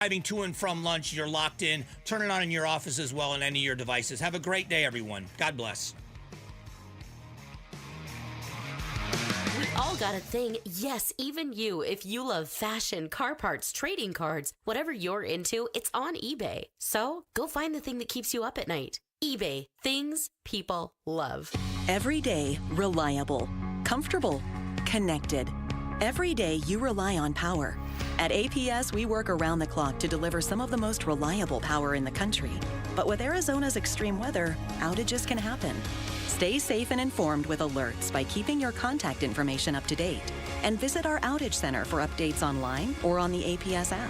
Driving to and from lunch, you're locked in. Turn it on in your office as well on any of your devices. Have a great day, everyone. God bless. We all got a thing. Yes, even you. If you love fashion, car parts, trading cards, whatever you're into, it's on eBay. So go find the thing that keeps you up at night. eBay. Things people love. Every day, reliable, comfortable, connected. Every day you rely on power. At APS, we work around the clock to deliver some of the most reliable power in the country. But with Arizona's extreme weather, outages can happen. Stay safe and informed with alerts by keeping your contact information up to date. And visit our outage center for updates online or on the APS app.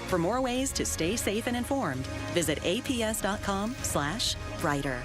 For more ways to stay safe and informed, visit aps.com/brighter.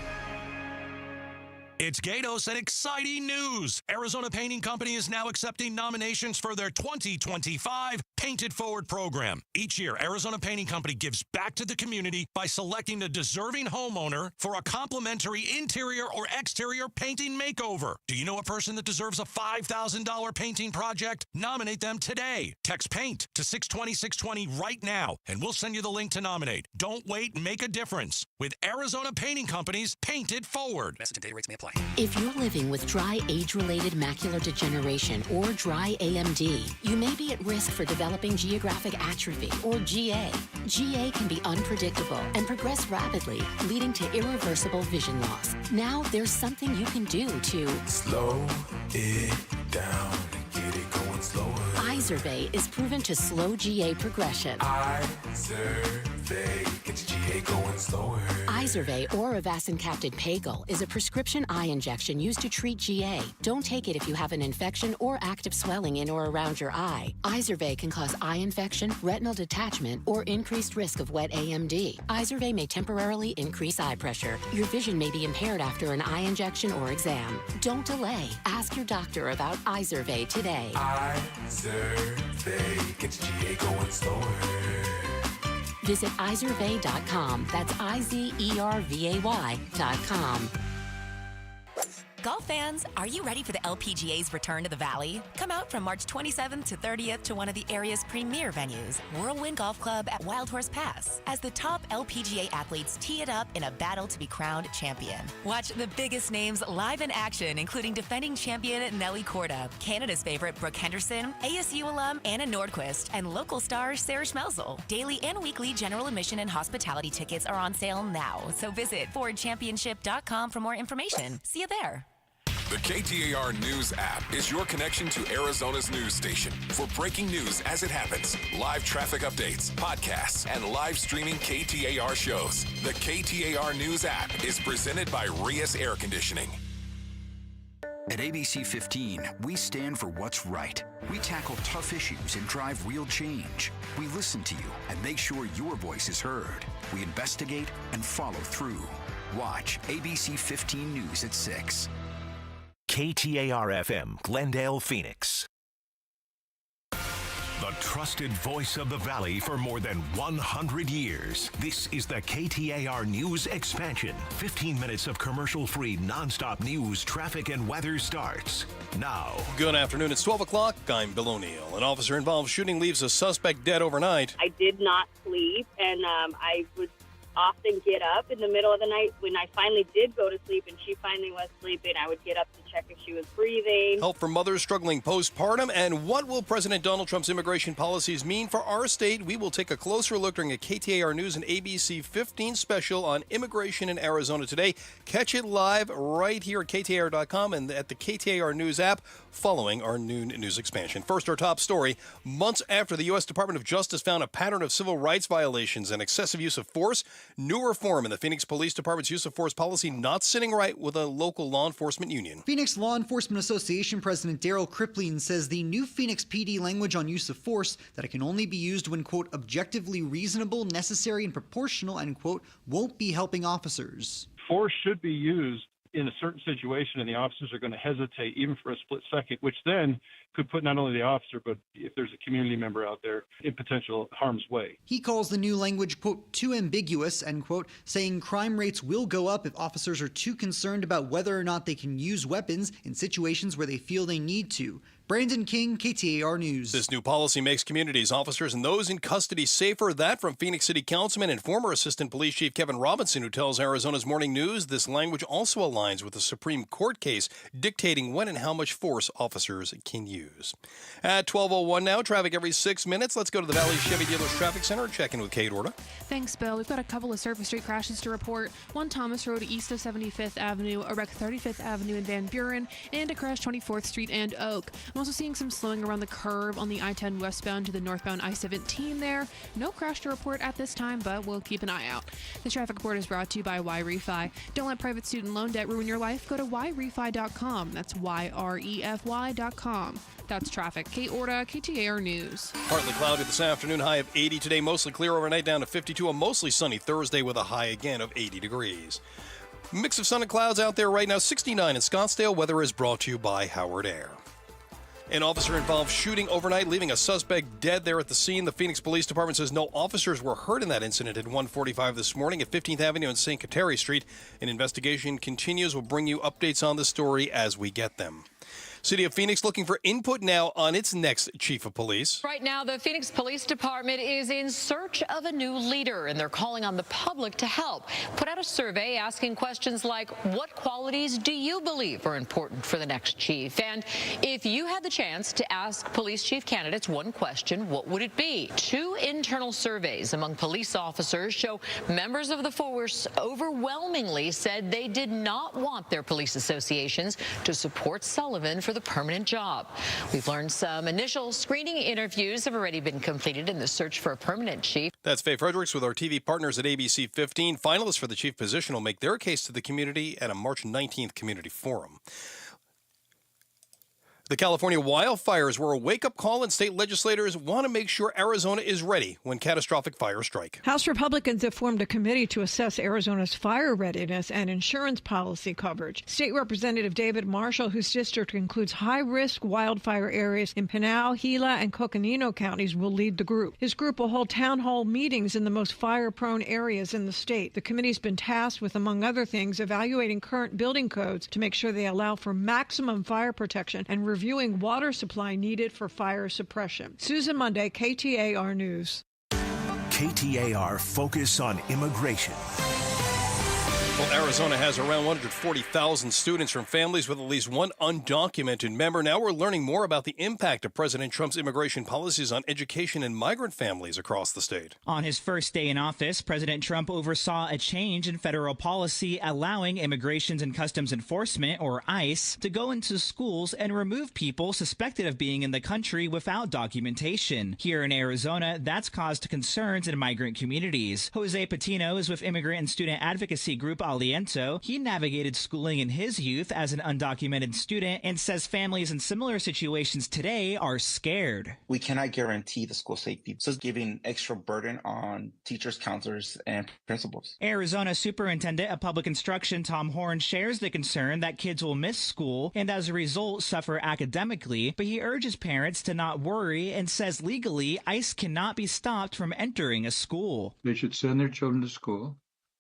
It's Gatos and exciting news. Arizona Painting Company is now accepting nominations for their 2025 Paint It Forward program. Each year, Arizona Painting Company gives back to the community by selecting a deserving homeowner for a complimentary interior or exterior painting makeover. Do you know a person that deserves a $5,000 painting project? Nominate them today. Text PAINT to 620-620 right now, and we'll send you the link to nominate. Don't wait. Make a difference with Arizona Painting Company's Paint It Forward. Message and data rates may apply. If you're living with dry age-related macular degeneration or dry AMD, you may be at risk for developing geographic atrophy or GA. GA can be unpredictable and progress rapidly, leading to irreversible vision loss. Now there's something you can do to slow it down and get it going slower. Izervay is proven to slow GA progression. Izervay gets GA going slower. Izervay or avacincaptad pagel is a prescription eye injection used to treat GA. Don't take it if you have an infection or active swelling in or around your eye. Izervay can cause eye infection, retinal detachment, or increased risk of wet AMD. Izervay may temporarily increase eye pressure. Your vision may be impaired after an eye injection or exam. Don't delay. Ask your doctor about Izervay today. Izervay gets GA going slower. Visit Izervay.com. That's IZERVAY.com. Golf fans, are you ready for the LPGA's return to the Valley? Come out from March 27th to 30th to one of the area's premier venues, Whirlwind Golf Club at Wild Horse Pass, as the top LPGA athletes tee it up in a battle to be crowned champion. Watch the biggest names live in action, including defending champion Nelly Korda, Canada's favorite Brooke Henderson, ASU alum Anna Nordquist, and local star Sarah Schmelzel. Daily and weekly general admission and hospitality tickets are on sale now, so visit FordChampionship.com for more information. See you there. The KTAR News app is your connection to Arizona's news station for breaking news as it happens, live traffic updates, podcasts, and live streaming KTAR shows. The KTAR News app is presented by Rias Air Conditioning. At ABC 15, we stand for what's right. We tackle tough issues and drive real change. We listen to you and make sure your voice is heard. We investigate and follow through. Watch ABC 15 News at 6. KTAR-FM, Glendale, Phoenix. The trusted voice of the Valley for more than 100 years. This is the KTAR News Expansion. 15 minutes of commercial-free, nonstop news, traffic, and weather starts now. Good afternoon. It's 12 o'clock. I'm Bill O'Neill. An officer-involved shooting leaves a suspect dead overnight. I did not sleep, and I would often get up in the middle of the night. When I finally did go to sleep and she finally was sleeping, I would get up to check if she was breathing. Help for mothers struggling postpartum. And what will President Donald Trump's immigration policies mean for our state? We will take a closer look during a KTAR News and ABC 15 special on immigration in Arizona today. Catch it live right here at KTAR.com and at the KTAR News app following our noon news expansion. First, our top story. Months after the U.S. Department of Justice found a pattern of civil rights violations and excessive use of force, new reform in the Phoenix Police Department's use of force policy not sitting right with a local law enforcement union. Phoenix Law Enforcement Association President Daryl Kripling says the new Phoenix PD language on use of force, that it can only be used when, quote, objectively reasonable, necessary, and proportional, end quote, won't be helping officers. Force should be used in a certain situation, and the officers are going to hesitate even for a split second, which then could put not only the officer, but if there's a community member out there, in potential harm's way. He calls the new language, quote, too ambiguous, end quote, saying crime rates will go up if officers are too concerned about whether or not they can use weapons in situations where they feel they need to. Brandon King, KTAR News. This new policy makes communities, officers, and those in custody safer. That from Phoenix City Councilman and former Assistant Police Chief Kevin Robinson, who tells Arizona's Morning News this language also aligns with the Supreme Court case dictating when and how much force officers can use. At 12:01 now, traffic every 6 minutes. Let's go to the Valley Chevy Dealers Traffic Center. Check in with Kate Orta. Thanks, Bill. We've got a couple of surface street crashes to report. One Thomas Road east of 75th Avenue, a wreck 35th Avenue in Van Buren, and a crash 24th Street and Oak. I'm also seeing some slowing around the curve on the I-10 westbound to the northbound I-17 there. No crash to report at this time, but we'll keep an eye out. The traffic report is brought to you by YRefi. Don't let private student loan debt ruin your life. Go to YRefi.com. That's YREFY.com. That's traffic. Kate Orta, KTAR News. Partly cloudy this afternoon, high of 80 today. Mostly clear overnight, down to 52. A mostly sunny Thursday with a high again of 80 degrees. Mix of sun and clouds out there right now. 69 in Scottsdale. Weather is brought to you by Howard Air. An officer-involved shooting overnight, leaving a suspect dead there at the scene. The Phoenix Police Department says no officers were hurt in that incident at 1:45 this morning at 15th Avenue and St. Kateri Street. An investigation continues. We'll bring you updates on the story as we get them. City of Phoenix looking for input now on its next chief of police. Right now, the Phoenix Police Department is in search of a new leader, and they're calling on the public to help. Put out a survey asking questions like, what qualities do you believe are important for the next chief? And if you had the chance to ask police chief candidates one question, what would it be? 2 internal surveys among police officers show members of the force overwhelmingly said they did not want their police associations to support Sullivan for the permanent job. We've learned some initial screening interviews have already been completed in the search for a permanent chief. That's Faye Fredericks with our TV partners at ABC 15. Finalists for the chief position will make their case to the community at a March 19th community forum. The California wildfires were a wake-up call, and state legislators want to make sure Arizona is ready when catastrophic fires strike. House Republicans have formed a committee to assess Arizona's fire readiness and insurance policy coverage. State Representative David Marshall, whose district includes high-risk wildfire areas in Pinal, Gila, and Coconino counties, will lead the group. His group will hold town hall meetings in the most fire-prone areas in the state. The committee's been tasked with, among other things, evaluating current building codes to make sure they allow for maximum fire protection and reviewing water supply needed for fire suppression. Susan Monday, KTAR News. KTAR Focus on Immigration. Well, Arizona has around 140,000 students from families with at least one undocumented member. Now we're learning more about the impact of President Trump's immigration policies on education and migrant families across the state. On his first day in office, President Trump oversaw a change in federal policy allowing Immigration and Customs Enforcement, or ICE, to go into schools and remove people suspected of being in the country without documentation. Here in Arizona, that's caused concerns in migrant communities. Jose Patino is with immigrant and student advocacy group Aliento. He navigated schooling in his youth as an undocumented student and says families in similar situations today are scared. We cannot guarantee the school safety, so it's giving extra burden on teachers, counselors, and principals. Arizona Superintendent of Public Instruction Tom Horn shares the concern that kids will miss school and as a result suffer academically, but he urges parents to not worry and says legally ICE cannot be stopped from entering a school. They should send their children to school.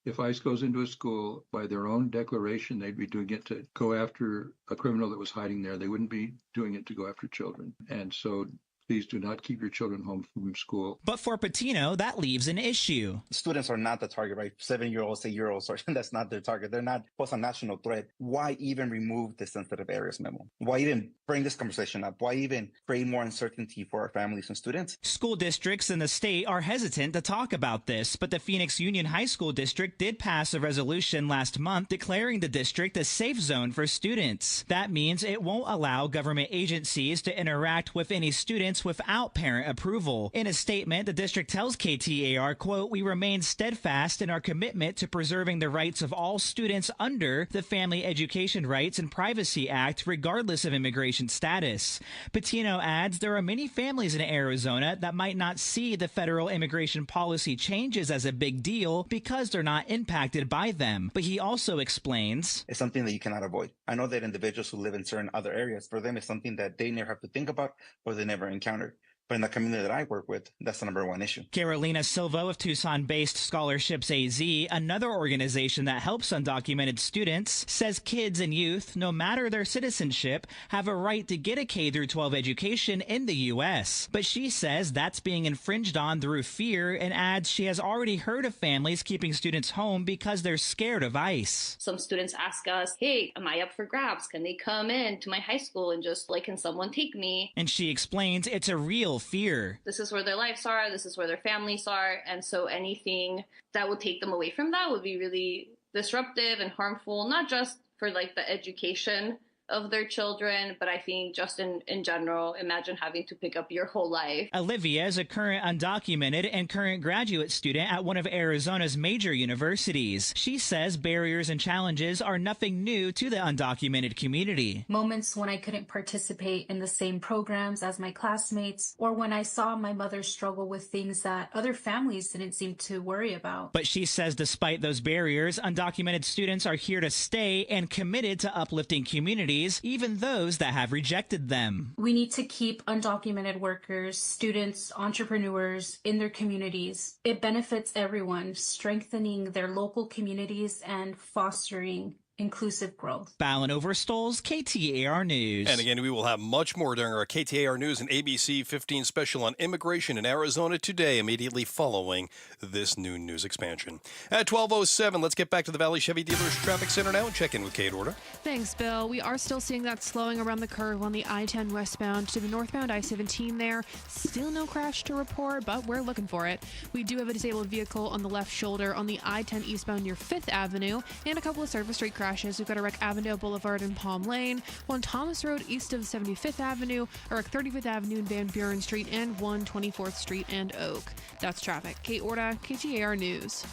If ICE goes into a school by their own declaration, they'd be doing it to go after a criminal that was hiding there. They wouldn't be doing it to go after children. And so please do not keep your children home from school. But for Patino, that leaves an issue. Students are not the target, right? 7-year-olds, 8-year-olds, that's not their target. They're not a national threat. Why even remove the sensitive areas memo? Why even bring this conversation up? Why even create more uncertainty for our families and students? School districts in the state are hesitant to talk about this, but the Phoenix Union High School District did pass a resolution last month declaring the district a safe zone for students. That means it won't allow government agencies to interact with any students without parent approval. In a statement, the district tells KTAR, quote, "We remain steadfast in our commitment to preserving the rights of all students under the Family Education Rights and Privacy Act, regardless of immigration status." Patino adds there are many families in Arizona that might not see the federal immigration policy changes as a big deal because they're not impacted by them. But he also explains, it's something that you cannot avoid. I know that individuals who live in certain other areas, for them, it's something that they never have to think about or they never encountered. But in the community that I work with, that's the number one issue. Carolina Silva of Tucson-based Scholarships AZ, another organization that helps undocumented students, says kids and youth, no matter their citizenship, have a right to get a K-12 education in the U.S. But she says that's being infringed on through fear and adds she has already heard of families keeping students home because they're scared of ICE. Some students ask us, hey, am I up for grabs? Can they come in to my high school and just, can someone take me? And she explains it's a real fear. This is where their lives are. This is where their families are. And so anything that would take them away from that would be really disruptive and harmful, not just for the education of their children, but I think just in general, imagine having to pick up your whole life. Olivia is a current undocumented and current graduate student at one of Arizona's major universities. She says barriers and challenges are nothing new to the undocumented community. Moments when I couldn't participate in the same programs as my classmates, or when I saw my mother struggle with things that other families didn't seem to worry about. But she says despite those barriers, undocumented students are here to stay and committed to uplifting communities, even those that have rejected them. We need to keep undocumented workers, students, entrepreneurs in their communities. It benefits everyone, strengthening their local communities and fostering inclusive growth. Fallon Overstoles, KTAR News. And again, we will have much more during our KTAR News and ABC 15 special on immigration in Arizona today, immediately following this noon news expansion. At 12:07, let's get back to the Valley Chevy Dealers Traffic Center now and check in with Kate Orta. Thanks, Bill. We are still seeing that slowing around the curve on the I-10 westbound to the northbound I-17 there. Still no crash to report, but we're looking for it. We do have a disabled vehicle on the left shoulder on the I-10 eastbound near 5th Avenue and a couple of surface street crashes. We've got a wreck Avondale Boulevard and Palm Lane, one Thomas Road east of 75th Avenue, a wreck 35th Avenue and Van Buren Street, and 124th Street and Oak. That's traffic. Kate Orta, KTAR News.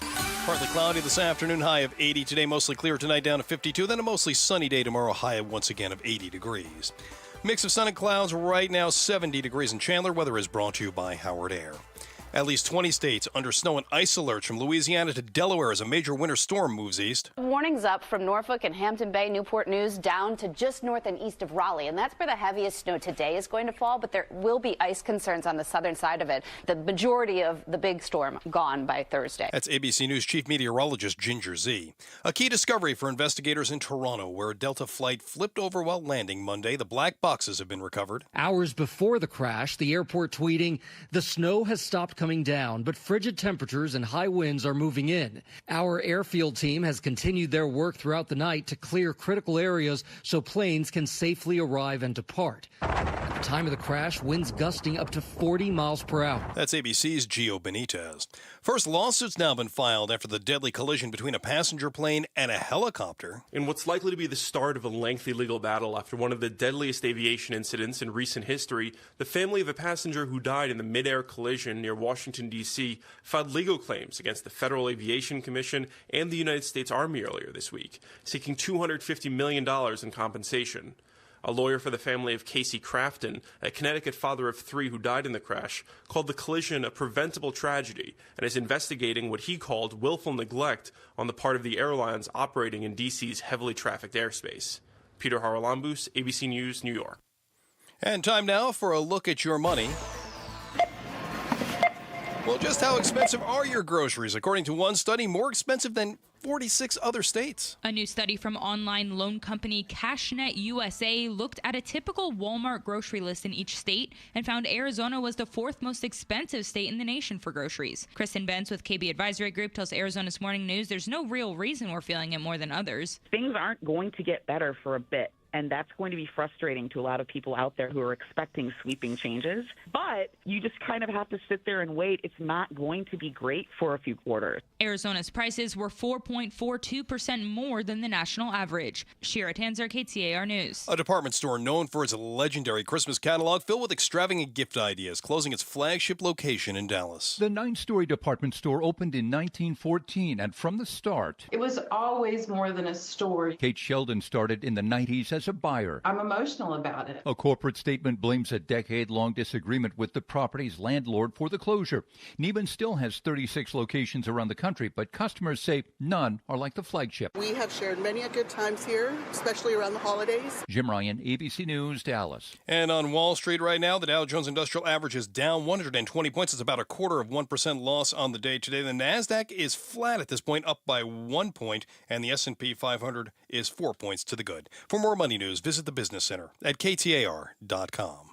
Partly cloudy this afternoon, high of 80 today, mostly clear tonight, down to 52. Then a mostly sunny day tomorrow, high once again of 80 degrees. Mix of sun and clouds right now, 70 degrees in Chandler. Weather is brought to you by Howard Air. At least 20 states under snow and ice alerts from Louisiana to Delaware as a major winter storm moves east. Warnings up from Norfolk and Hampton Bay, Newport News, down to just north and east of Raleigh. And that's where the heaviest snow today is going to fall, but there will be ice concerns on the southern side of it. The majority of the big storm gone by Thursday. That's ABC News Chief Meteorologist Ginger Z. A key discovery for investigators in Toronto, where a Delta flight flipped over while landing Monday. The black boxes have been recovered. Hours before the crash, the airport tweeting, "The snow has stopped coming down, but frigid temperatures and high winds are moving in. Our airfield team has continued their work throughout the night to clear critical areas so planes can safely arrive and depart." At the time of the crash, winds gusting up to 40 miles per hour. That's ABC's Gio Benitez. First lawsuit's now been filed after the deadly collision between a passenger plane and a helicopter. In what's likely to be the start of a lengthy legal battle after one of the deadliest aviation incidents in recent history, the family of a passenger who died in the mid-air collision near Washington, D.C., filed legal claims against the Federal Aviation Commission and the United States Army earlier this week, seeking $250 million in compensation. A lawyer for the family of Casey Crafton, a Connecticut father of 3 who died in the crash, called the collision a preventable tragedy and is investigating what he called willful neglect on the part of the airlines operating in D.C.'s heavily trafficked airspace. Peter Haralambous, ABC News, New York. And time now for a look at your money. Well, just how expensive are your groceries? According to one study, more expensive than 46 other states. A new study from online loan company CashNet USA looked at a typical Walmart grocery list in each state and found Arizona was the 4th most expensive state in the nation for groceries. Kristen Benz with KB Advisory Group tells Arizona's Morning News there's no real reason we're feeling it more than others. Things aren't going to get better for a bit. And that's going to be frustrating to a lot of people out there who are expecting sweeping changes. But you just kind of have to sit there and wait. It's not going to be great for a few quarters. Arizona's prices were 4.42% more than the national average. Shira Tanzer, KTAR News. A department store known for its legendary Christmas catalog filled with extravagant gift ideas, closing its flagship location in Dallas. The 9-story department store opened in 1914, and from the start, it was always more than a store. Kate Sheldon started in the 90s as as a buyer. I'm emotional about it. A corporate statement blames a decade-long disagreement with the property's landlord for the closure. Neiman still has 36 locations around the country, but customers say none are like the flagship. We have shared many a good times here, especially around the holidays. Jim Ryan, ABC News, Dallas. And on Wall Street right now, the Dow Jones Industrial Average is down 120 points. It's about a 0.25% loss on the day today. The NASDAQ is flat at this point, up by 1 point, and the S&P 500 is 4 points to the good. For more money news, visit the Business Center at KTAR.com.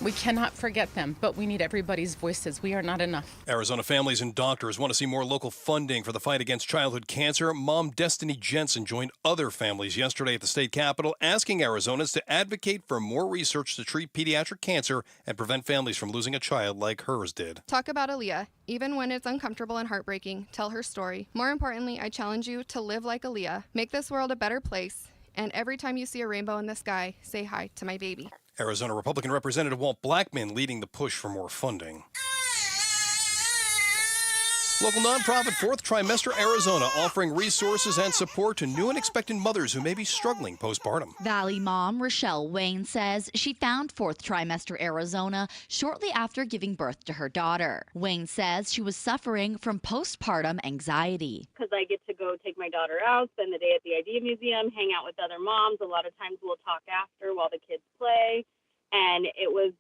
We cannot forget them, but we need everybody's voices. We are not enough. Arizona families and doctors want to see more local funding for the fight against childhood cancer. Mom Destiny Jensen joined other families yesterday at the state capitol, asking Arizonans to advocate for more research to treat pediatric cancer and prevent families from losing a child like hers did. Talk about Aaliyah. Even when it's uncomfortable and heartbreaking, tell her story. More importantly, I challenge you to live like Aaliyah. Make this world a better place. And every time you see a rainbow in the sky, say hi to my baby. Arizona Republican Representative Walt Blackman leading the push for more funding. Local nonprofit Fourth Trimester Arizona offering resources and support to new and expectant mothers who may be struggling postpartum. Valley mom Rochelle Wayne says she found Fourth Trimester Arizona shortly after giving birth to her daughter. Wayne says she was suffering from postpartum anxiety. Because I get to go take my daughter out, spend the day at the Idea Museum, hang out with other moms. A lot of times we'll talk after while the kids play. And it was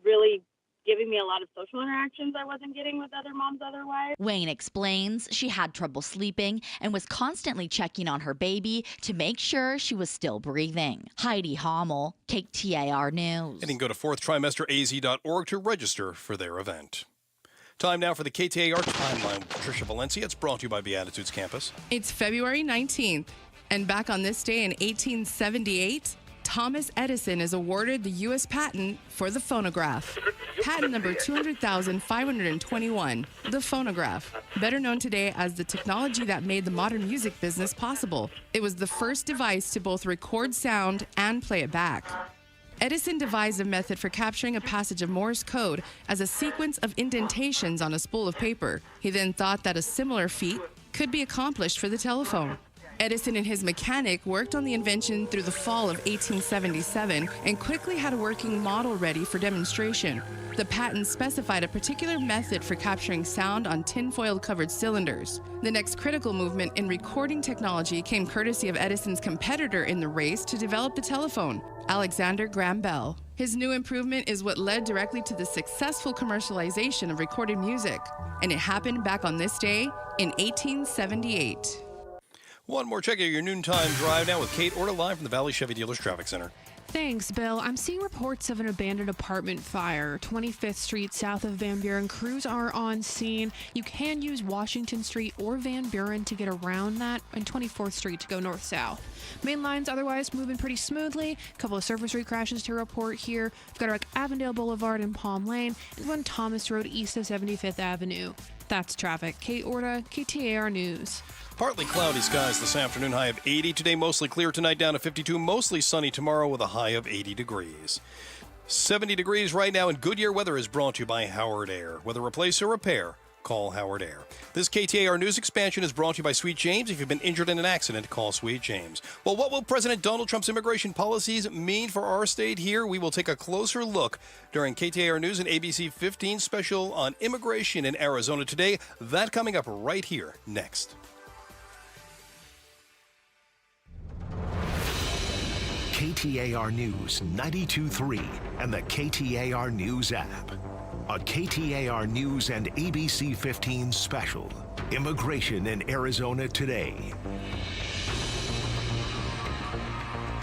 really giving me a lot of social interactions I wasn't getting with other moms otherwise. Wayne explains she had trouble sleeping and was constantly checking on her baby to make sure she was still breathing. Heidi Hommel, KTAR News. And you can go to fourthtrimesteraz.org to register for their event. Time now for the KTAR Timeline with Patricia Valencia. It's brought to you by Beatitudes Campus. It's February 19th, and back on this day in 1878, Thomas Edison is awarded the U.S. patent for the phonograph. Patent number 200,521, the phonograph, better known today as the technology that made the modern music business possible. It was the first device to both record sound and play it back. Edison devised a method for capturing a passage of Morse code as a sequence of indentations on a spool of paper. He then thought that a similar feat could be accomplished for the telephone. Edison and his mechanic worked on the invention through the fall of 1877 and quickly had a working model ready for demonstration. The patent specified a particular method for capturing sound on tinfoil-covered cylinders. The next critical movement in recording technology came courtesy of Edison's competitor in the race to develop the telephone, Alexander Graham Bell. His new improvement is what led directly to the successful commercialization of recorded music, and it happened back on this day in 1878. One more check of your noontime drive now with Kate Orta live from the Valley Chevy Dealers Traffic Center. Thanks, Bill. I'm seeing reports of an abandoned apartment fire, 25th Street south of Van Buren. Crews are on scene. You can use Washington Street or Van Buren to get around that, and 24th Street to go north-south. Main lines otherwise moving pretty smoothly. A couple of surface street crashes to report here. We've got Avondale Boulevard and Palm Lane, and one Thomas Road east of 75th Avenue. That's traffic. Kate Orta, KTAR News. Partly cloudy skies this afternoon, high of 80. Today, mostly clear tonight, down to 52. Mostly sunny tomorrow with a high of 80 degrees. 70 degrees right now, and Goodyear weather is brought to you by Howard Air. Whether replace or repair, call Howard Air. This KTAR News expansion is brought to you by Sweet James. If you've been injured in an accident, call Sweet James. Well, what will President Donald Trump's immigration policies mean for our state here? We will take a closer look during KTAR News and ABC 15 special on immigration in Arizona today. That coming up right here next. KTAR News 92.3 and the KTAR News app. A KTAR News and ABC 15 special. Immigration in Arizona today.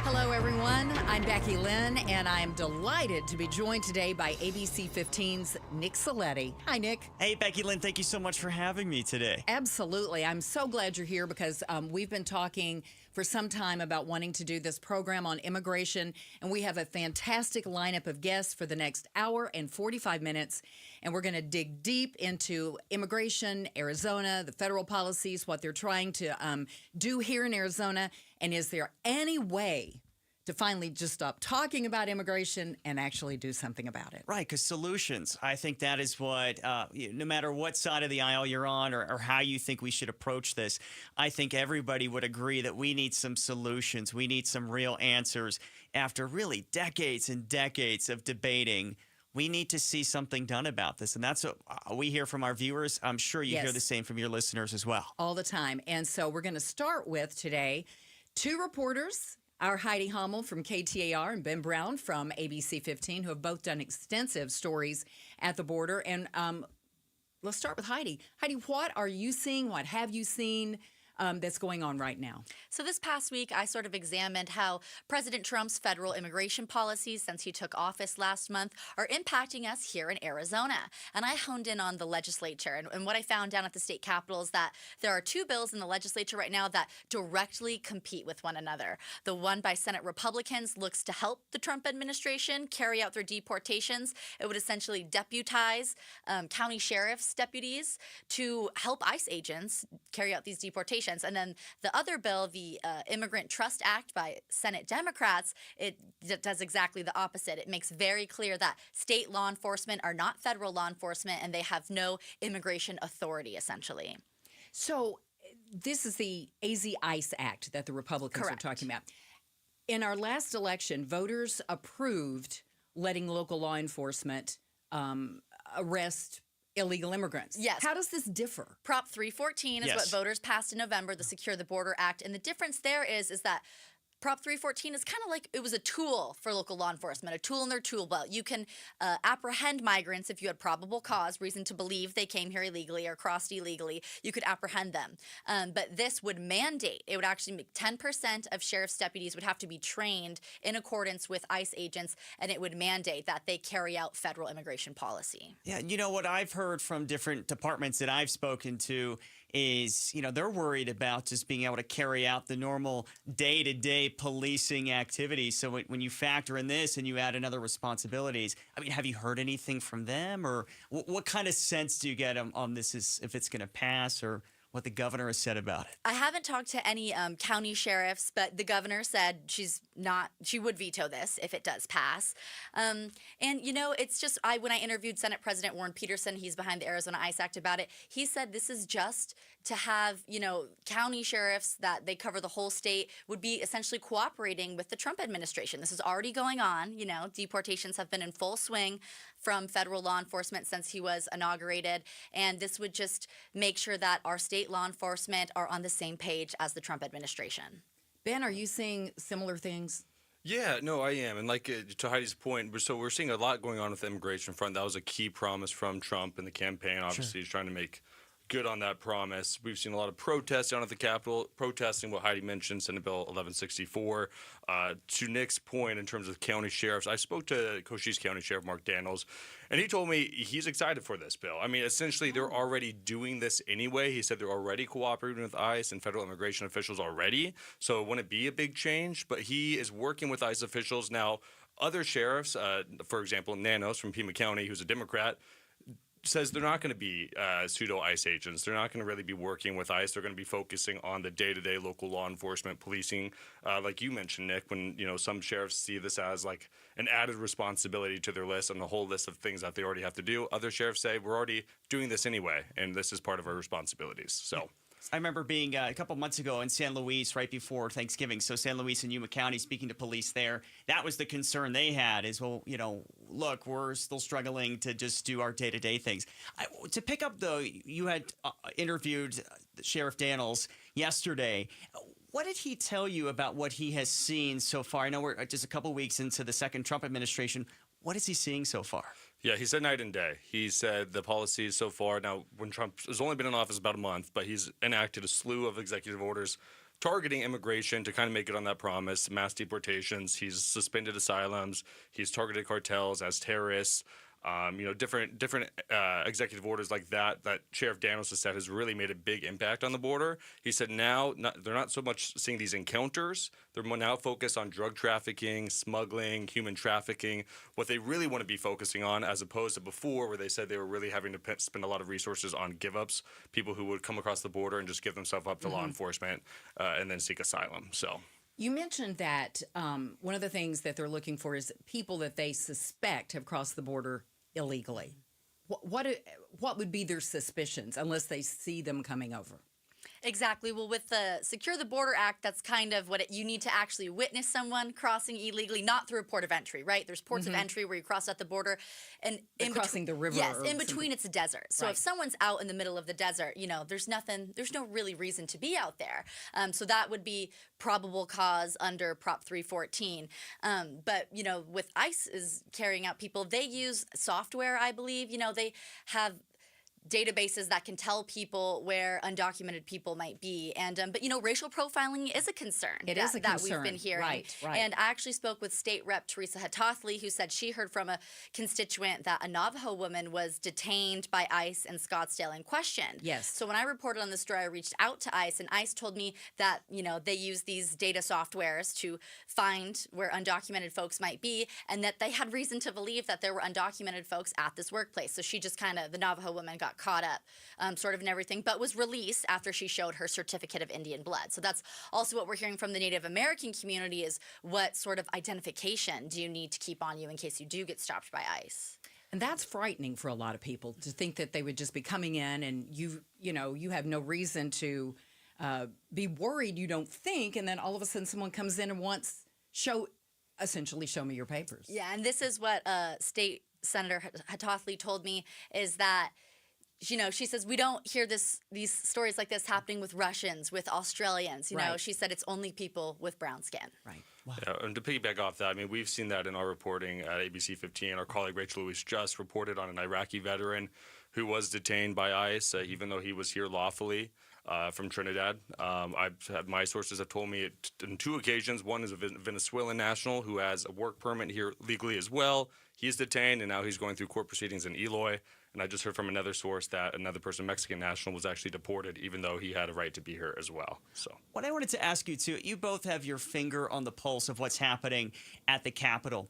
Hello, everyone. I'm Becky Lynn, and I am delighted to be joined today by ABC 15's Nick Ciletti. Hi, Nick. Hey, Becky Lynn. Thank you so much for having me today. Absolutely. I'm so glad you're here because we've been talking for some time about wanting to do this program on immigration, and we have a fantastic lineup of guests for the next hour and 45 minutes, and we're going to dig deep into immigration, Arizona, the federal policies, what they're trying to do here in Arizona, and is there any way to finally just stop talking about immigration and actually do something about it. Right, because solutions. I think that is what, no matter what side of the aisle you're on or how you think we should approach this, I think everybody would agree that we need some solutions. We need some real answers. After really decades and decades of debating, we need to see something done about this. And that's what we hear from our viewers. I'm sure you hear the same from your listeners as well. All the time. And so we're going to start with today 2 reporters, our Heidi Hummel from KTAR and Ben Brown from ABC 15, who have both done extensive stories at the border. And let's start with Heidi. Heidi, what are you seeing? What have you seen that's going on right now? So this past week, I sort of examined how President Trump's federal immigration policies since he took office last month are impacting us here in Arizona. And I honed in on the legislature. And what I found down at the state capitol is that there are 2 bills in the legislature right now that directly compete with one another. The one by Senate Republicans looks to help the Trump administration carry out their deportations. It would essentially deputize county sheriff's deputies to help ICE agents carry out these deportations. And then the other bill, the Immigrant Trust Act by Senate Democrats, it does exactly the opposite. It makes very clear that state law enforcement are not federal law enforcement and they have no immigration authority, essentially. So this is the AZ ICE Act that the Republicans are talking about. In our last election, voters approved letting local law enforcement arrest illegal immigrants. Yes. How does this differ? Prop 314 is what voters passed in November, the Secure the Border Act. And the difference there is that Prop 314 is kind of like it was a tool for local law enforcement, a tool in their tool belt. You can apprehend migrants if you had probable cause, reason to believe they came here illegally or crossed illegally. You could apprehend them. But this would mandate, it would actually make 10% of sheriff's deputies would have to be trained in accordance with ICE agents, and it would mandate that they carry out federal immigration policy. Yeah, you know what I've heard from different departments that I've spoken to is, they're worried about just being able to carry out the normal day-to-day policing activities. So when you factor in this and you add in other responsibilities, I mean, have you heard anything from them? Or what kind of sense do you get on this, if it's going to pass, or what the governor has said about it? I haven't talked to any county sheriffs, but the governor said she would veto this if it does pass. And, it's just, when I interviewed Senate President Warren Peterson, he's behind the Arizona ICE Act about it, he said this is just to have, county sheriffs that they cover the whole state would be essentially cooperating with the Trump administration. This is already going on. Deportations have been in full swing from federal law enforcement since he was inaugurated. And this would just make sure that our state law enforcement are on the same page as the Trump administration. Ben, are you seeing similar things? Yeah, no, I am. And to Heidi's point, we're seeing a lot going on with the immigration front. That was a key promise from Trump in the campaign. Obviously, he's trying to make good on that promise. We've seen a lot of protests down at the Capitol, protesting what Heidi mentioned, Senate Bill 1164. To Nick's point, in terms of county sheriffs, I spoke to Cochise County Sheriff Mark Daniels, and he told me he's excited for this bill. I mean, essentially, they're already doing this anyway. He said they're already cooperating with ICE and federal immigration officials already, so it wouldn't be a big change, but he is working with ICE officials now. Other sheriffs, for example, Nanos from Pima County, who's a Democrat, says they're not going to be pseudo ICE agents. They're not going to really be working with ICE. They're going to be focusing on the day-to-day local law enforcement policing. Like you mentioned, Nick, when some sheriffs see this as like an added responsibility to their list and a whole list of things that they already have to do. Other sheriffs say we're already doing this anyway, and this is part of our responsibilities. So. I remember being a couple months ago in San Luis right before Thanksgiving. So San Luis and Yuma County, speaking to police there, that was the concern they had is, well, look, we're still struggling to just do our day-to-day things. To pick up, though, you had interviewed Sheriff Daniels yesterday. What did he tell you about what he has seen so far? I know we're just a couple weeks into the second Trump administration. What is he seeing so far? Yeah, he said night and day. He said the policies so far, now when Trump has only been in office about a month, but he's enacted a slew of executive orders targeting immigration to kind of make it on that promise, mass deportations. He's suspended asylums. He's targeted cartels as terrorists. Different executive orders like that Sheriff Daniels has said has really made a big impact on the border. He said now they're not so much seeing these encounters. They're now focused on drug trafficking, smuggling, human trafficking, what they really want to be focusing on, as opposed to before where they said they were really having to spend a lot of resources on give-ups, people who would come across the border and just give themselves up to law enforcement and then seek asylum. So. You mentioned that one of the things that they're looking for is people that they suspect have crossed the border illegally. What would be their suspicions unless they see them coming over? Exactly. Well, with the Secure the Border Act, that's kind of what you need to actually witness someone crossing illegally, not through a port of entry, right? There's ports of entry where you cross at the border, and crossing the river. Yes, in between it's a desert. So if someone's out in the middle of the desert, there's no really reason to be out there. So that would be probable cause under Prop 314. But with ICE is carrying out people, they use software, I believe. They have databases that can tell people where undocumented people might be, and but racial profiling is a concern. It is a concern that we've been hearing. Right. And I actually spoke with State Rep Teresa Hattathley, who said she heard from a constituent that a Navajo woman was detained by ICE in Scottsdale and questioned. Yes. So when I reported on this story, I reached out to ICE, and ICE told me that they use these data softwares to find where undocumented folks might be, and that they had reason to believe that there were undocumented folks at this workplace. So she just the Navajo woman got caught up sort of in everything, but was released after she showed her certificate of Indian blood. So that's also what we're hearing from the Native American community is what sort of identification do you need to keep on you in case you do get stopped by ICE? And that's frightening for a lot of people to think that they would just be coming in and you have no reason to be worried, you don't think, and then all of a sudden someone comes in and wants essentially show me your papers. Yeah, and this is what State Senator Hattathley told me is that she says we don't hear these stories like this happening with Russians, with Australians. She said it's only people with brown skin. Right. Wow. Yeah, and to piggyback off that, we've seen that in our reporting at ABC 15. Our colleague Rachel Louise just reported on an Iraqi veteran who was detained by ICE, even though he was here lawfully from Trinidad. My sources have told me on 2 occasions. One is a Venezuelan national who has a work permit here legally as well. He's detained, and now he's going through court proceedings in Eloy. And I just heard from another source that another person, Mexican national, was actually deported, even though he had a right to be here as well. So, what I wanted to ask you, too, you both have your finger on the pulse of what's happening at the Capitol.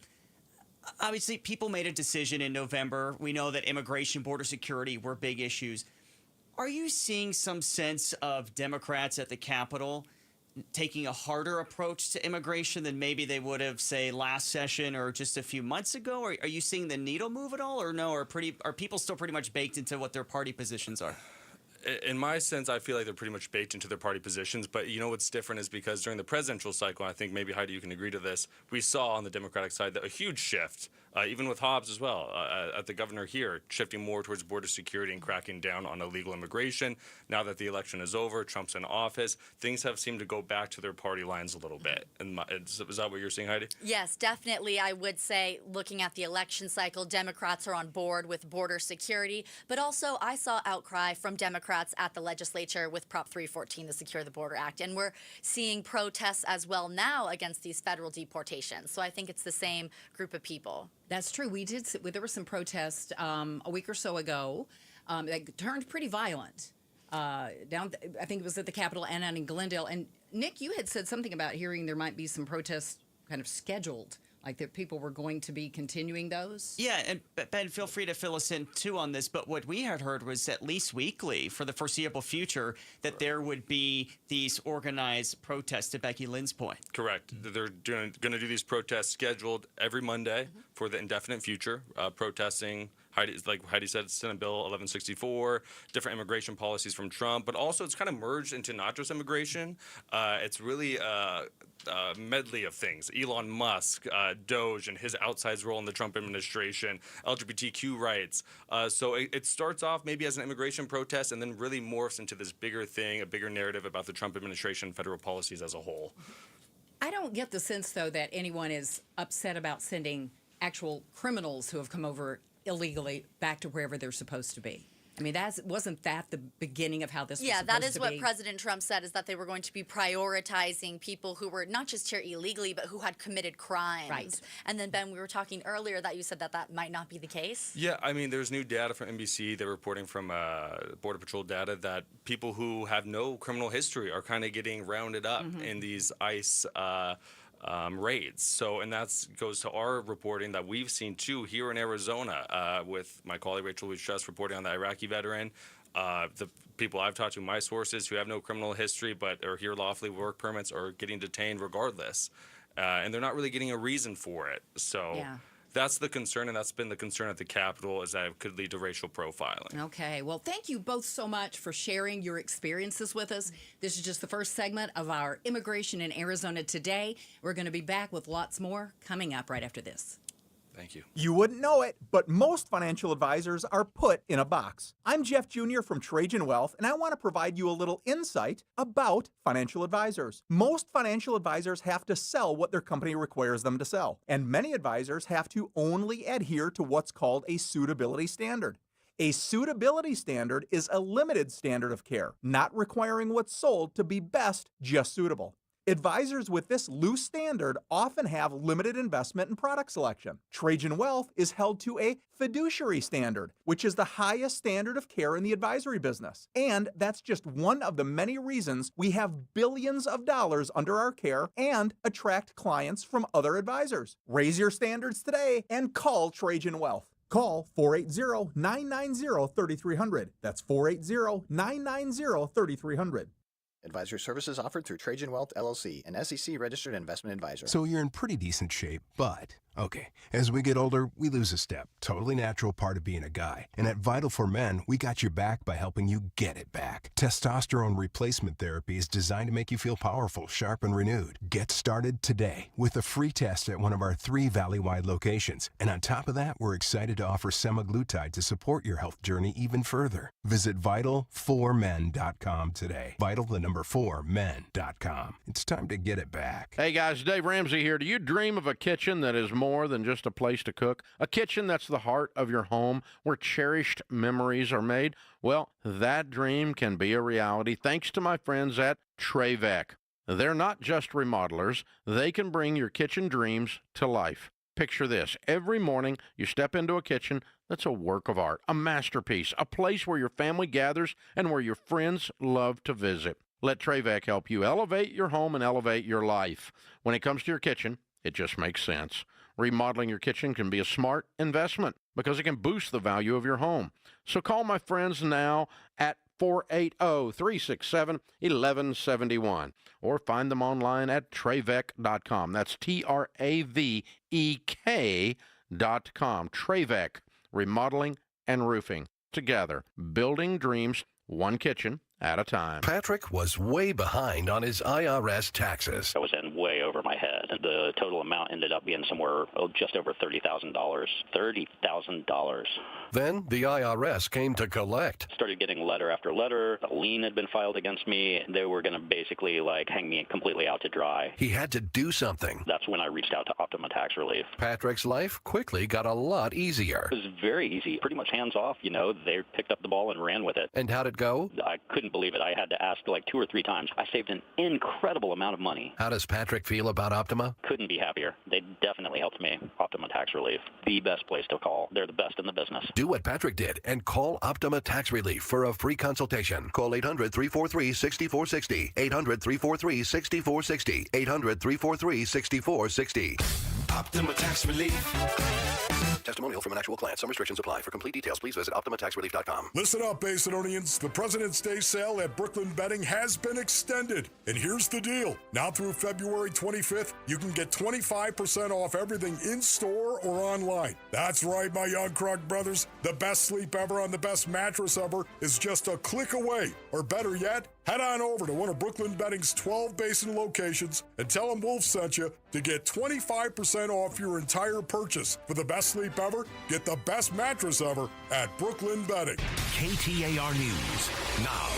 Obviously, people made a decision in November. We know that immigration, border security were big issues. Are you seeing some sense of Democrats at the Capitol taking a harder approach to immigration than maybe they would have, say, last session or just a few months ago? Or are you seeing the needle move at all, or no? Are people still pretty much baked into what their party positions are? In my sense, I feel like they're pretty much baked into their party positions. But what's different is because during the presidential cycle, I think maybe, Heidi, you can agree to this, we saw on the Democratic side that a huge shift, even with Hobbs as well, at the governor here, shifting more towards border security and cracking down on illegal immigration. Now that the election is over, Trump's in office, things have seemed to go back to their party lines a little bit. And is that what you're seeing, Heidi? Yes, definitely. I would say, looking at the election cycle, Democrats are on board with border security. But also, I saw outcry from Democrats at the legislature with Prop 314, the Secure the Border Act. And we're seeing protests as well now against these federal deportations. So I think it's the same group of people. That's true. There were some protests a week or so ago that turned pretty violent. I think it was at the Capitol and in Glendale. And Nick, you had said something about hearing there might be some protests kind of scheduled, like that people were going to be continuing those? Yeah, and Ben, feel free to fill us in too on this, but what we had heard was at least weekly for the foreseeable future that there would be these organized protests, to Becky Lynn's point. Correct. They're going to do these protests scheduled every Monday for the indefinite future, protesting, like Heidi said, Senate Bill 1164, different immigration policies from Trump, but also it's kind of merged into not just immigration. It's really a medley of things. Elon Musk, Doge and his outsized role in the Trump administration, LGBTQ rights. So it starts off maybe as an immigration protest and then really morphs into this bigger thing, a bigger narrative about the Trump administration, federal policies as a whole. I don't get the sense, though, that anyone is upset about sending actual criminals who have come over illegally back to wherever they're supposed to be. I mean, wasn't that the beginning of how this was supposed to be? Yeah, that is what President Trump said, is that they were going to be prioritizing people who were not just here illegally, but who had committed crimes. Right. And then, Ben, we were talking earlier that you said that might not be the case. Yeah, there's new data from NBC. They're reporting from Border Patrol data that people who have no criminal history are kind of getting rounded up in these ICE raids. So, and that goes to our reporting that we've seen too here in Arizona with my colleague Rachel Louise just reporting on the Iraqi veteran. The people I've talked to, my sources who have no criminal history but are here lawfully with work permits, are getting detained regardless. And they're not really getting a reason for it. So that's the concern, and that's been the concern at the Capitol, is that it could lead to racial profiling. Okay. Well, thank you both so much for sharing your experiences with us. This is just the first segment of our Immigration in Arizona Today. We're going to be back with lots more coming up right after this. Thank you. You wouldn't know it, but most financial advisors are put in a box. I'm Jeff Jr. from Trajan Wealth, and I want to provide you a little insight about financial advisors. Most financial advisors have to sell what their company requires them to sell, and many advisors have to only adhere to what's called a suitability standard. A suitability standard is a limited standard of care, not requiring what's sold to be best, just suitable. Advisors with this loose standard often have limited investment and product selection. Trajan Wealth is held to a fiduciary standard, which is the highest standard of care in the advisory business. And that's just one of the many reasons we have billions of dollars under our care and attract clients from other advisors. Raise your standards today and call Trajan Wealth. Call 480-990-3300. That's 480-990-3300. Advisory services offered through Trajan Wealth, LLC, an SEC-registered investment advisor. So you're in pretty decent shape, but, okay, as we get older, we lose a step. Totally natural part of being a guy. And at Vital for Men, we got your back by helping you get it back. Testosterone replacement therapy is designed to make you feel powerful, sharp, and renewed. Get started today with a free test at one of our 3 Valley-wide locations. And on top of that, we're excited to offer semaglutide to support your health journey even further. Visit Vital4Men.com today. Vital, the number 4men.com. It's time to get it back. Hey guys, Dave Ramsey here. Do you dream of a kitchen that is more than just a place to cook? A kitchen that's the heart of your home where cherished memories are made? Well, that dream can be a reality thanks to my friends at Trevec. They're not just remodelers. They can bring your kitchen dreams to life. Picture this. Every morning you step into a kitchen that's a work of art, a masterpiece, a place where your family gathers and where your friends love to visit. Let Trevec help you elevate your home and elevate your life. When it comes to your kitchen, it just makes sense. Remodeling your kitchen can be a smart investment because it can boost the value of your home. So call my friends now at 480-367-1171 or find them online at Trevec.com. That's Trevek.com. Trevec, remodeling and roofing. Together, building dreams, one kitchen at a time. Patrick was way behind on his IRS taxes. I was in way over my head. The total amount ended up being somewhere just over $30,000. $30,000. Then the IRS came to collect. Started getting letter after letter. A lien had been filed against me. They were going to basically hang me completely out to dry. He had to do something. That's when I reached out to Optima Tax Relief. Patrick's life quickly got a lot easier. It was very easy. Pretty much hands off, They picked up the ball and ran with it. And how'd it go? I couldn't believe it. I had to ask 2 or 3 times. I saved an incredible amount of money. How does Patrick feel about Optima? Couldn't be happier. They definitely helped me. Optima Tax Relief, the best place to call. They're the best in the business. Do what Patrick did and call Optima Tax Relief for a free consultation. Call 800-343-6460. 800-343-6460. 800-343-6460. Optima Tax Relief. Testimonial from an actual client. Some restrictions apply. For complete details, please visit OptimaTaxRelief.com. Listen up, Basinonians. The President's Day sale at Brooklyn Bedding has been extended. And here's the deal. Now through February 25th, you can get 25% off everything in store or online. That's right, my young Krug brothers. The best sleep ever on the best mattress ever is just a click away. Or better yet, head on over to one of Brooklyn Bedding's 12 Basin locations and tell them Wolf sent you to get 25% off your entire purchase. For the best sleep ever, get the best mattress ever at Brooklyn Bedding. KTAR News now.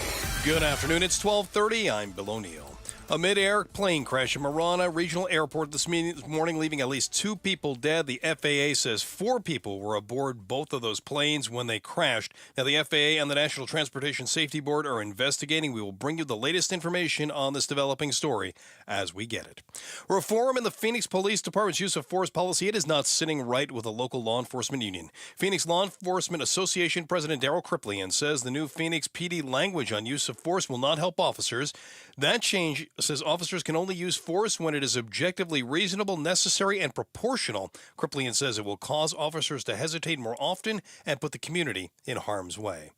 Good afternoon. It's 12:30. I'm Bill O'Neill. A mid-air plane crash at Marana Regional Airport this morning, leaving at least 2 people dead. The FAA says 4 people were aboard both of those planes when they crashed. Now, the FAA and the National Transportation Safety Board are investigating. We will bring you the latest information on this developing story as we get it. Reform in the Phoenix Police Department's use of force policy, it is not sitting right with a local law enforcement union. Phoenix Law Enforcement Association President Darryl Kriplian says the new Phoenix PD language on use of force will not help officers. That change says officers can only use force when it is objectively reasonable, necessary, and proportional. Kriplian says it will cause officers to hesitate more often and put the community in harm's way.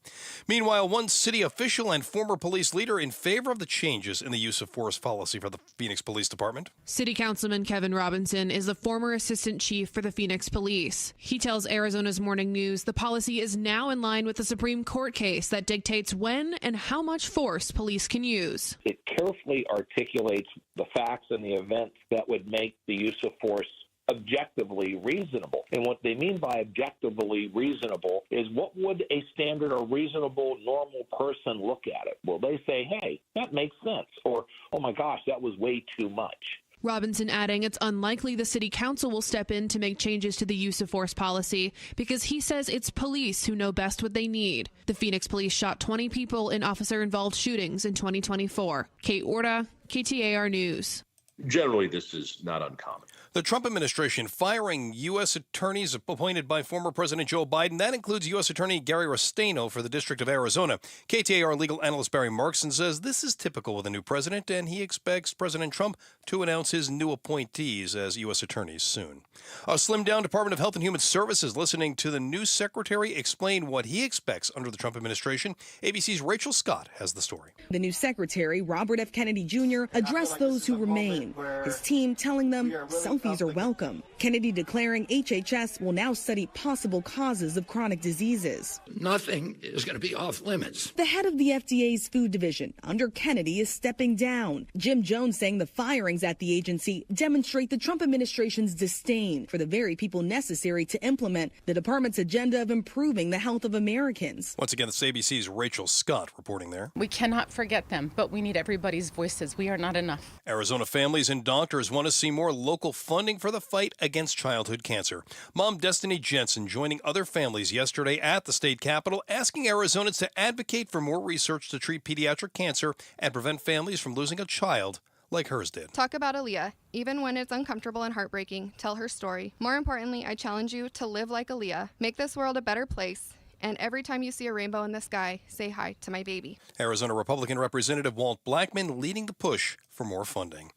Meanwhile, one city official and former police leader in favor of the changes in the use of force policy for the Phoenix Police Department. City Councilman Kevin Robinson is the former assistant chief for the Phoenix Police. He tells Arizona's Morning News the policy is now in line with the Supreme Court case that dictates when and how much force police can use. It carefully articulates the facts and the events that would make the use of force objectively reasonable. And what they mean by objectively reasonable is what would a standard or reasonable normal person look at it? Well, they say, hey, that makes sense. Or, oh my gosh, that was way too much. Robinson adding it's unlikely the city council will step in to make changes to the use of force policy because he says it's police who know best what they need. The Phoenix police shot 20 people in officer-involved shootings in 2024. Kate Orta, KTAR News. Generally, this is not uncommon. The Trump administration firing U.S. attorneys appointed by former President Joe Biden. That includes U.S. Attorney Gary Restaino for the District of Arizona. KTAR legal analyst Barry Markson says this is typical with a new president, and he expects President Trump to announce his new appointees as U.S. attorneys soon. A slimmed-down Department of Health and Human Services listening to the new secretary explain what he expects under the Trump administration. ABC's Rachel Scott has the story. The new secretary, Robert F. Kennedy Jr., addressed those who remain. His team telling them selfies are welcome. Kennedy declaring HHS will now study possible causes of chronic diseases. Nothing is going to be off limits. The head of the FDA's food division under Kennedy is stepping down. Jim Jones saying the firings at the agency demonstrate the Trump administration's disdain for the very people necessary to implement the department's agenda of improving the health of Americans. Once again, it's ABC's Rachel Scott reporting there. We cannot forget them, but we need everybody's voices. We are not enough. Arizona families and doctors want to see more local funding for the fight against childhood cancer. Mom Destiny Jensen joining other families yesterday at the state capitol, asking Arizonans to advocate for more research to treat pediatric cancer and prevent families from losing a child like hers did. Talk about Aaliyah. Even when it's uncomfortable and heartbreaking, tell her story. More importantly, I challenge you to live like Aaliyah. Make this world a better place. And every time you see a rainbow in the sky, say hi to my baby. Arizona Republican Representative Walt Blackman leading the push for more funding.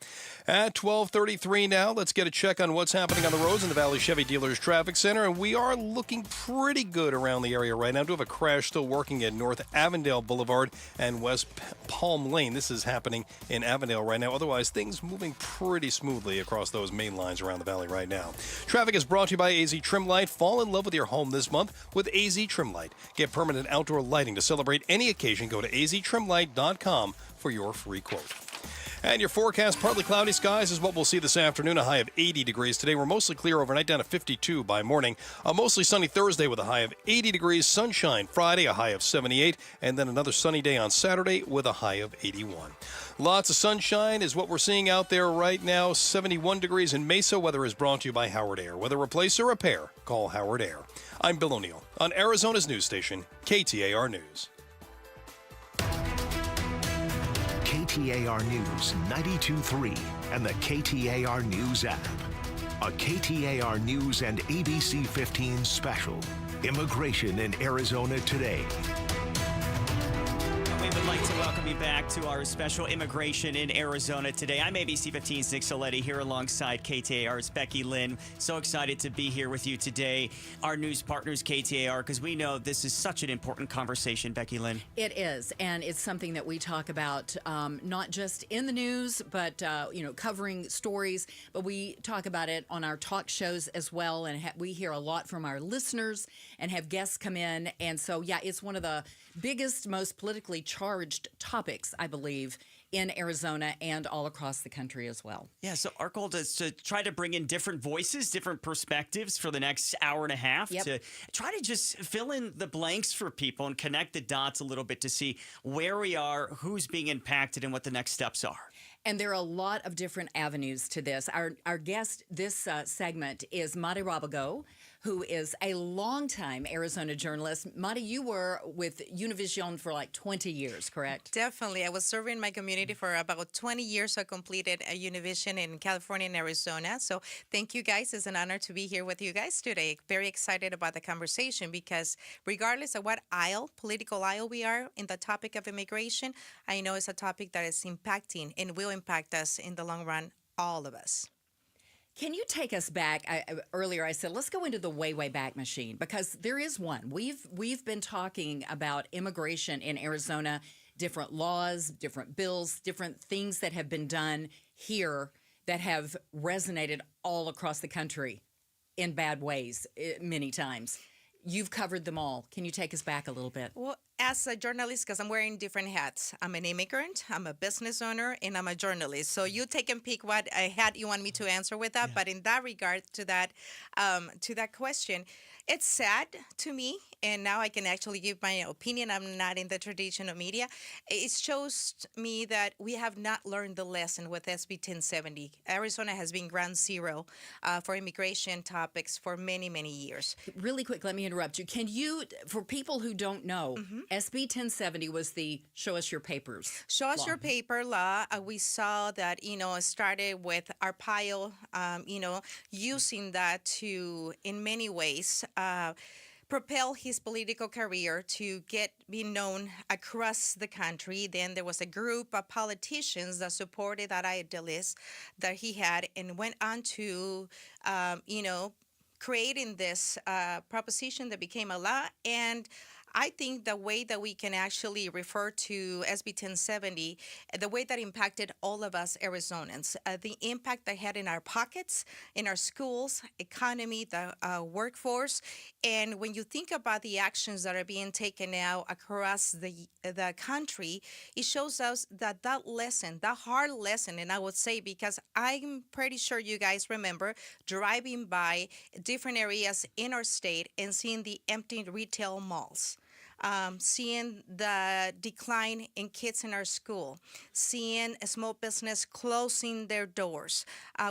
At 12:33 now, let's get a check on what's happening on the roads in the Valley Chevy Dealers Traffic Center. And we are looking pretty good around the area right now. We do have a crash still working at North Avondale Boulevard and West Palm Lane. This is happening in Avondale right now. Otherwise, things moving pretty smoothly across those main lines around the valley right now. Traffic is brought to you by AZ Trim Light. Fall in love with your home this month with AZ Trim Light. Get permanent outdoor lighting to celebrate any occasion. Go to aztrimlight.com for your free quote. And your forecast, partly cloudy skies is what we'll see this afternoon, a high of 80 degrees. Today, we're mostly clear overnight, down to 52 by morning. A mostly sunny Thursday with a high of 80 degrees. Sunshine Friday, a high of 78. And then another sunny day on Saturday with a high of 81. Lots of sunshine is what we're seeing out there right now. 71 degrees in Mesa. Weather is brought to you by Howard Air. Whether replace or repair, call Howard Air. I'm Bill O'Neill on Arizona's news station, KTAR News. KTAR News 92.3 and the KTAR News app. A KTAR News and ABC 15 special. Immigration in Arizona today. We would like to welcome you back to our special Immigration in Arizona today. I'm ABC 15's Nick Ciletti here alongside KTAR's Becky Lynn. So excited to be here with you today. Our news partners, KTAR, because we know this is such an important conversation, Becky Lynn. It is, and it's something that we talk about not just in the news, but, covering stories, but we talk about it on our talk shows as well, and we hear a lot from our listeners and have guests come in, and so, yeah, it's one of the biggest, most politically charged topics, I believe, in Arizona and all across the country as well. Yeah, so our goal is to try to bring in different voices, different perspectives for the next hour and a half to try to just fill in the blanks for people and connect the dots a little bit to see where we are, who's being impacted, and what the next steps are. And there are a lot of different avenues to this. Our guest this segment is Mari Rabago, who is a longtime Arizona journalist. Madi, you were with Univision for like 20 years, correct? Definitely. I was serving my community for about 20 years. I completed a Univision in California and Arizona. So thank you guys. It's an honor to be here with you guys today. Very excited about the conversation because regardless of what political aisle we are in the topic of immigration, I know it's a topic that is impacting and will impact us in the long run, all of us. Can you take us back? Earlier I said, let's go into the way back machine because there is one. We've been talking about immigration in Arizona, different laws, different bills, different things that have been done here that have resonated all across the country in bad ways many times. You've covered them all. Can you take us back a little bit? Well, as a journalist, because I'm wearing different hats. I'm an immigrant, I'm a business owner, and I'm a journalist. So you take and pick what hat you want me to answer with that. Yeah. But in that regard, to that question, it's sad to me, and now I can actually give my opinion. I'm not in the traditional media. It shows me that we have not learned the lesson with SB 1070. Arizona has been ground zero for immigration topics for many, many years. Really quick, let me interrupt you. Can you, for people who don't know, SB 1070 was the show us your papers Show us your paper law. We saw that, it started with Arpaio, using that to, in many ways, propel his political career to be known across the country. Then there was a group of politicians that supported that idealist that he had and went on to, creating this proposition that became a law. And I think the way that we can actually refer to SB 1070, the way that impacted all of us Arizonans, the impact that had in our pockets, in our schools, economy, the workforce. And when you think about the actions that are being taken now across the country, it shows us that lesson, that hard lesson, and I would say because I'm pretty sure you guys remember driving by different areas in our state and seeing the empty retail malls. Seeing the decline in kids in our school, seeing a small business closing their doors.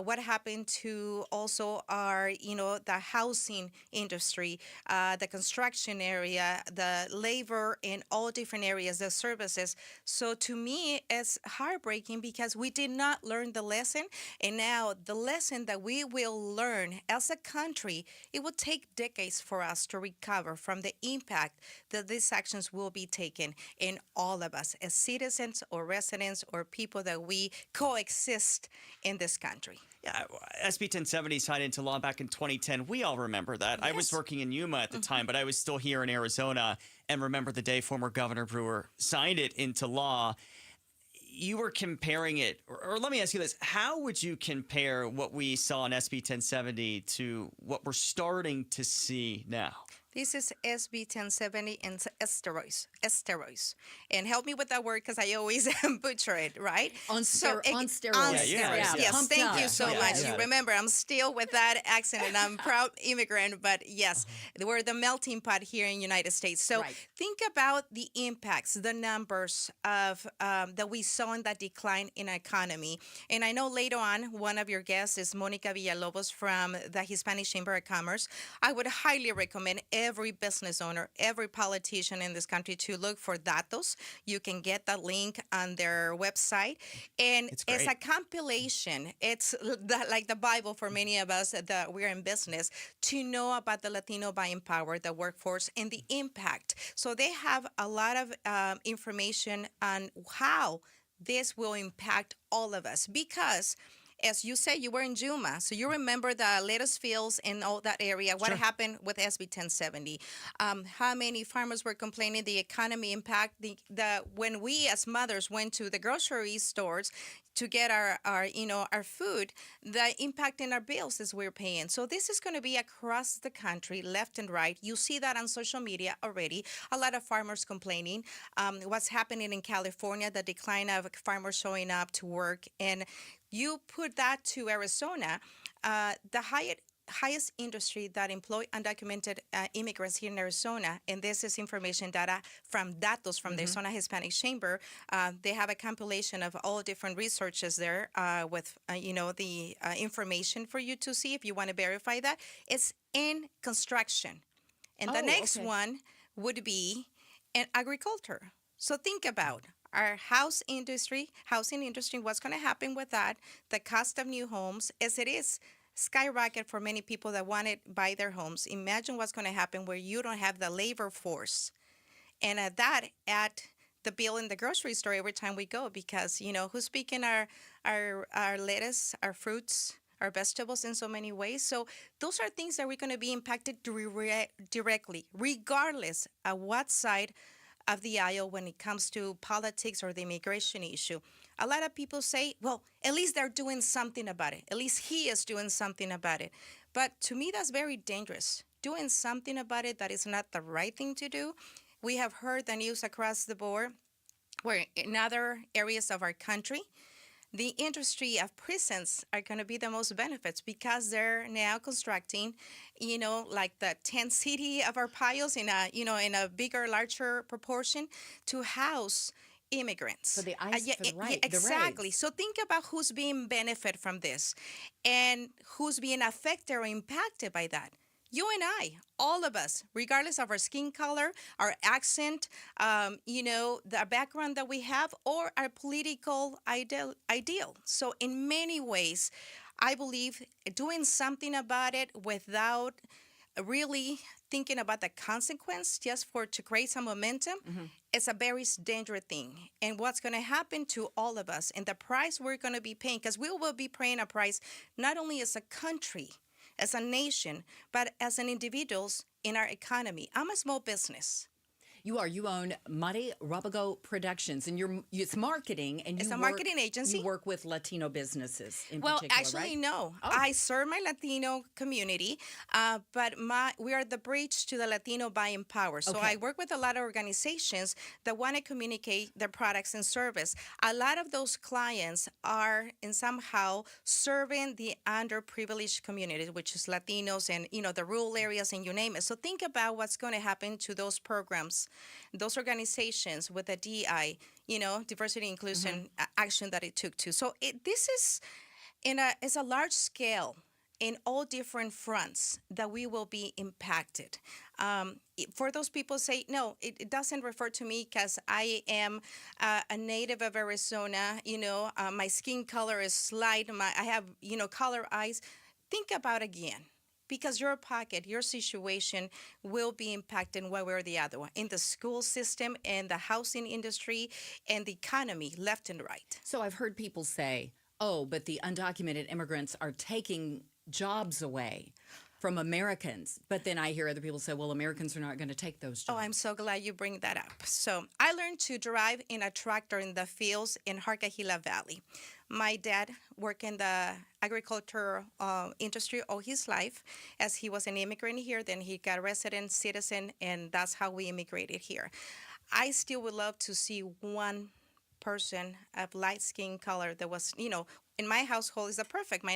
What happened to also our, the housing industry, the construction area, the labor in all different areas, the services. So to me, it's heartbreaking because we did not learn the lesson. And now the lesson that we will learn as a country, it will take decades for us to recover from the impact that these actions will be taken in all of us as citizens or residents or people that we coexist in this country. Yeah, SB 1070 signed into law back in 2010. We all remember that. Yes. I was working in Yuma at the time, but I was still here in Arizona and remember the day former Governor Brewer signed it into law. You were comparing it, or let me ask you this. How would you compare what we saw in SB 1070 to what we're starting to see now? This is SB 1070 and steroids. And help me with that word because I always butcher it, right? On steroids. On steroids. Yes, thank you so much. You remember, I'm still with that accent and I'm proud immigrant, but yes, we're the melting pot here in the United States. So think about the impacts, the numbers of that we saw in that decline in our economy. And I know later on, one of your guests is Monica Villalobos from the Hispanic Chamber of Commerce. I would highly recommend every business owner, every politician in this country to look for datos. You can get that link on their website. And it's a compilation. It's like the Bible for many of us that we're in business to know about the Latino buying power, the workforce, and the impact. So they have a lot of information on how this will impact all of us because as you said, you were in Yuma, so you remember the lettuce fields in all that area. What happened with SB 1070? How many farmers were complaining the economy impact? When we as mothers went to the grocery stores to get our food, the impact in our bills is we're paying. So this is going to be across the country, left and right. You see that on social media already. A lot of farmers complaining. What's happening in California, the decline of farmers showing up to work, and you put that to Arizona, the highest industry that employ undocumented immigrants here in Arizona, and this is information data from Datos from the Arizona Hispanic Chamber. They have a compilation of all different researches there with the information for you to see if you want to verify that. It's in construction, and the next one would be in agriculture. So think about our housing industry, what's going to happen with that, the cost of new homes, as it is skyrocket for many people that want to buy their homes. Imagine what's going to happen where you don't have the labor force. And at the bill in the grocery store every time we go, because, who's picking our lettuce, our fruits, our vegetables in so many ways. So those are things that we're going to be impacted directly, regardless of what side of the aisle when it comes to politics or the immigration issue. A lot of people say, well, at least they're doing something about it. At least he is doing something about it. But to me, that's very dangerous. Doing something about it that is not the right thing to do. We have heard the news across the board where in other areas of our country, the industry of prisons are going to be the most benefits because they're now constructing, like the tent city of our piles in a bigger, larger proportion to house immigrants. For the ICE, exactly. So think about who's being benefit from this and who's being affected or impacted by that. You and I, all of us, regardless of our skin color, our accent, the background that we have, or our political ideal. So in many ways, I believe doing something about it without really thinking about the consequence just to create some momentum is a very dangerous thing. And what's going to happen to all of us and the price we're going to be paying, because we will be paying a price not only as a country, as a nation, but as an individuals in our economy. I'm a small business. You are. You own Mari Rabago Productions, and it's marketing. And it's a marketing agency. You work with Latino businesses in particular, actually, right? no. Oh. I serve my Latino community, but we are the bridge to the Latino buying power. So I work with a lot of organizations that want to communicate their products and service. A lot of those clients are in somehow serving the underprivileged communities, which is Latinos and the rural areas and you name it. So think about what's going to happen to those programs, those organizations with the DI, diversity inclusion action that it took to. So this is it's a large scale in all different fronts that we will be impacted. For those people say, no, it doesn't refer to me because I am a native of Arizona, my skin color is light, I have, color eyes. Think about again. Because your pocket, your situation will be impacted one way or the other one in the school system and the housing industry and the economy left and right. So I've heard people say, oh, but the undocumented immigrants are taking jobs away from Americans. But then I hear other people say, well, Americans are not going to take those jobs. Oh, I'm so glad you bring that up. So I learned to drive in a tractor in the fields in Harcahila Valley. My dad worked in the agriculture industry all his life as he was an immigrant here. Then he got resident citizen, and that's how we immigrated here. I still would love to see one person of light skin color that was, in my household is the perfect.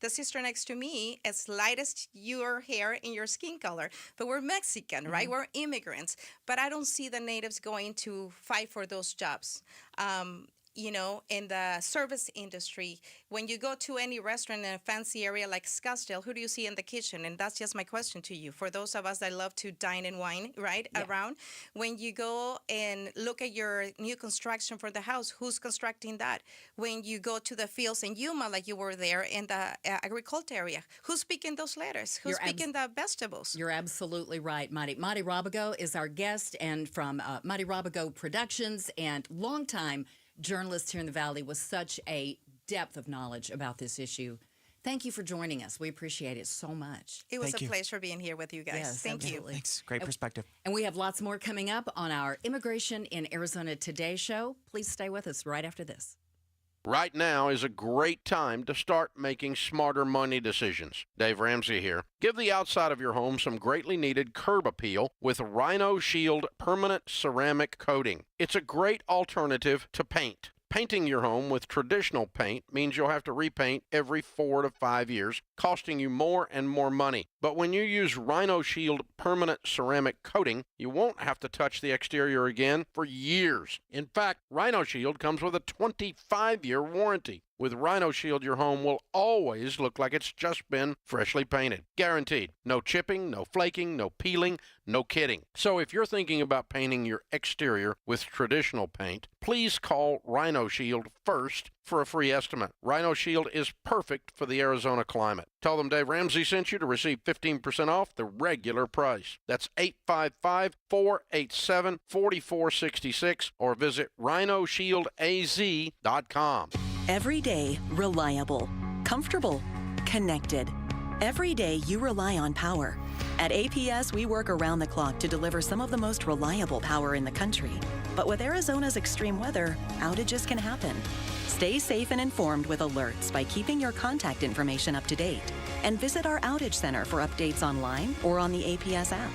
The sister next to me is light as your hair and your skin color, but we're Mexican, right? We're immigrants, but I don't see the natives going to fight for those jobs. In the service industry, when you go to any restaurant in a fancy area like Scottsdale, who do you see in the kitchen? And that's just my question to you. For those of us that love to dine and wine, right, around, when you go and look at your new construction for the house, who's constructing that? When you go to the fields in Yuma, like you were there in the agriculture area, who's picking those lettuce? Who's picking the vegetables? You're absolutely right, Mari. Mari Rabago is our guest, and from Mari Rabago Productions, and longtime journalist here in the Valley with such a depth of knowledge about this issue. Thank you for joining us. We appreciate it so much. It was a pleasure being here with you guys. Yes, Thank absolutely. you. Thanks. Great perspective. And we have lots more coming up on our Immigration in Arizona Today show. Please stay with us right after this. Right now is a great time to start making smarter money decisions. Dave Ramsey here. Give the outside of your home some greatly needed curb appeal with Rhino Shield permanent ceramic coating. It's a great alternative to paint. Painting your home with traditional paint means you'll have to repaint every 4 to 5 years, costing you more and more money. But when you use Rhino Shield permanent ceramic coating, you won't have to touch the exterior again for years. In fact, Rhino Shield comes with a 25-year warranty. With Rhino Shield, your home will always look like it's just been freshly painted. Guaranteed. No chipping, no flaking, no peeling, no kidding. So if you're thinking about painting your exterior with traditional paint, please call Rhino Shield first for a free estimate. Rhino Shield is perfect for the Arizona climate. Tell them Dave Ramsey sent you to receive 15% off the regular price. That's 855-487-4466 or visit rhinoshieldaz.com. Every day, reliable, comfortable, connected. Every day you rely on power. At APS, we work around the clock to deliver some of the most reliable power in the country. But with Arizona's extreme weather, outages can happen. Stay safe and informed with alerts by keeping your contact information up to date. And visit our outage center for updates online or on the APS app.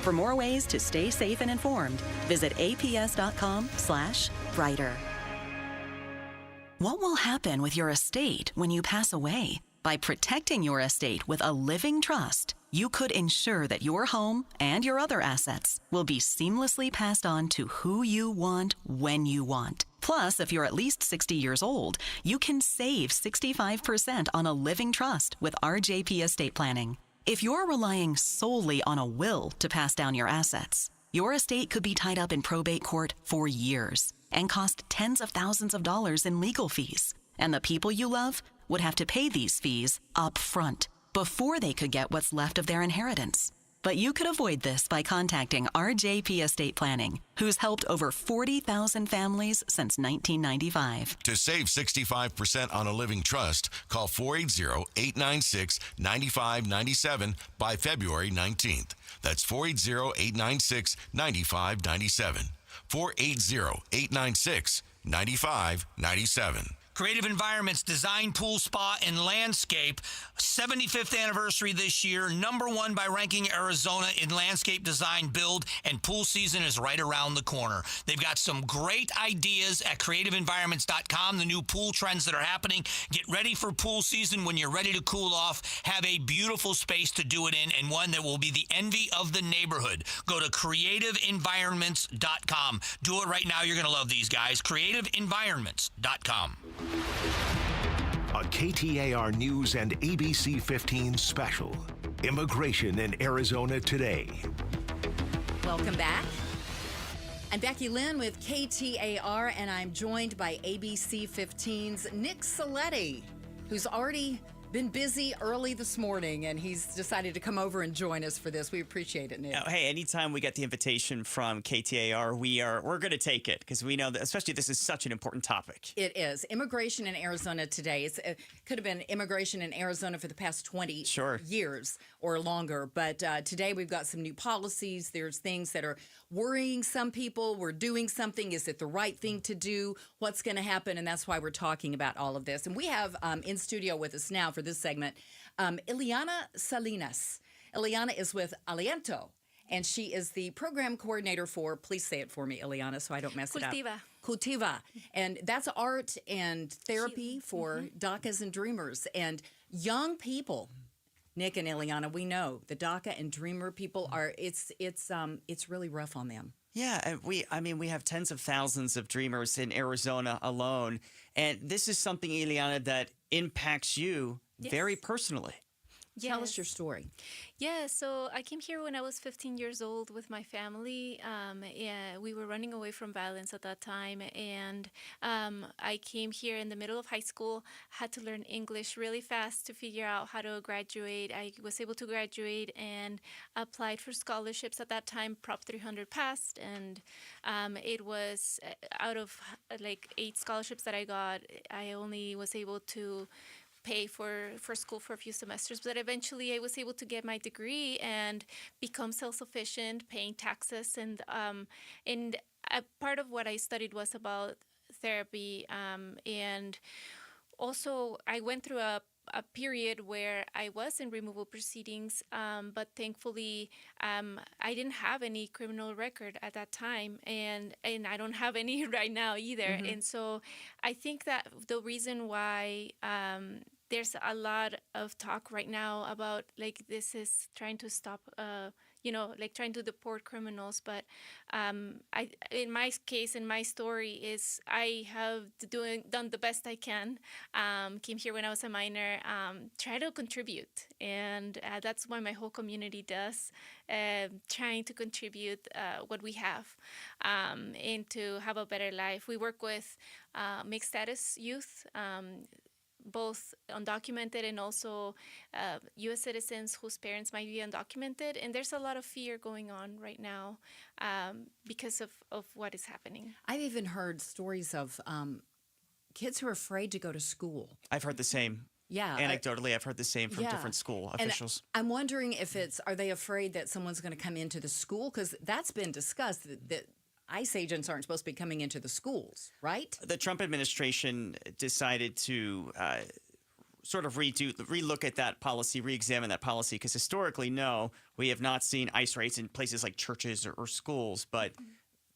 For more ways to stay safe and informed, visit aps.com/brighter. What will happen with your estate when you pass away? By protecting your estate with a living trust, you could ensure that your home and your other assets will be seamlessly passed on to who you want when you want. Plus, if you're at least 60 years old, you can save 65% on a living trust with RJP Estate Planning. If you're relying solely on a will to pass down your assets, your estate could be tied up in probate court for years and cost tens of thousands of dollars in legal fees. And the people you love would have to pay these fees up front before they could get what's left of their inheritance. But you could avoid this by contacting RJP Estate Planning, who's helped over 40,000 families since 1995. To save 65% on a living trust, call 480-896-9597 by February 19th. That's 480-896-9597. 480-896-9597. Creative Environments Design, Pool, Spa, and Landscape. 75th anniversary this year. #1 by ranking Arizona in landscape design, build, and pool season is right around the corner. They've got some great ideas at creativeenvironments.com, the new pool trends that are happening. Get ready for pool season when you're ready to cool off. Have a beautiful space to do it in and one that will be the envy of the neighborhood. Go to creativeenvironments.com. Do it right now. You're going to love these guys. creativeenvironments.com. A KTAR News and ABC 15 special. Immigration in Arizona today. Welcome back. I'm Becky Lynn with KTAR, and I'm joined by ABC 15's Nick Ciletti, who's already been busy early this morning, and he's decided to come over and join us for this. We appreciate it, Nick. Hey, anytime we get the invitation from KTAR, we're going to take it because we know that, especially this is such an important topic. It is. Immigration in Arizona today. It could have been immigration in Arizona for the past 20 years or longer, but today we've got some new policies. There's things that are worrying some people. We're doing something. Is it the right thing to do? What's going to happen? And that's why we're talking about all of this. And we have in studio with us now for this segment, Ileana Salinas. Ileana is with Aliento, and she is the program coordinator for, please say it for me, Ileana, so I don't mess it up. Cultiva. And that's art and therapy for DACAs and dreamers. And young people, Nick and Ileana, we know the DACA and dreamer people are, it's really rough on them. Yeah, and we have tens of thousands of dreamers in Arizona alone. And this is something, Ileana, that impacts you very personally. Yes. Tell us your story. Yeah, so I came here when I was 15 years old with my family. We were running away from violence at that time, and I came here in the middle of high school, had to learn English really fast to figure out how to graduate. I was able to graduate and applied for scholarships at that time. Prop 300 passed, and it was out of like 8 scholarships that I got, I only was able to pay for school for a few semesters, but eventually I was able to get my degree and become self-sufficient, paying taxes, and part of what I studied was about therapy, and also I went through a a period where I was in removal proceedings, but thankfully I didn't have any criminal record at that time, and I don't have any right now either. Mm-hmm. And so I think that the reason why there's a lot of talk right now about like this is trying to stop like trying to deport criminals, but in my case, in my story, is I have done the best I can. Came here when I was a minor, try to contribute, and that's what my whole community does, trying to contribute what we have, and to have a better life. We work with mixed status youth, both undocumented and also U.S. citizens whose parents might be undocumented. And there's a lot of fear going on right now because of what is happening. I've even heard stories of kids who are afraid to go to school. I've heard the same. Yeah. Anecdotally, I've heard the same from different school officials. And I'm wondering if are they afraid that someone's going to come into the school? Because that's been discussed, that ICE agents aren't supposed to be coming into the schools, right? The Trump administration decided to sort of relook at that policy, re-examine that policy, because historically, no, we have not seen ICE raids in places like churches or schools, but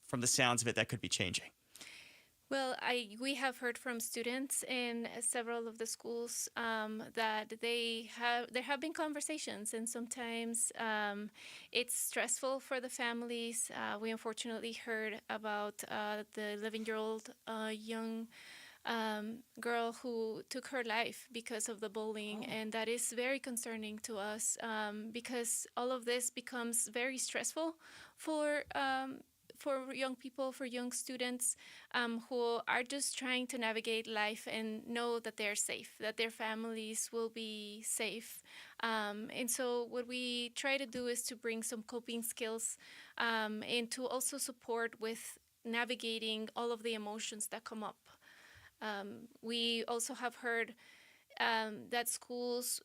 from the sounds of it, that could be changing. Well, we have heard from students in several of the schools that there have been conversations, and sometimes it's stressful for the families. We unfortunately heard about the 11-year-old young girl who took her life because of the bullying, and that is very concerning to us because all of this becomes very stressful for young people, for young students who are just trying to navigate life and know that they're safe, that their families will be safe. And so what we try to do is to bring some coping skills and to also support with navigating all of the emotions that come up. We also have heard that schools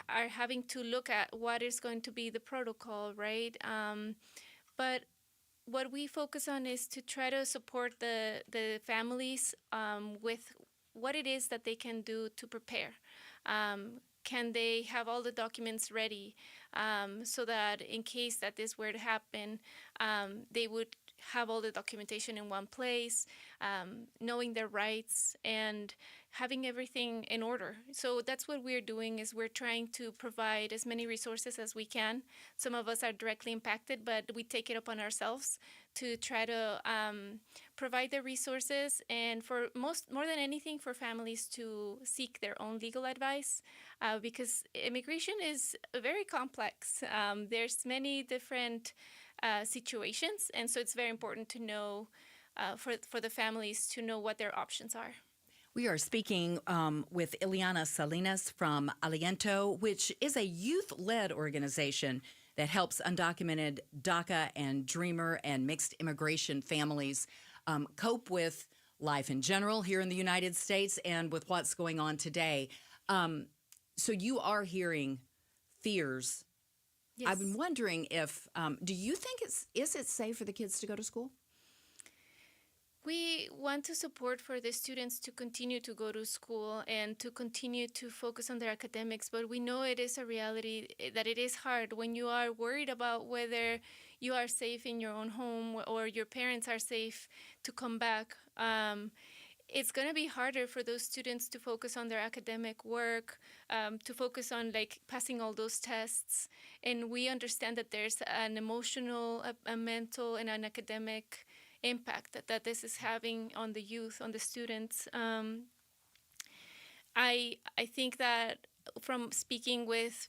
are having to look at what is going to be the protocol, right? But what we focus on is to try to support the families with what it is that they can do to prepare. Can they have all the documents ready so that in case that this were to happen, they would have all the documentation in one place, knowing their rights and having everything in order. So that's what we're doing, is we're trying to provide as many resources as we can. Some of us are directly impacted, but we take it upon ourselves to try to provide the resources, and for more than anything, for families to seek their own legal advice, because immigration is very complex. There's many different situations, and so it's very important to know for the families to know what their options are. We are speaking with Ileana Salinas from Aliento, which is a youth-led organization that helps undocumented DACA and Dreamer and mixed immigration families cope with life in general here in the United States and with what's going on today. So you are hearing fears. Yes. I've been wondering if, do you think is it safe for the kids to go to school? We want to support for the students to continue to go to school and to continue to focus on their academics, but we know it is a reality that it is hard when you are worried about whether you are safe in your own home or your parents are safe to come back. It's going to be harder for those students to focus on their academic work, to focus on like passing all those tests. And we understand that there's an emotional, a mental, and an academic impact that this is having on the youth, on the students. I think that from speaking with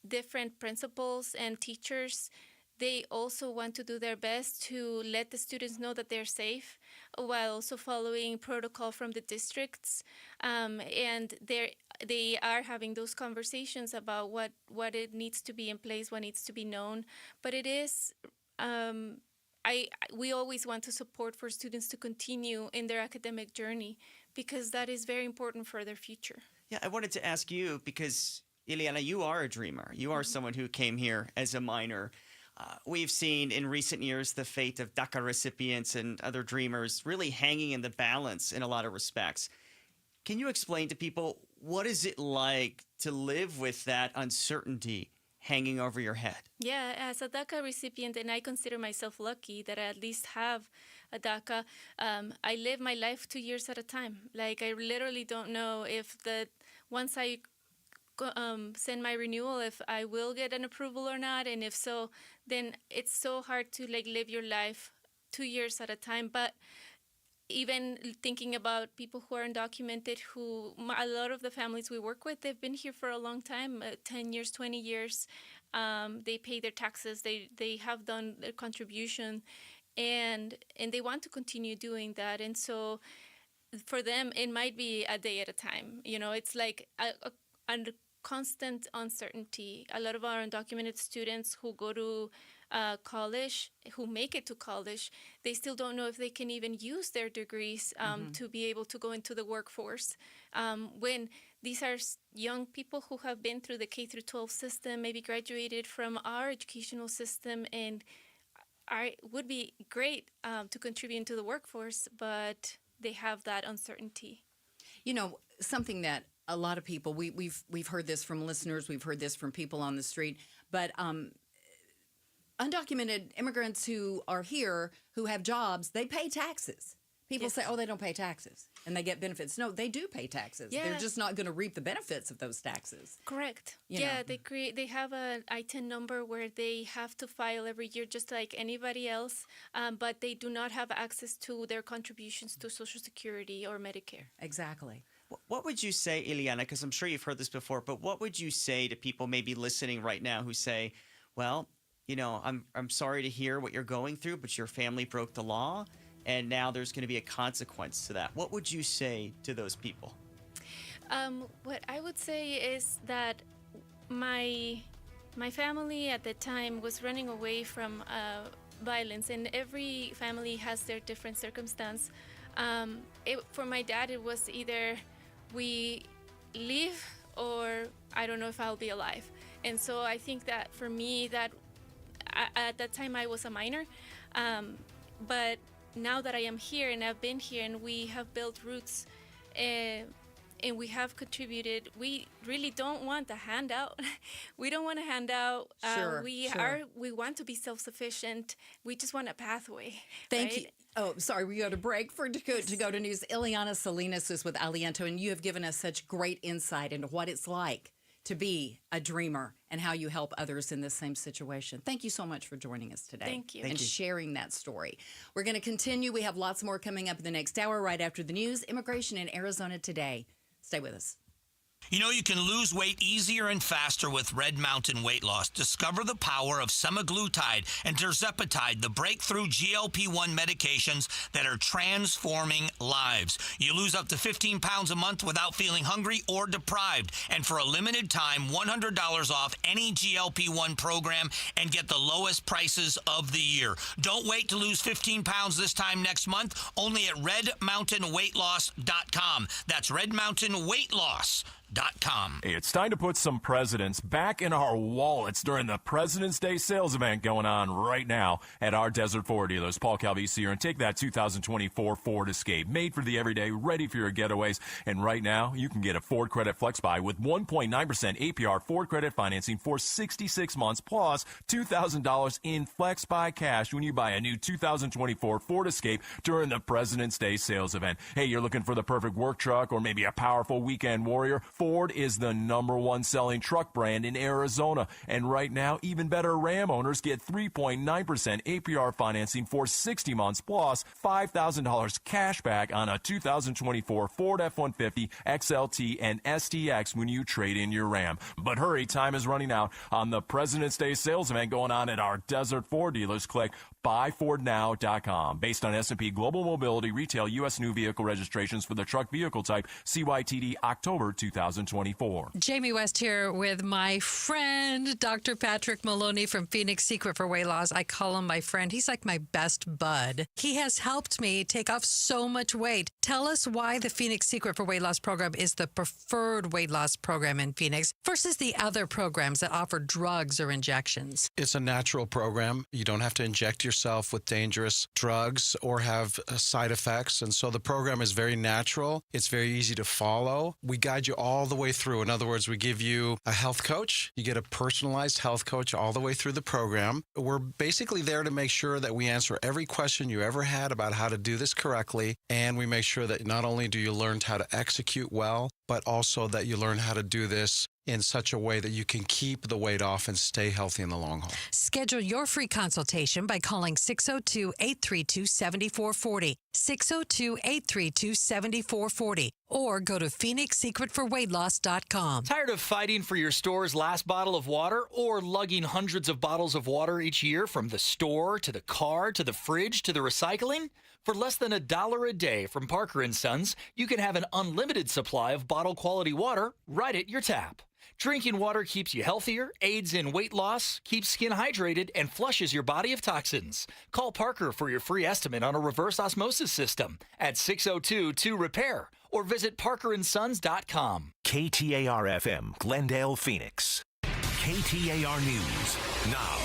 different principals and teachers, they also want to do their best to let the students know that they're safe while also following protocol from the districts. And they are having those conversations about what it needs to be in place, what needs to be known. But it is... we always want to support for students to continue in their academic journey because that is very important for their future. Yeah, I wanted to ask you because, Ileana, you are a dreamer. You are someone who came here as a minor. We've seen in recent years the fate of DACA recipients and other dreamers really hanging in the balance in a lot of respects. Can you explain to people what is it like to live with that uncertainty hanging over your head? Yeah, as a DACA recipient, and I consider myself lucky that I at least have a DACA, I live my life 2 years at a time. Like, I literally don't know if once I send my renewal, if I will get an approval or not, and if so, then it's so hard to like live your life 2 years at a time. But even thinking about people who are undocumented, a lot of the families we work with, they've been here for a long time, 10 years, 20 years. They pay their taxes, they have done their contribution, and they want to continue doing that. And so for them, it might be a day at a time. It's like a constant uncertainty. A lot of our undocumented students who go to college, who make it to college, they still don't know if they can even use their degrees to be able to go into the workforce. When these are young people who have been through the K-12 system, maybe graduated from our educational system, and would be great to contribute to the workforce, but they have that uncertainty. Something that a lot of people, we've heard this from listeners, we've heard this from people on the street, but undocumented immigrants who are here, who have jobs, they pay taxes. People say, they don't pay taxes and they get benefits. No, they do pay taxes. Yeah. They're just not going to reap the benefits of those taxes. Correct. You know. They have an ITIN number where they have to file every year just like anybody else, but they do not have access to their contributions to Social Security or Medicare. Exactly. What would you say, Ileana, because I'm sure you've heard this before, but what would you say to people maybe listening right now who say, well, I'm sorry to hear what you're going through, but your family broke the law, and now there's going to be a consequence to that. What would you say to those people? What I would say is that my family at the time was running away from violence, and every family has their different circumstance. For my dad, it was either we leave or I don't know if I'll be alive. And so I think that for me, that at that time I was a minor, but now that I am here and I've been here and we have built roots and we have contributed, we really don't want a handout. We don't want a handout. We want to be self-sufficient. We just want a pathway. Thank you. Oh, sorry, we got a break to go to news. Ileana Salinas is with Aliento, and you have given us such great insight into what it's like to be a dreamer and how you help others in the same situation. Thank you so much for joining us today. Thank you. And sharing that story. We're going to continue. We have lots more coming up in the next hour right after the news. Immigration in Arizona Today. Stay with us. You can lose weight easier and faster with Red Mountain Weight Loss. Discover the power of semaglutide and tirzepatide, the breakthrough GLP-1 medications that are transforming lives. You lose up to 15 pounds a month without feeling hungry or deprived. And for a limited time, $100 off any GLP-1 program and get the lowest prices of the year. Don't wait to lose 15 pounds this time next month, only at redmountainweightloss.com. That's redmountainweightloss.com. Hey, it's time to put some presidents back in our wallets during the President's Day sales event going on right now at our Desert Ford dealers. Paul Calvisi here, and take that 2024 Ford Escape, made for the everyday, ready for your getaways. And right now, you can get a Ford Credit Flex Buy with 1.9% APR Ford Credit financing for 66 months, plus $2,000 in Flex Buy cash when you buy a new 2024 Ford Escape during the President's Day sales event. Hey, you're looking for the perfect work truck or maybe a powerful weekend warrior? Ford is the #1 selling truck brand in Arizona. And right now, even better, Ram owners get 3.9% APR financing for 60 months, plus $5,000 cash back on a 2024 Ford F-150, XLT, and STX when you trade in your Ram. But hurry, time is running out on the President's Day sales event going on at our Desert Ford dealers. Click buyfordnow.com. Based on S&P Global Mobility Retail U.S. new vehicle registrations for the truck vehicle type, CYTD October 2024. Jamie West here with my friend, Dr. Patrick Maloney from Phoenix Secret for Weight Loss. I call him my friend. He's like my best bud. He has helped me take off so much weight. Tell us why the Phoenix Secret for Weight Loss program is the preferred weight loss program in Phoenix versus the other programs that offer drugs or injections. It's a natural program. You don't have to inject yourself. yourself with dangerous drugs or have side effects. And so the program is very natural. It's very easy to follow. We guide you all the way through. In other words, we give you a health coach. You get a personalized health coach all the way through the program. We're basically there to make sure that we answer every question you ever had about how to do this correctly. And we make sure that not only do you learn how to execute well, but also that you learn how to do this in such a way that you can keep the weight off and stay healthy in the long haul. Schedule your free consultation by calling 602-832-7440, 602-832-7440, or go to PhoenixSecretForWeightLoss.com. Tired of fighting for your store's last bottle of water or lugging hundreds of bottles of water each year from the store to the car to the fridge to the recycling? For less than $1 a day from Parker & Sons, you can have an unlimited supply of bottle-quality water right at your tap. Drinking water keeps you healthier, aids in weight loss, keeps skin hydrated, and flushes your body of toxins. Call Parker for your free estimate on a reverse osmosis system at 602-2-REPAIR or visit parkerandsons.com. KTAR-FM, Glendale, Phoenix. KTAR News now.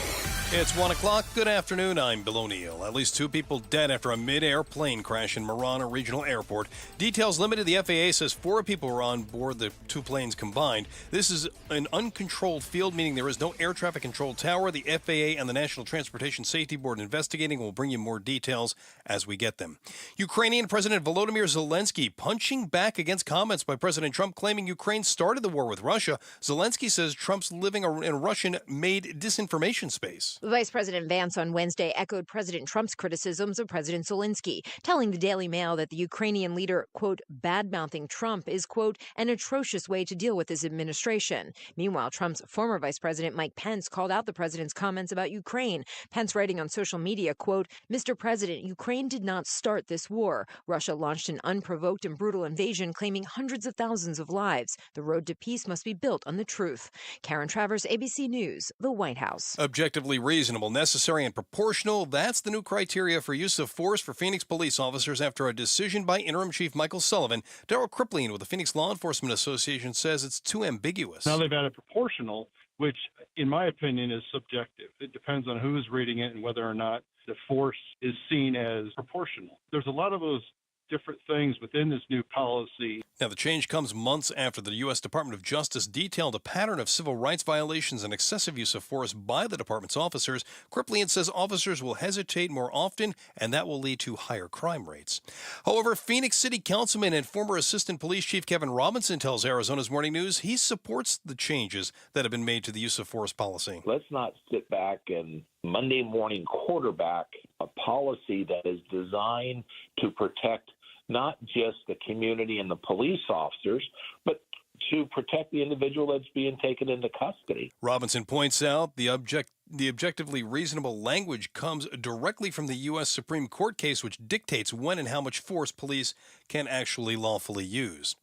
It's 1 o'clock. Good afternoon. I'm Bill O'Neill. At least 2 people dead after a mid-air plane crash in Marana Regional Airport. Details limited. The FAA says 4 people were on board the 2 planes combined. This is an uncontrolled field, meaning there is no air traffic control tower. The FAA and the National Transportation Safety Board investigating. We'll bring you more details as we get them. Ukrainian President Volodymyr Zelensky punching back against comments by President Trump claiming Ukraine started the war with Russia. Zelensky says Trump's living in a Russian-made disinformation space. Vice President Vance on Wednesday echoed President Trump's criticisms of President Zelensky, telling the Daily Mail that the Ukrainian leader, quote, bad-mouthing Trump is, quote, an atrocious way to deal with his administration. Meanwhile, Trump's former Vice President Mike Pence called out the president's comments about Ukraine. Pence writing on social media, quote, Mr. President, Ukraine did not start this war. Russia launched an unprovoked and brutal invasion, claiming hundreds of thousands of lives. The road to peace must be built on the truth. Karen Travers, ABC News, the White House. Objectively reasonable, necessary, and proportional. That's the new criteria for use of force for Phoenix police officers after a decision by Interim Chief Michael Sullivan. Darryl Kripling with the Phoenix Law Enforcement Association says it's too ambiguous. Now they've added proportional, which in my opinion is subjective. It depends on who is reading it and whether or not the force is seen as proportional. There's a lot of those different things within this new policy. Now, the change comes months after the U.S. Department of Justice detailed a pattern of civil rights violations and excessive use of force by the department's officers. Kripling says officers will hesitate more often, and that will lead to higher crime rates. However, Phoenix City Councilman and former Assistant Police Chief Kevin Robinson tells Arizona's Morning News he supports the changes that have been made to the use of force policy. Let's not sit back and Monday morning quarterback a policy that is designed to protect not just the community and the police officers, but to protect the individual that's being taken into custody. Robinson points out the objectively reasonable language comes directly from the U.S. Supreme Court case, which dictates when and how much force police can actually lawfully use.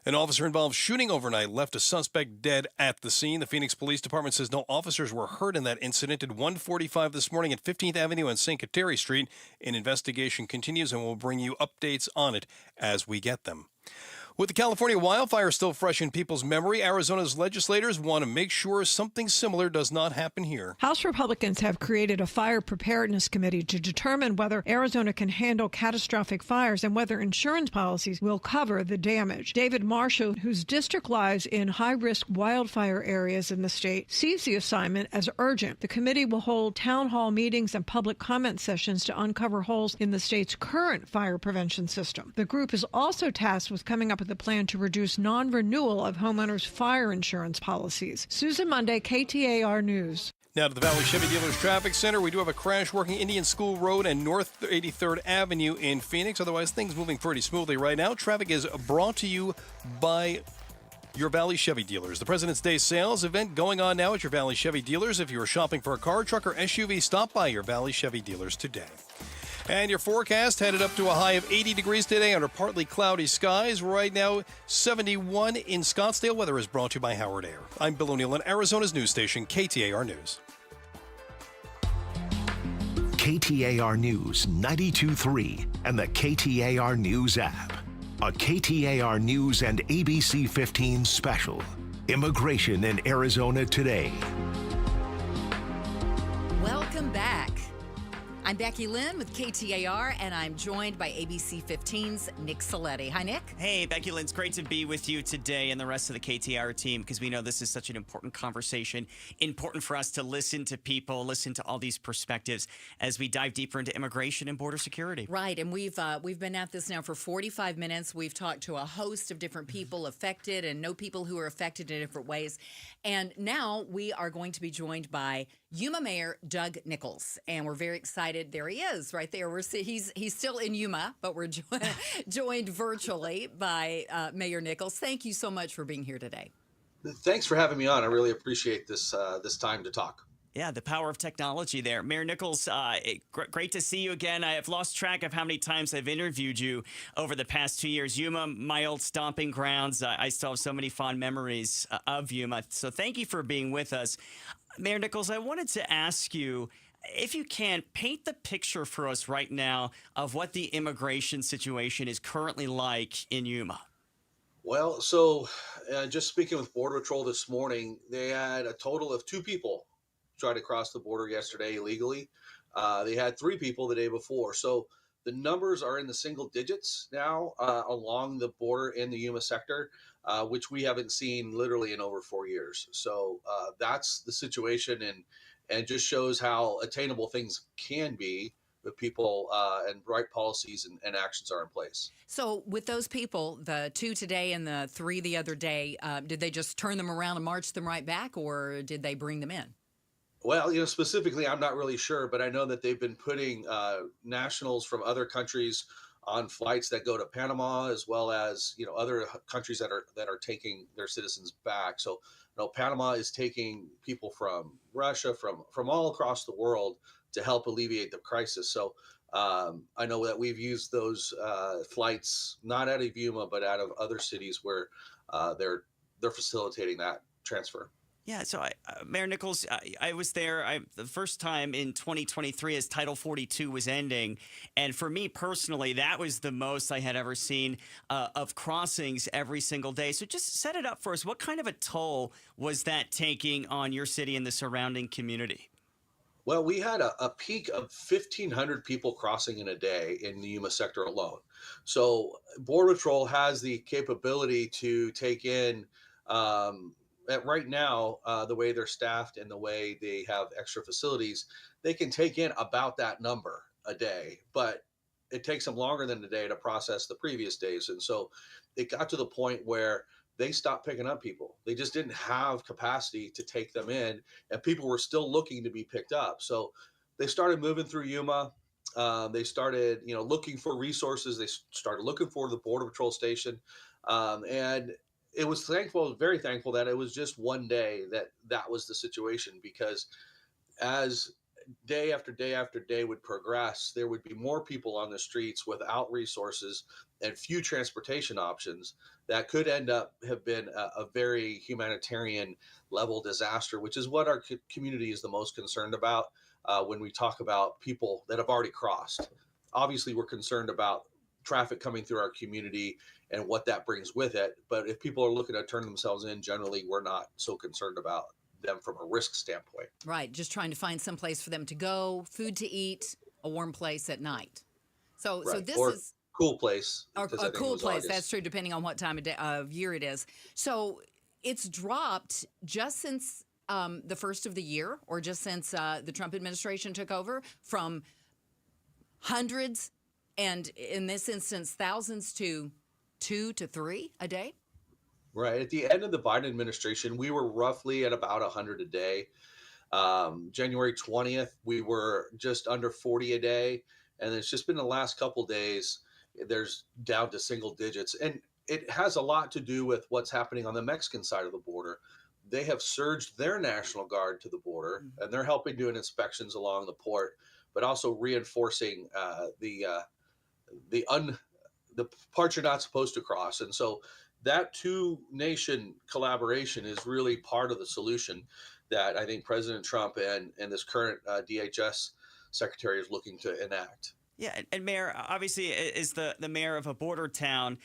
An officer-involved shooting overnight left a suspect dead at the scene. The Phoenix Police Department says no officers were hurt in that incident at 1:45 this morning at 15th Avenue and St. Kateri Street. An investigation continues, and we'll bring you updates on it as we get them. With the California wildfire still fresh in people's memory, Arizona's legislators want to make sure something similar does not happen here. House Republicans have created a fire preparedness committee to determine whether Arizona can handle catastrophic fires and whether insurance policies will cover the damage. David Marshall, whose district lies in high-risk wildfire areas in the state, sees the assignment as urgent. The committee will hold town hall meetings and public comment sessions to uncover holes in the state's current fire prevention system. The group is also tasked with coming up with a plan to reduce non-renewal of homeowners' fire insurance policies. Susan Monday, KTAR News. Now to the Valley Chevy Dealers Traffic Center. We do have a crash working Indian School Road and North 83rd Avenue in Phoenix. Otherwise, things moving pretty smoothly right now. Traffic is brought to you by your Valley Chevy Dealers. The President's Day sales event going on now at your Valley Chevy Dealers. If you are shopping for a car, truck, or SUV, stop by your Valley Chevy Dealers today. And your forecast headed up to a high of 80 degrees today under partly cloudy skies. Right now, 71 in Scottsdale. Weather is brought to you by Howard Air. I'm Bill O'Neill on Arizona's news station, KTAR News. KTAR News 92.3 and the KTAR News app. A KTAR News and ABC 15 special. Immigration in Arizona today. Welcome I'm Becky Lynn with KTAR, and I'm joined by ABC 15's Nick Ciletti. Hi, Nick. Hey, Becky Lynn, it's great to be with you today and the rest of the KTAR team, because we know this is such an important conversation, important for us to listen to people, listen to all these perspectives as we dive deeper into immigration and border security. Right, and we've been at this now for 45 minutes. We've talked to a host of different people affected and know people who are affected in different ways. And now we are going to be joined by Yuma Mayor Doug Nichols, and we're very excited. There he is, right there. He's still in Yuma, but we're joined virtually by Mayor Nichols. Thank you so much for being here today. Thanks for having me on. I really appreciate this time to talk. Yeah, the power of technology there. Mayor Nichols, great to see you again. I have lost track of how many times I've interviewed you over the past 2 years. Yuma, my old stomping grounds. I still have so many fond memories of Yuma. So thank you for being with us. Mayor Nichols, I wanted to ask you, if you can, paint the picture for us right now of what the immigration situation is currently like in Yuma. Well, so just speaking with Border Patrol this morning, they had a total of 2 people try to cross the border yesterday illegally. They had 3 people the day before. So the numbers are in the single digits now along the border in the Yuma sector, which we haven't seen literally in over 4 years. So that's the situation, and just shows how attainable things can be with people and right policies and actions are in place. So with those people, the 2 today and the 3 the other day, did they just turn them around and march them right back, or did they bring them in? Well, specifically, I'm not really sure, but I know that they've been putting nationals from other countries on flights that go to Panama, as well as other countries that are taking their citizens back. So, Panama is taking people from Russia, from all across the world to help alleviate the crisis. So, I know that we've used those flights not out of Yuma, but out of other cities where they're facilitating that transfer. Yeah, so Mayor Nichols, I was there the first time in 2023 as Title 42 was ending. And for me personally, that was the most I had ever seen of crossings every single day. So just set it up for us. What kind of a toll was that taking on your city and the surrounding community? Well, we had a peak of 1,500 people crossing in a day in the Yuma sector alone. So Border Patrol has the capability to take in right now, the way they're staffed and the way they have extra facilities, they can take in about that number a day, but it takes them longer than a day to process the previous days. And so it got to the point where they stopped picking up people. They just didn't have capacity to take them in, and people were still looking to be picked up. So they started moving through Yuma. They started, looking for resources. They started looking for the Border Patrol station, and it was very thankful that it was just one day that was the situation, because as day after day after day would progress, there would be more people on the streets without resources and few transportation options that could end up have been a very humanitarian level disaster, which is what our community is the most concerned about when we talk about people that have already crossed. Obviously, we're concerned about traffic coming through our community and what that brings with it. But if people are looking to turn themselves in, generally, we're not so concerned about them from a risk standpoint. Right. Just trying to find some place for them to go, food to eat, a warm place at night. So this is cool place. A cool place. August. That's true, depending on what time of year it is. So it's dropped just since the first of the year, or just since the Trump administration took over, from hundreds and, in this instance, thousands to 2 to 3 a day? Right. At the end of the Biden administration, we were roughly at about 100 a day. January 20th, we were just under 40 a day. And it's just been the last couple days, there's down to single digits. And it has a lot to do with what's happening on the Mexican side of the border. They have surged their National Guard to the border, and they're helping doing inspections along the port, but also reinforcing the parts you're not supposed to cross. And so that 2-nation collaboration is really part of the solution that I think President Trump and this current DHS secretary is looking to enact. Yeah, and Mayor, obviously, is the mayor of a border town.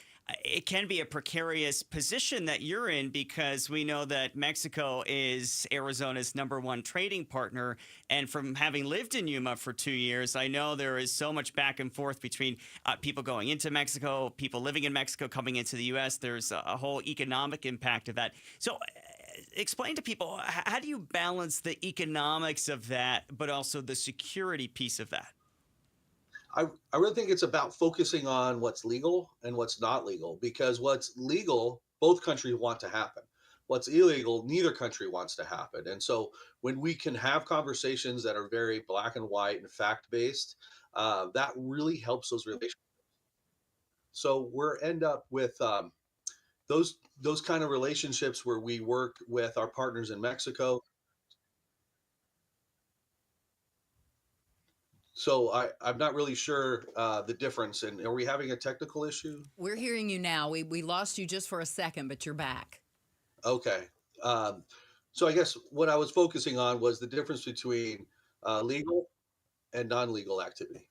it can be a precarious position that you're in, because we know that Mexico is Arizona's #1 trading partner. And from having lived in Yuma for 2 years, I know there is so much back and forth between people going into Mexico, people living in Mexico coming into the U.S. There's a whole economic impact of that. So explain to people, how do you balance the economics of that, but also the security piece of that? I really think it's about focusing on what's legal and what's not legal, because what's legal, both countries want to happen. What's illegal, neither country wants to happen. And so when we can have conversations that are very black and white and fact-based, that really helps those relationships. So we're end up with those kind of relationships where we work with our partners in Mexico. So I'm not really sure the difference. And are we having a technical issue? We're hearing you now. We lost you just for a second, but you're back. Okay. So I guess what I was focusing on was the difference between legal and non-legal activity.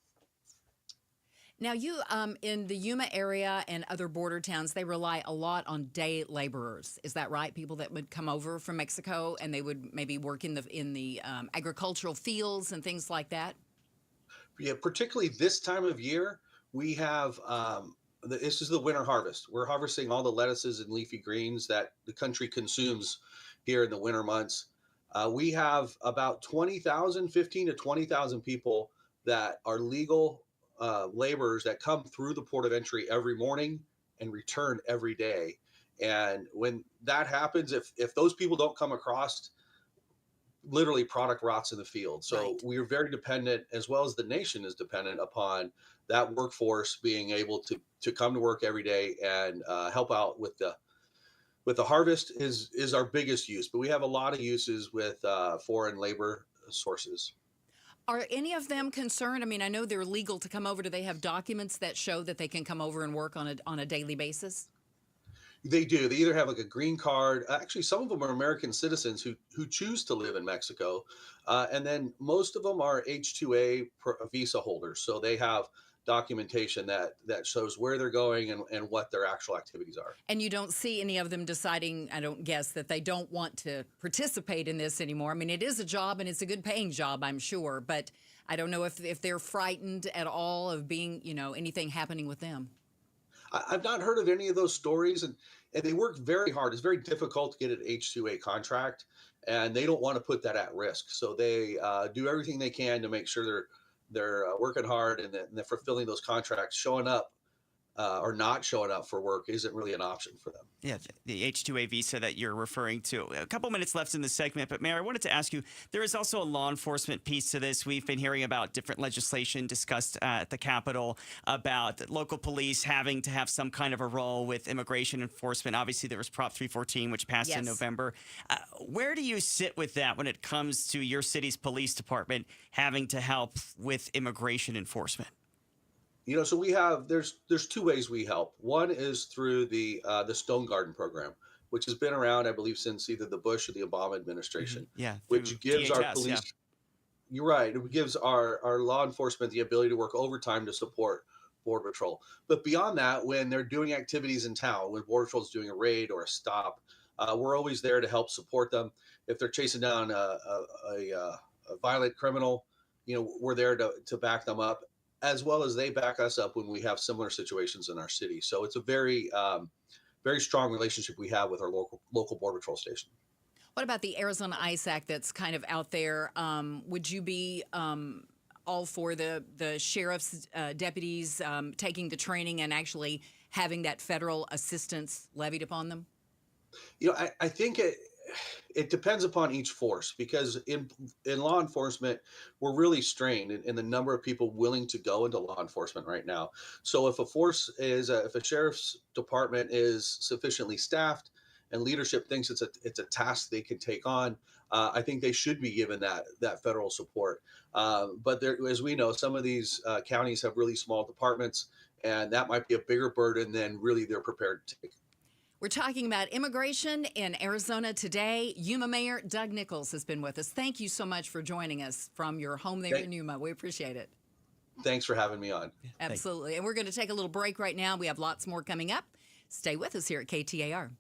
Now, you in the Yuma area and other border towns, they rely a lot on day laborers. Is that right? People that would come over from Mexico and they would maybe work in the agricultural fields and things like that. Yeah, particularly this time of year, we have this is the winter harvest. We're harvesting all the lettuces and leafy greens that the country consumes here in the winter months. We have about 15 to 20,000 people that are legal laborers that come through the port of entry every morning and return every day. And when that happens, if those people don't come across, literally product rots in the field. So right. We are very dependent, as well as the nation is dependent upon that workforce being able to come to work every day and help out with the harvest is our biggest use. But we have a lot of uses with foreign labor sources. Are any of them concerned? I mean, I know they're legal to come over. Do they have documents that show that they can come over and work on a daily basis? They do. They either have like a green card. Actually, some of them are American citizens who choose to live in Mexico. And then most of them are H-2A visa holders. So they have documentation that shows where they're going and what their actual activities are. And you don't see any of them deciding, I don't guess, that they don't want to participate in this anymore. I mean, it is a job and it's a good paying job, I'm sure. But I don't know if they're frightened at all of being, anything happening with them. I've not heard of any of those stories, and they work very hard. It's very difficult to get an H-2A contract, and they don't want to put that at risk. So they do everything they can to make sure they're working hard and they're fulfilling those contracts. Showing up or not showing up for work isn't really an option for them. Yeah, the H-2A visa that you're referring to. A couple minutes left in the segment, but Mayor, I wanted to ask you, there is also a law enforcement piece to this. We've been hearing about different legislation discussed at the Capitol about local police having to have some kind of a role with immigration enforcement. Obviously, there was Prop 314, which passed in November. Where do you sit with that when it comes to your city's police department having to help with immigration enforcement? So we have there's two ways we help. One is through the Stone Garden program, which has been around, I believe, since either the Bush or the Obama administration. Mm-hmm. Yeah, which gives DHS, our police. Yeah. You're right. It gives our law enforcement the ability to work overtime to support Border Patrol. But beyond that, when they're doing activities in town, when Border Patrol is doing a raid or a stop, we're always there to help support them. If they're chasing down a violent criminal, we're there to back them up, as well as they back us up when we have similar situations in our city. So it's a very, very strong relationship we have with our local Border Patrol station. What about the Arizona ICE Act that's kind of out there? Would you be all for the sheriff's deputies taking the training and actually having that federal assistance levied upon them? I think it depends upon each force, because in law enforcement, we're really strained in the number of people willing to go into law enforcement right now. So if if a sheriff's department is sufficiently staffed and leadership thinks it's a task they can take on, I think they should be given that federal support. But as we know, some of these counties have really small departments, and that might be a bigger burden than really they're prepared to take. We're talking about immigration in Arizona today. Yuma Mayor Doug Nichols has been with us. Thank you so much for joining us from your home there in Yuma. We appreciate it. Thanks for having me on. Absolutely. And we're going to take a little break right now. We have lots more coming up. Stay with us here at KTAR.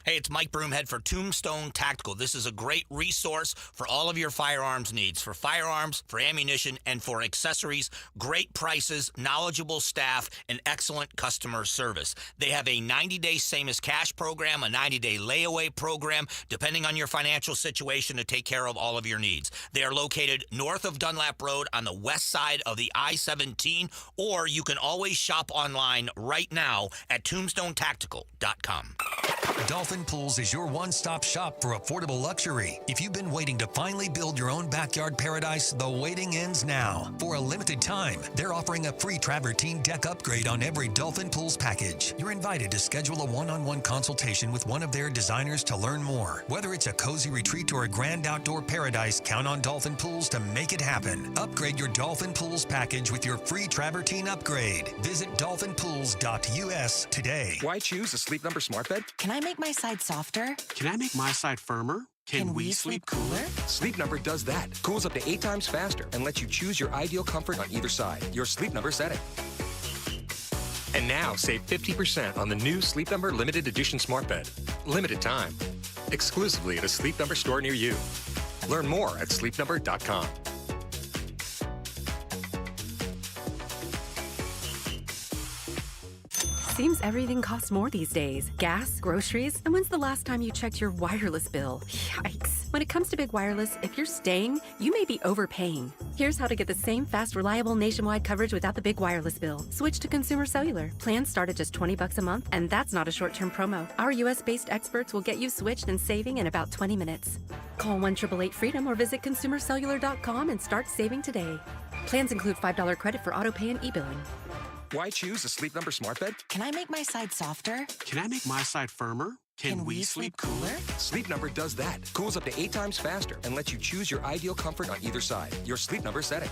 Hey, it's Mike Broomhead for Tombstone Tactical. This is a great resource for all of your firearms needs, for firearms, for ammunition, and for accessories. Great prices, knowledgeable staff, and excellent customer service. They have a 90-day same-as-cash program, a 90-day layaway program, depending on your financial situation, to take care of all of your needs. They are located north of Dunlap Road on the west side of the I-17, or you can always shop online right now at tombstonetactical.com. Dolphin Pools is your one-stop shop for affordable luxury. If you've been waiting to finally build your own backyard paradise, the waiting ends now. For a limited time, they're offering a free travertine deck upgrade on every Dolphin Pools package. You're invited to schedule a one-on-one consultation with one of their designers to learn more. Whether it's a cozy retreat or a grand outdoor paradise, count on Dolphin Pools to make it happen. Upgrade your Dolphin Pools package with your free travertine upgrade. Visit dolphinpools.us today. Why choose a Sleep Number smart bed? Can I make my side softer? Can I make my side firmer? Can we sleep cooler? Sleep Number does that. Cools up to 8 times faster and lets you choose your ideal comfort on either side. Your Sleep Number setting. And now save 50% on the new Sleep Number limited edition smart bed. Limited time. Exclusively at a Sleep Number store near you. Learn more at sleepnumber.com. Seems everything costs more these days. Gas, groceries, and when's the last time you checked your wireless bill? Yikes. When it comes to big wireless, if you're staying, you may be overpaying. Here's how to get the same fast, reliable nationwide coverage without the big wireless bill. Switch to Consumer Cellular. Plans start at just $20 a month, and that's not a short-term promo. Our U.S.-based experts will get you switched and saving in about 20 minutes. Call 1-888-FREEDOM or visit consumercellular.com and start saving today. Plans include $5 credit for autopay and e-billing. Why choose a Sleep Number smart bed? Can I make my side softer? Can I make my side firmer? Can we sleep cooler? Sleep Number does that. Cools up to 8 times faster and lets you choose your ideal comfort on either side. Your Sleep Number setting.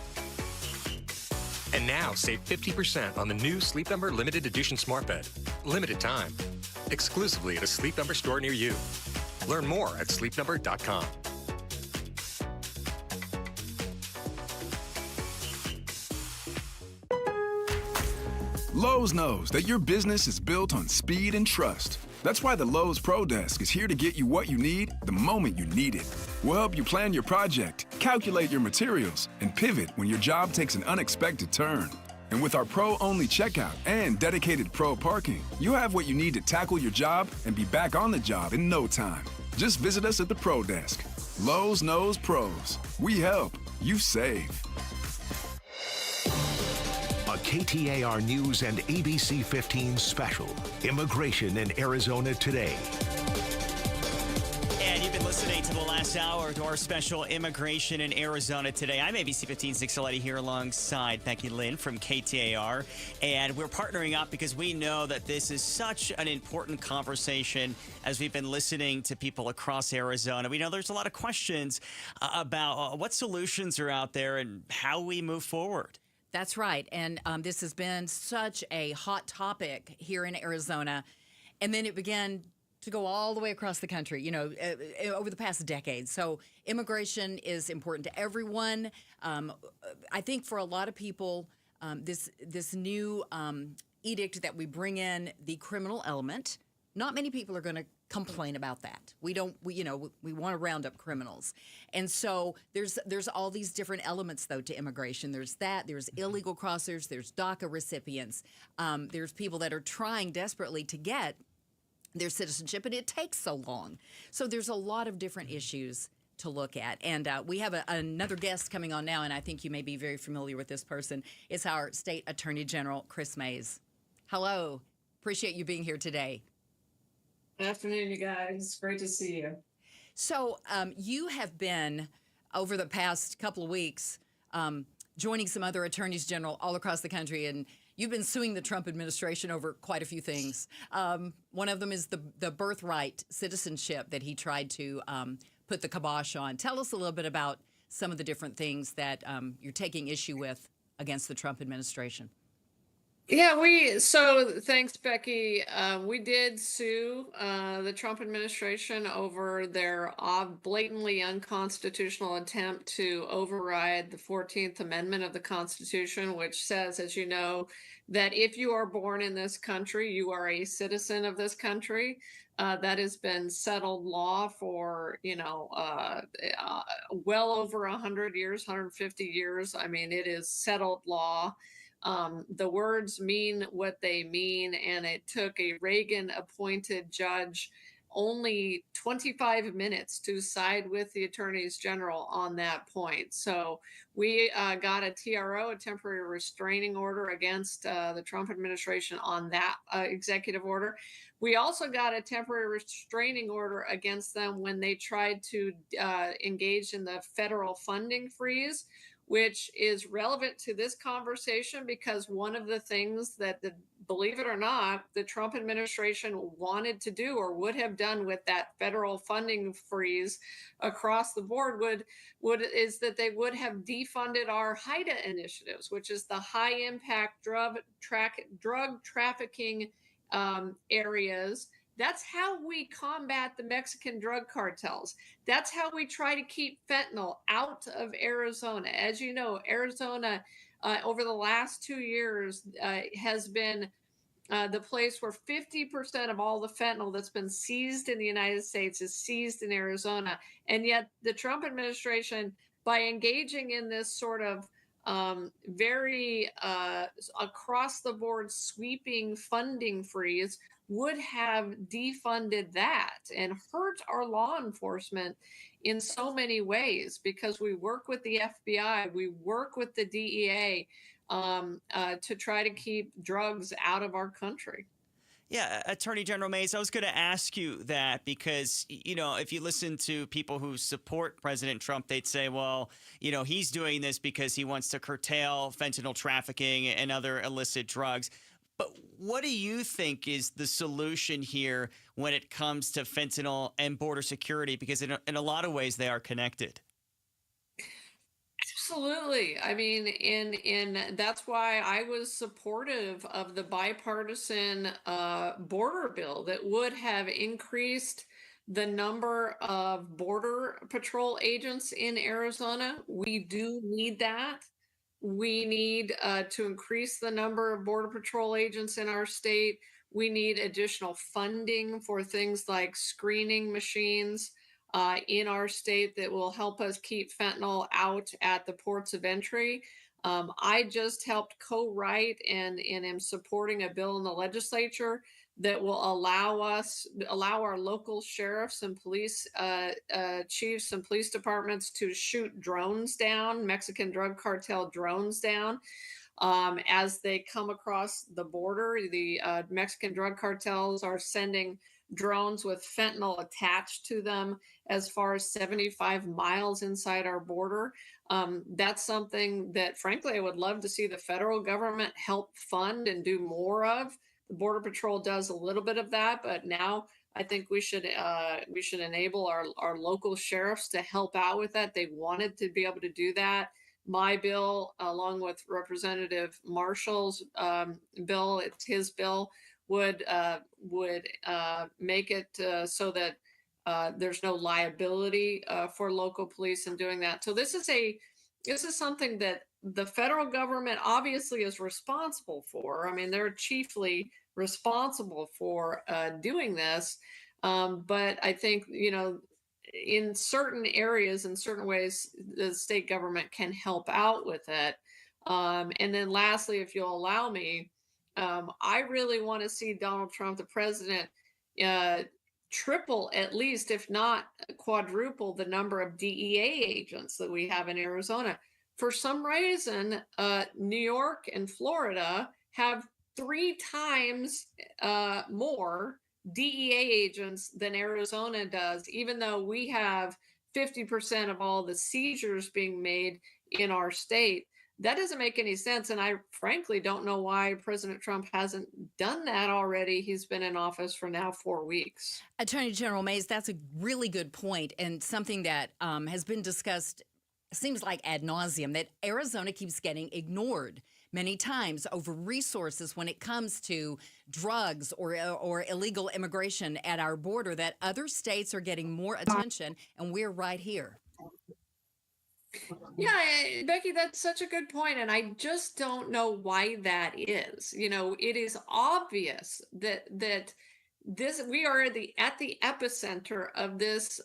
And now save 50% on the new Sleep Number limited edition smart bed. Limited time. Exclusively at a Sleep Number store near you. Learn more at sleepnumber.com. Lowe's knows that your business is built on speed and trust. That's why the Lowe's Pro Desk is here to get you what you need the moment you need it. We'll help you plan your project, calculate your materials, and pivot when your job takes an unexpected turn. And with our Pro-only checkout and dedicated Pro parking, you have what you need to tackle your job and be back on the job in no time. Just visit us at the Pro Desk. Lowe's knows pros. We help. You save. A KTAR News and ABC 15 special, Immigration in Arizona Today. And you've been listening to the last hour to our special Immigration in Arizona Today. I'm ABC 15's Nick Ciletti here alongside Becky Lynn from KTAR. And we're partnering up because we know that this is such an important conversation as we've been listening to people across Arizona. We know there's a lot of questions about what solutions are out there and how we move forward. That's right. And this has been such a hot topic here in Arizona. And then it began to go all the way across the country, you know, over the past decade. So immigration is important to everyone. I think for a lot of people, this new edict that we bring in the criminal element, not many people are going to complain about that. We want to round up criminals. And so there's all these different elements, though, to immigration. There's illegal crossers, there's DACA recipients, there's people that are trying desperately to get their citizenship, and it takes so long. So there's a lot of different issues to look at. And we have another guest coming on now, and I think you may be very familiar with this person. It's our State Attorney General, Chris Mays. Hello. Appreciate you being here today. Afternoon, you guys. Great to see you. So you have been, over the past couple of weeks, joining some other attorneys general all across the country, and you've been suing the Trump administration over quite a few things. One of them is the birthright citizenship that he tried to put the kibosh on. Tell us a little bit about some of the different things that you're taking issue with against the Trump administration. Yeah, thanks, Becky. We did sue the Trump administration over their blatantly unconstitutional attempt to override the 14th Amendment of the Constitution, which says, as you know, that if you are born in this country, you are a citizen of this country. That has been settled law for, well over 100 years, 150 years. I mean, it is settled law. The words mean what they mean, and it took a Reagan appointed judge only 25 minutes to side with the attorneys general on that point. So we got a TRO, a temporary restraining order against the Trump administration on that executive order. We also got a temporary restraining order against them when they tried to engage in the federal funding freeze, which is relevant to this conversation because one of the things that, believe it or not, the Trump administration wanted to do or would have done with that federal funding freeze across the board is that they would have defunded our HIDTA initiatives, which is the high impact drug trafficking areas. That's how we combat the Mexican drug cartels. That's how we try to keep fentanyl out of Arizona. As you know, Arizona over the last 2 years has been the place where 50% of all the fentanyl that's been seized in the United States is seized in Arizona. And yet the Trump administration, by engaging in this sort of very across the board sweeping funding freeze, would have defunded that and hurt our law enforcement in so many ways because we work with the FBI, we work with the DEA to try to keep drugs out of our country. Yeah, Attorney General Mays, I was going to ask you that because, if you listen to people who support President Trump, they'd say, well, he's doing this because he wants to curtail fentanyl trafficking and other illicit drugs. But what do you think is the solution here when it comes to fentanyl and border security? Because in a lot of ways, they are connected. Absolutely. I mean, in that's why I was supportive of the bipartisan border bill that would have increased the number of border patrol agents in Arizona. We do need that. We need to increase the number of Border Patrol agents in our state. We need additional funding for things like screening machines in our state that will help us keep fentanyl out at the ports of entry. I just helped co-write and am supporting a bill in the legislature that will allow our local sheriffs and police chiefs and police departments to shoot drones down, Mexican drug cartel drones down, as they come across the border. The Mexican drug cartels are sending drones with fentanyl attached to them as far as 75 miles inside our border. That's something that, frankly, I would love to see the federal government help fund and do more of. The Border Patrol does a little bit of that, but now I think we should enable our local sheriffs to help out with that. They wanted to be able to do that. My bill, along with Representative Marshall's bill, it's his bill, would make it so that there's no liability for local police in doing that. So this is something that the federal government obviously is responsible for. I mean, they're chiefly responsible for doing this. But I think, in certain areas, in certain ways, the state government can help out with it. And then lastly, if you'll allow me, I really want to see Donald Trump, the president, triple, at least, if not quadruple, the number of DEA agents that we have in Arizona. For some reason, New York and Florida have 3 times more DEA agents than Arizona does, even though we have 50% of all the seizures being made in our state. That doesn't make any sense. And I frankly don't know why President Trump hasn't done that already. He's been in office for now 4 weeks. Attorney General Mays, that's a really good point and something that has been discussed, seems like ad nauseum, that Arizona keeps getting ignored. many times over resources when it comes to drugs or illegal immigration at our border, that other states are getting more attention, and we're right here. Yeah, Becky, that's such a good point, and I just don't know why that is. It is obvious that this we are at the epicenter of this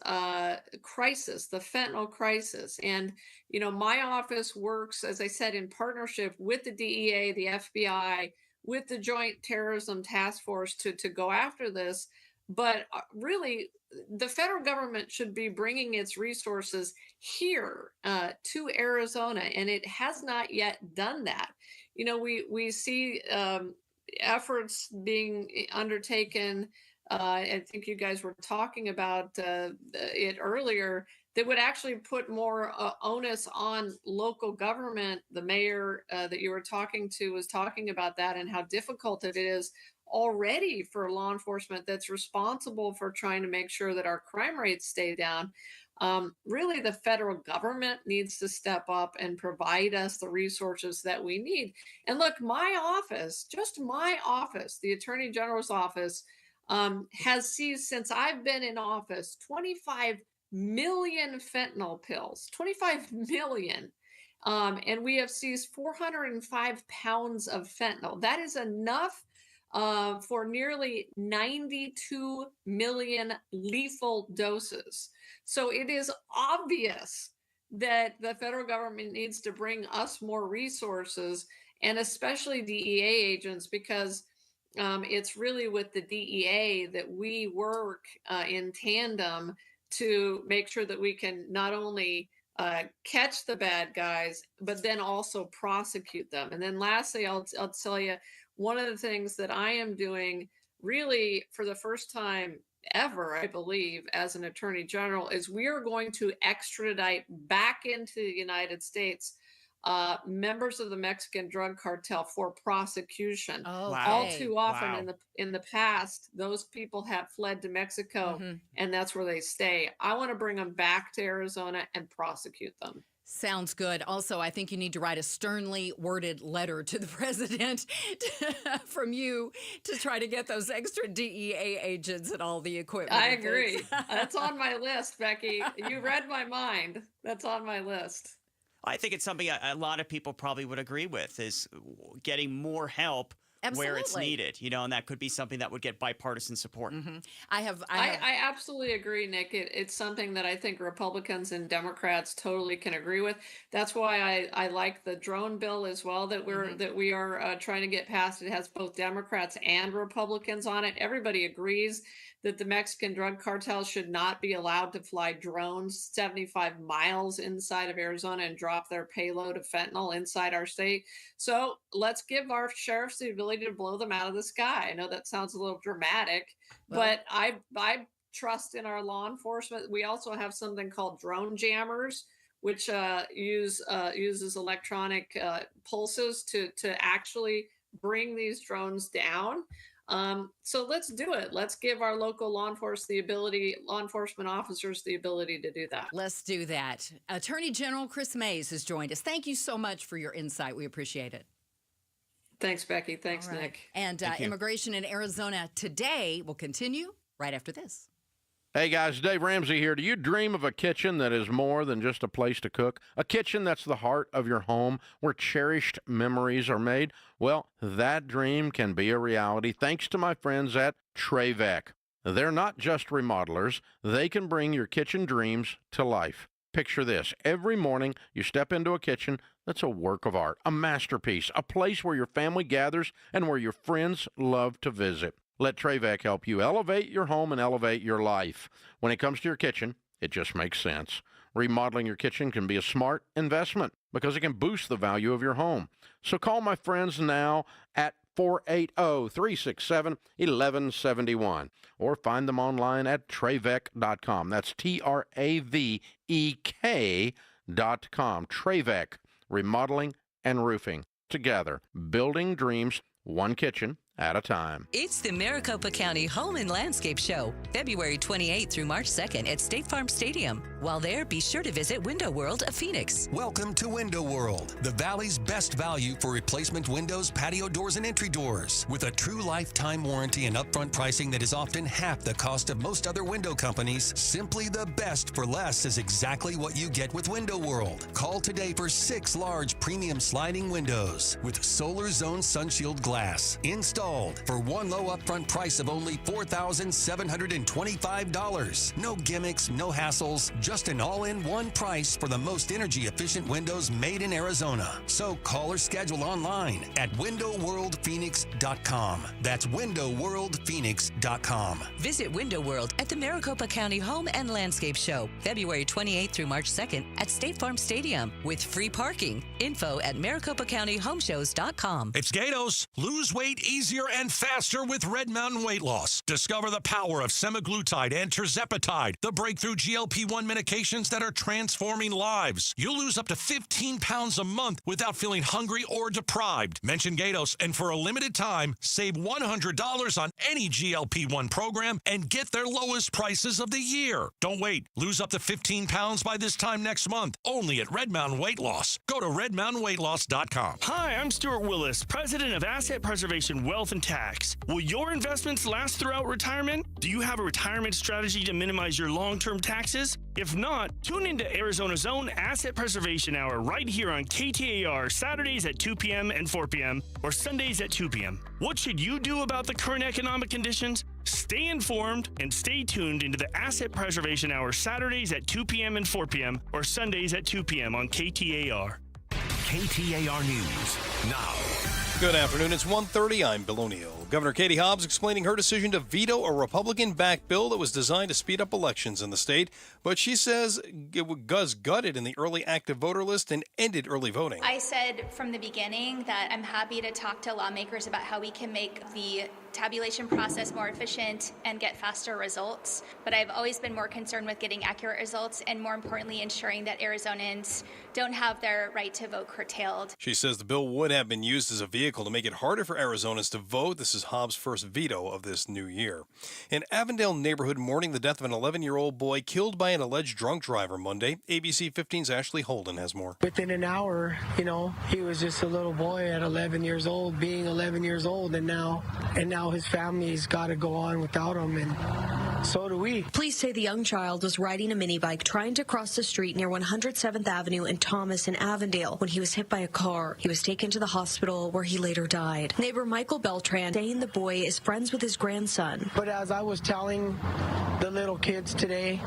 crisis, the fentanyl crisis, and my office works, as I said, in partnership with the DEA, the FBI, with the Joint Terrorism Task Force to go after this. But really, the federal government should be bringing its resources here to Arizona, and it has not yet done that. We see efforts being undertaken. I think you guys were talking about it earlier, that would actually put more onus on local government. The mayor that you were talking to was talking about that and how difficult it is already for law enforcement that's responsible for trying to make sure that our crime rates stay down. Really, the federal government needs to step up and provide us the resources that we need. And look, my office, just my office, the Attorney General's office, has seized, since I've been in office, 25 million fentanyl pills, 25 million. And we have seized 405 pounds of fentanyl. That is enough for nearly 92 million lethal doses. So it is obvious that the federal government needs to bring us more resources, and especially DEA agents, because it's really with the DEA that we work in tandem to make sure that we can not only catch the bad guys, but then also prosecute them. And then lastly, I'll tell you, one of the things that I am doing really for the first time ever, I believe, as an attorney general, is we are going to extradite back into the United States members of the Mexican drug cartel for prosecution. Oh, all okay. too often Wow. in the past, those people have fled to Mexico, and that's where they stay. I want to bring them back to Arizona and prosecute them. Sounds good. Also, I think you need to write a sternly worded letter to the president from you to try to get those extra DEA agents and all the equipment. I and agree. things. That's on my list, Becky. You read my mind. That's on my list. I think it's something a lot of people probably would agree with, is getting more help where it's Absolutely. needed, and that could be something that would get bipartisan support. I absolutely agree, Nick. It's something that I think Republicans and Democrats totally can agree with. That's why I like the drone bill as well that we are trying to get passed. It has both Democrats and Republicans on it. Everybody agrees that the Mexican drug cartel should not be allowed to fly drones 75 miles inside of Arizona and drop their payload of fentanyl inside our state. So let's give our sheriffs the ability to blow them out of the sky. I know that sounds a little dramatic, but I trust in our law enforcement. We also have something called drone jammers, which uses electronic pulses to actually bring these drones down. So let's do it. Let's give our local law enforcement officers the ability to do that. Let's do that. Attorney General Chris Mays has joined us. Thank you so much for your insight. We appreciate it. Thanks, Becky. Thanks, All right. Nick. And Thank you. immigration in Arizona today will continue right after this. Hey guys, Dave Ramsey here. Do you dream of a kitchen that is more than just a place to cook? A kitchen that's the heart of your home, where cherished memories are made? Well, that dream can be a reality thanks to my friends at Trevec. They're not just remodelers. They can bring your kitchen dreams to life. Picture this. Every morning you step into a kitchen that's a work of art, a masterpiece, a place where your family gathers and where your friends love to visit. Let Trevec help you elevate your home and elevate your life. When it comes to your kitchen, it just makes sense. Remodeling your kitchen can be a smart investment because it can boost the value of your home. So call my friends now at 480-367-1171 or find them online at Trevec.com. That's Trevek.com. Trevec, remodeling and roofing. Together, building dreams, one kitchen at a time. It's the Maricopa County Home and Landscape Show, February 28th through March 2nd at State Farm Stadium. While there, be sure to visit Window World of Phoenix. Welcome to Window World, the Valley's best value for replacement windows, patio doors, and entry doors. With a true lifetime warranty and upfront pricing that is often half the cost of most other window companies, simply the best for less is exactly what you get with Window World. Call today for 6 large premium sliding windows with Solar Zone Sunshield glass installed for one low upfront price of only $4,725. No gimmicks, no hassles, just an all-in-one price for the most energy-efficient windows made in Arizona. So call or schedule online at windowworldphoenix.com. That's windowworldphoenix.com. Visit Window World at the Maricopa County Home and Landscape Show, February 28th through March 2nd at State Farm Stadium with free parking. Info at maricopacountyhomeshows.com. It's Gatos. Lose weight easier and faster with Red Mountain Weight Loss. Discover the power of semaglutide and tirzepatide, the breakthrough GLP-1 medications that are transforming lives. You'll lose up to 15 pounds a month without feeling hungry or deprived. Mention Gatos, and for a limited time, save $100 on any GLP-1 program and get their lowest prices of the year. Don't wait. Lose up to 15 pounds by this time next month. Only at Red Mountain Weight Loss. Go to redmountainweightloss.com. Hi, I'm Stuart Willis, president of Asset Preservation Wealth and Tax. Will your investments last throughout retirement? Do you have a retirement strategy to minimize your long-term taxes? If not, tune into Arizona's own Asset Preservation Hour right here on KTAR Saturdays at 2 p.m. and 4 p.m. or Sundays at 2 p.m. What should you do about the current economic conditions? Stay informed and stay tuned into the Asset Preservation Hour Saturdays at 2 p.m. and 4 p.m. or Sundays at 2 p.m. on KTAR. KTAR News now. Good afternoon. It's 1:30. I'm Bill O'Neill. Governor Katie Hobbs explaining her decision to veto a Republican-backed bill that was designed to speed up elections in the state, but she says it was gutted in the early active voter list and ended early voting. I said from the beginning that I'm happy to talk to lawmakers about how we can make the tabulation process more efficient and get faster results, but I've always been more concerned with getting accurate results and, more importantly, ensuring that Arizonans don't have their right to vote curtailed. She says the bill would have been used as a vehicle to make it harder for Arizonans to vote. This is Hobbs' first veto of this new year. In Avondale neighborhood mourning the death of an 11-year-old boy killed by an alleged drunk driver Monday. ABC 15's Ashley Holden has more. Within an hour, he was just a little boy at 11 years old, being 11 years old, and now his family's got to go on without him, and so do we. Police say the young child was riding a mini bike trying to cross the street near 107th Avenue and Thomas in Avondale when he was hit by a car. He was taken to the hospital where he later died. Neighbor Michael Beltran saying the boy is friends with his grandson. But as I was telling the little kids today,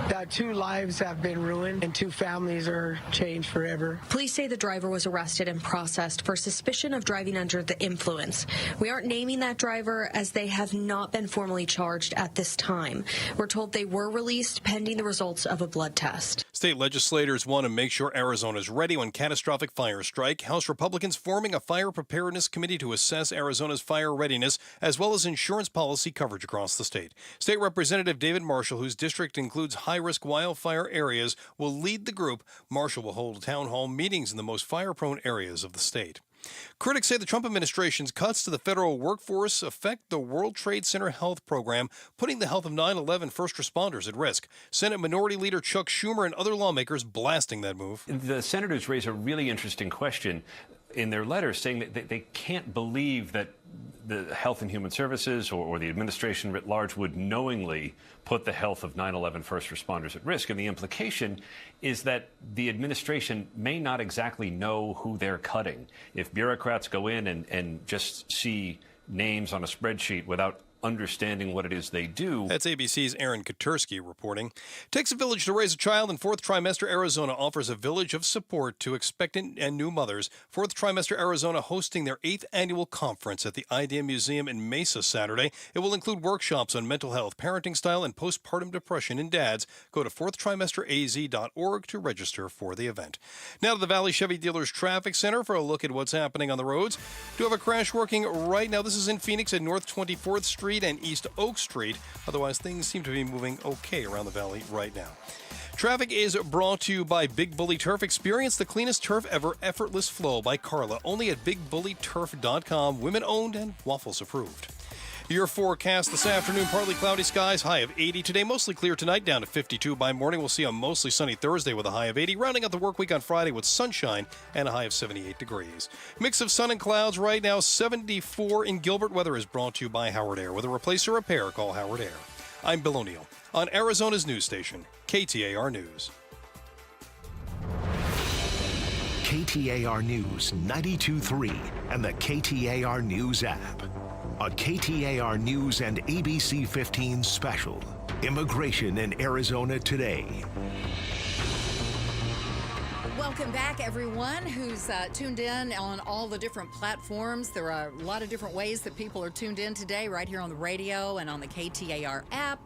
that 2 lives have been ruined and 2 families are changed forever. Police say the driver was arrested and processed for suspicion of driving under the influence. We aren't naming that driver as they have not been formally charged at this time. We're told they were released pending the results of a blood test. State legislators want to make sure Arizona is ready when catastrophic fires strike. House Republicans forming a fire preparedness committee to assess Arizona's fire readiness as well as insurance policy coverage across the state. State Representative David Marshall, whose district includes high-risk wildfire areas, will lead the group. Marshall will hold town hall meetings in the most fire-prone areas of the state. Critics say the Trump administration's cuts to the federal workforce affect the World Trade Center health program, putting the health of 9/11 first responders at risk. Senate Minority Leader Chuck Schumer and other lawmakers blasting that move. The senators raise a really interesting question in their letters, saying that they can't believe that the Health and Human Services or the administration writ large would knowingly put the health of 9/11 first responders at risk. And the implication is that the administration may not exactly know who they're cutting. If bureaucrats go in and just see names on a spreadsheet without understanding what it is they do. That's ABC's Aaron Katursky reporting. Takes a village to raise a child in fourth trimester. Arizona offers a village of support to expectant and new mothers. Fourth trimester Arizona hosting their 8th annual conference at the Idea Museum in Mesa Saturday. It will include workshops on mental health, parenting style, and postpartum depression in dads. Go to fourthtrimesteraz.org to register for the event. Now to the Valley Chevy Dealers Traffic Center for a look at what's happening on the roads. Do have a crash working right now. This is in Phoenix at North 24th Street and East Oak Street. Otherwise, things seem to be moving okay around the valley right now. Traffic is brought to you by Big Bully Turf. Experience the cleanest turf ever, effortless flow by Carla. Only at bigbullyturf.com. Women owned and Waffles approved. Your forecast this afternoon, partly cloudy skies, high of 80. Today, mostly clear tonight, down to 52. By morning, we'll see a mostly sunny Thursday with a high of 80. Rounding out the work week on Friday with sunshine and a high of 78 degrees. Mix of sun and clouds right now, 74 in Gilbert. Weather is brought to you by Howard Air. With a replace or repair, call Howard Air. I'm Bill O'Neill on Arizona's news station, KTAR News. KTAR News 92.3 and the KTAR News app. A KTAR News and ABC 15 special. Immigration in Arizona today. Welcome back, everyone who's tuned in on all the different platforms. There are a lot of different ways that people are tuned in today, right here on the radio and on the KTAR app,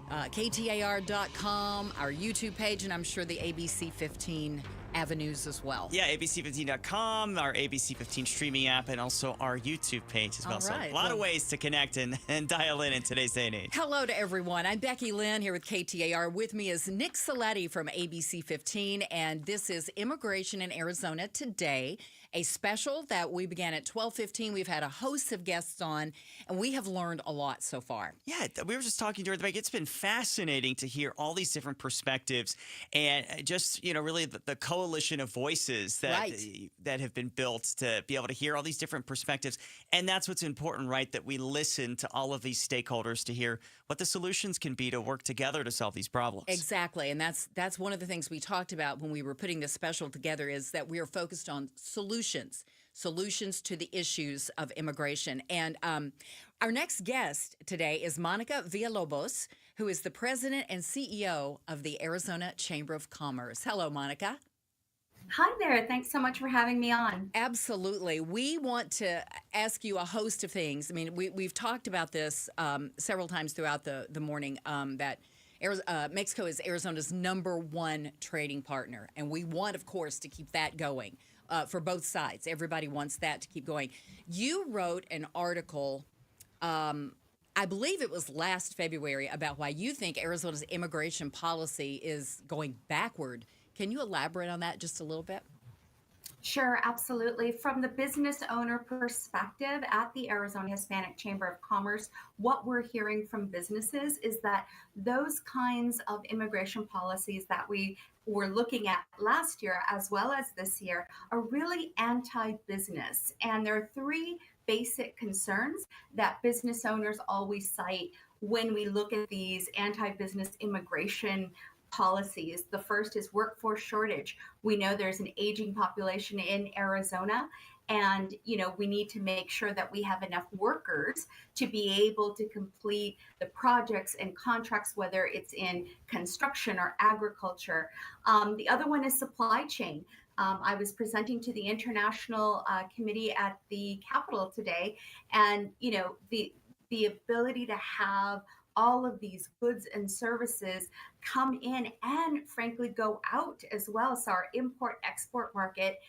KTAR.com, our YouTube page, and I'm sure the ABC 15 avenues as well. Yeah, abc15.com, our ABC15 streaming app, and also our YouTube page as well. All right. So a lot of ways to connect and dial in today's day and age. Hello to everyone. I'm Becky Lynn here with KTAR. With me is Nick Ciletti from ABC15, and this is Immigration in Arizona Today, a special that we began at 12:15. We've had a host of guests on, and we have learned a lot so far. Yeah, we were just talking during the break. It's been fascinating to hear all these different perspectives and just, really the coalition of voices that have been built to be able to hear all these different perspectives. And that's what's important, right? That we listen to all of these stakeholders to hear what the solutions can be to work together to solve these problems. Exactly. And that's one of the things we talked about when we were putting this special together, is that we are focused on solutions to the issues of immigration. And our next guest today is Monica Villalobos, who is the president and CEO of the Arizona Chamber of Commerce. Hello, Monica. Hi there. Thanks so much for having me on. Absolutely. We want to ask you a host of things. I mean, we've talked about this several times throughout the morning, that Mexico is Arizona's #1 trading partner. And we want, of course, to keep that going for both sides. Everybody wants that to keep going. You wrote an article, I believe it was last February, about why you think Arizona's immigration policy is going backward. Can you elaborate on that just a little bit? Sure, absolutely. From the business owner perspective at the Arizona Hispanic Chamber of Commerce, what we're hearing from businesses is that those kinds of immigration policies that we were looking at last year as well as this year are really anti-business. And there are three basic concerns that business owners always cite when we look at these anti-business immigration policies. The first is workforce shortage. We know there's an aging population in Arizona, and we need to make sure that we have enough workers to be able to complete the projects and contracts, whether it's in construction or agriculture. The other one is supply chain. I was presenting to the International Committee at the Capitol today, and the ability to have all of these goods and services come in and frankly go out as well. So our import-export market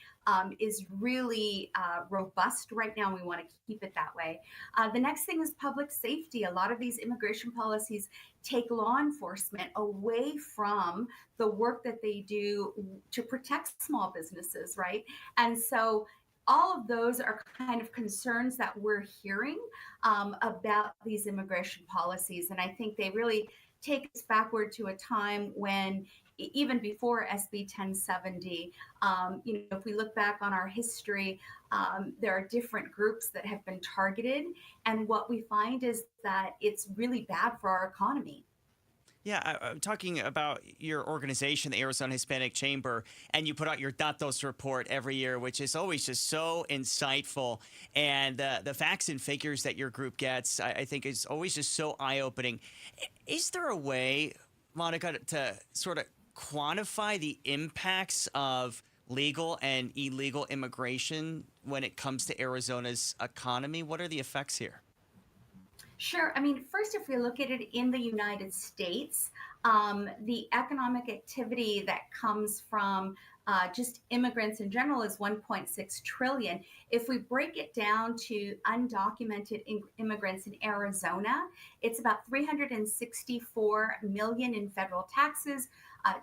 is really robust right now. We want to keep it that way. The next thing is public safety. A lot of these immigration policies take law enforcement away from the work that they do to protect small businesses, right? And so all of those are kind of concerns that we're hearing about these immigration policies. And I think they really take us backward to a time when, even before SB 1070, if we look back on our history, there are different groups that have been targeted. And what we find is that it's really bad for our economy. Yeah, I'm talking about your organization, the Arizona Hispanic Chamber, and you put out your Datos report every year, which is always just so insightful. And the facts and figures that your group gets, I think, is always just so eye-opening. Is there a way, Monica, to sort of quantify the impacts of legal and illegal immigration when it comes to Arizona's economy? What are the effects here? Sure. I mean, first, if we look at it in the United States, the economic activity that comes from just immigrants in general is 1.6 trillion. If we break it down to undocumented immigrants in Arizona, it's about 364 million in federal taxes,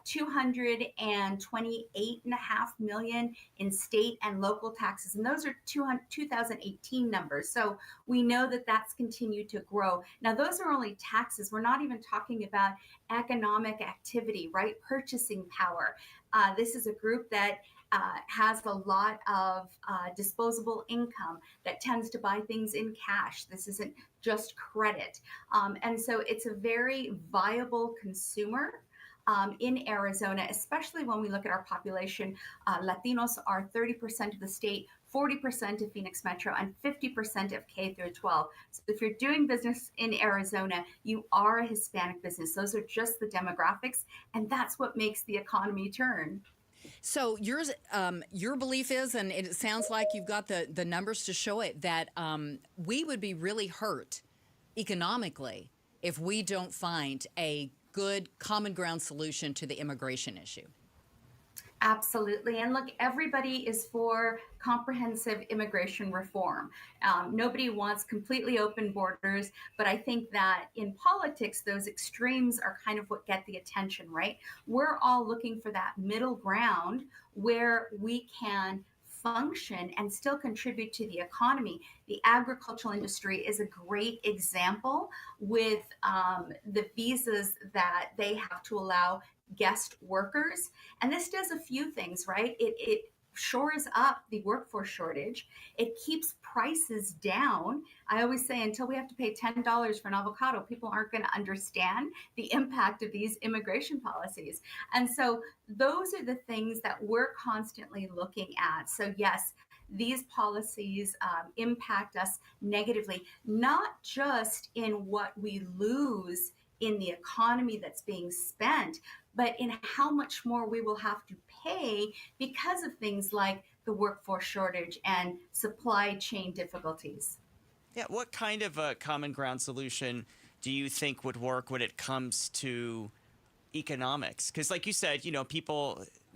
$228.5 million in state and local taxes. And those are 2018 numbers. So we know that that's continued to grow. Now, those are only taxes. We're not even talking about economic activity, right? Purchasing power. This is a group that has a lot of disposable income, that tends to buy things in cash. This isn't just credit. And so it's a very viable consumer in Arizona, especially when we look at our population. Latinos are 30% of the state, 40% of Phoenix Metro, and 50% of K through 12. So if you're doing business in Arizona, you are a Hispanic business. Those are just the demographics, and that's what makes the economy turn. So your belief is, and it sounds like you've got the numbers to show it, that we would be really hurt economically if we don't find a good common ground solution to the immigration issue. Absolutely. And look, everybody is for comprehensive immigration reform. Nobody wants completely open borders, but I think that in politics, those extremes are kind of what get the attention, right? We're all looking for that middle ground where we can function and still contribute to the economy. The agricultural industry is a great example with the visas that they have to allow guest workers. And this does a few things, right? It shores up the workforce shortage. It keeps prices down. I always say, until we have to pay $10 for an avocado, people aren't going to understand the impact of these immigration policies. And so those are the things that we're constantly looking at. So yes, these policies impact us negatively, not just in what we lose in the economy that's being spent, but in how much more we will have to pay because of things like the workforce shortage and supply chain difficulties. Yeah, what kind of a common ground solution do you think would work when it comes to economics? Because like you said,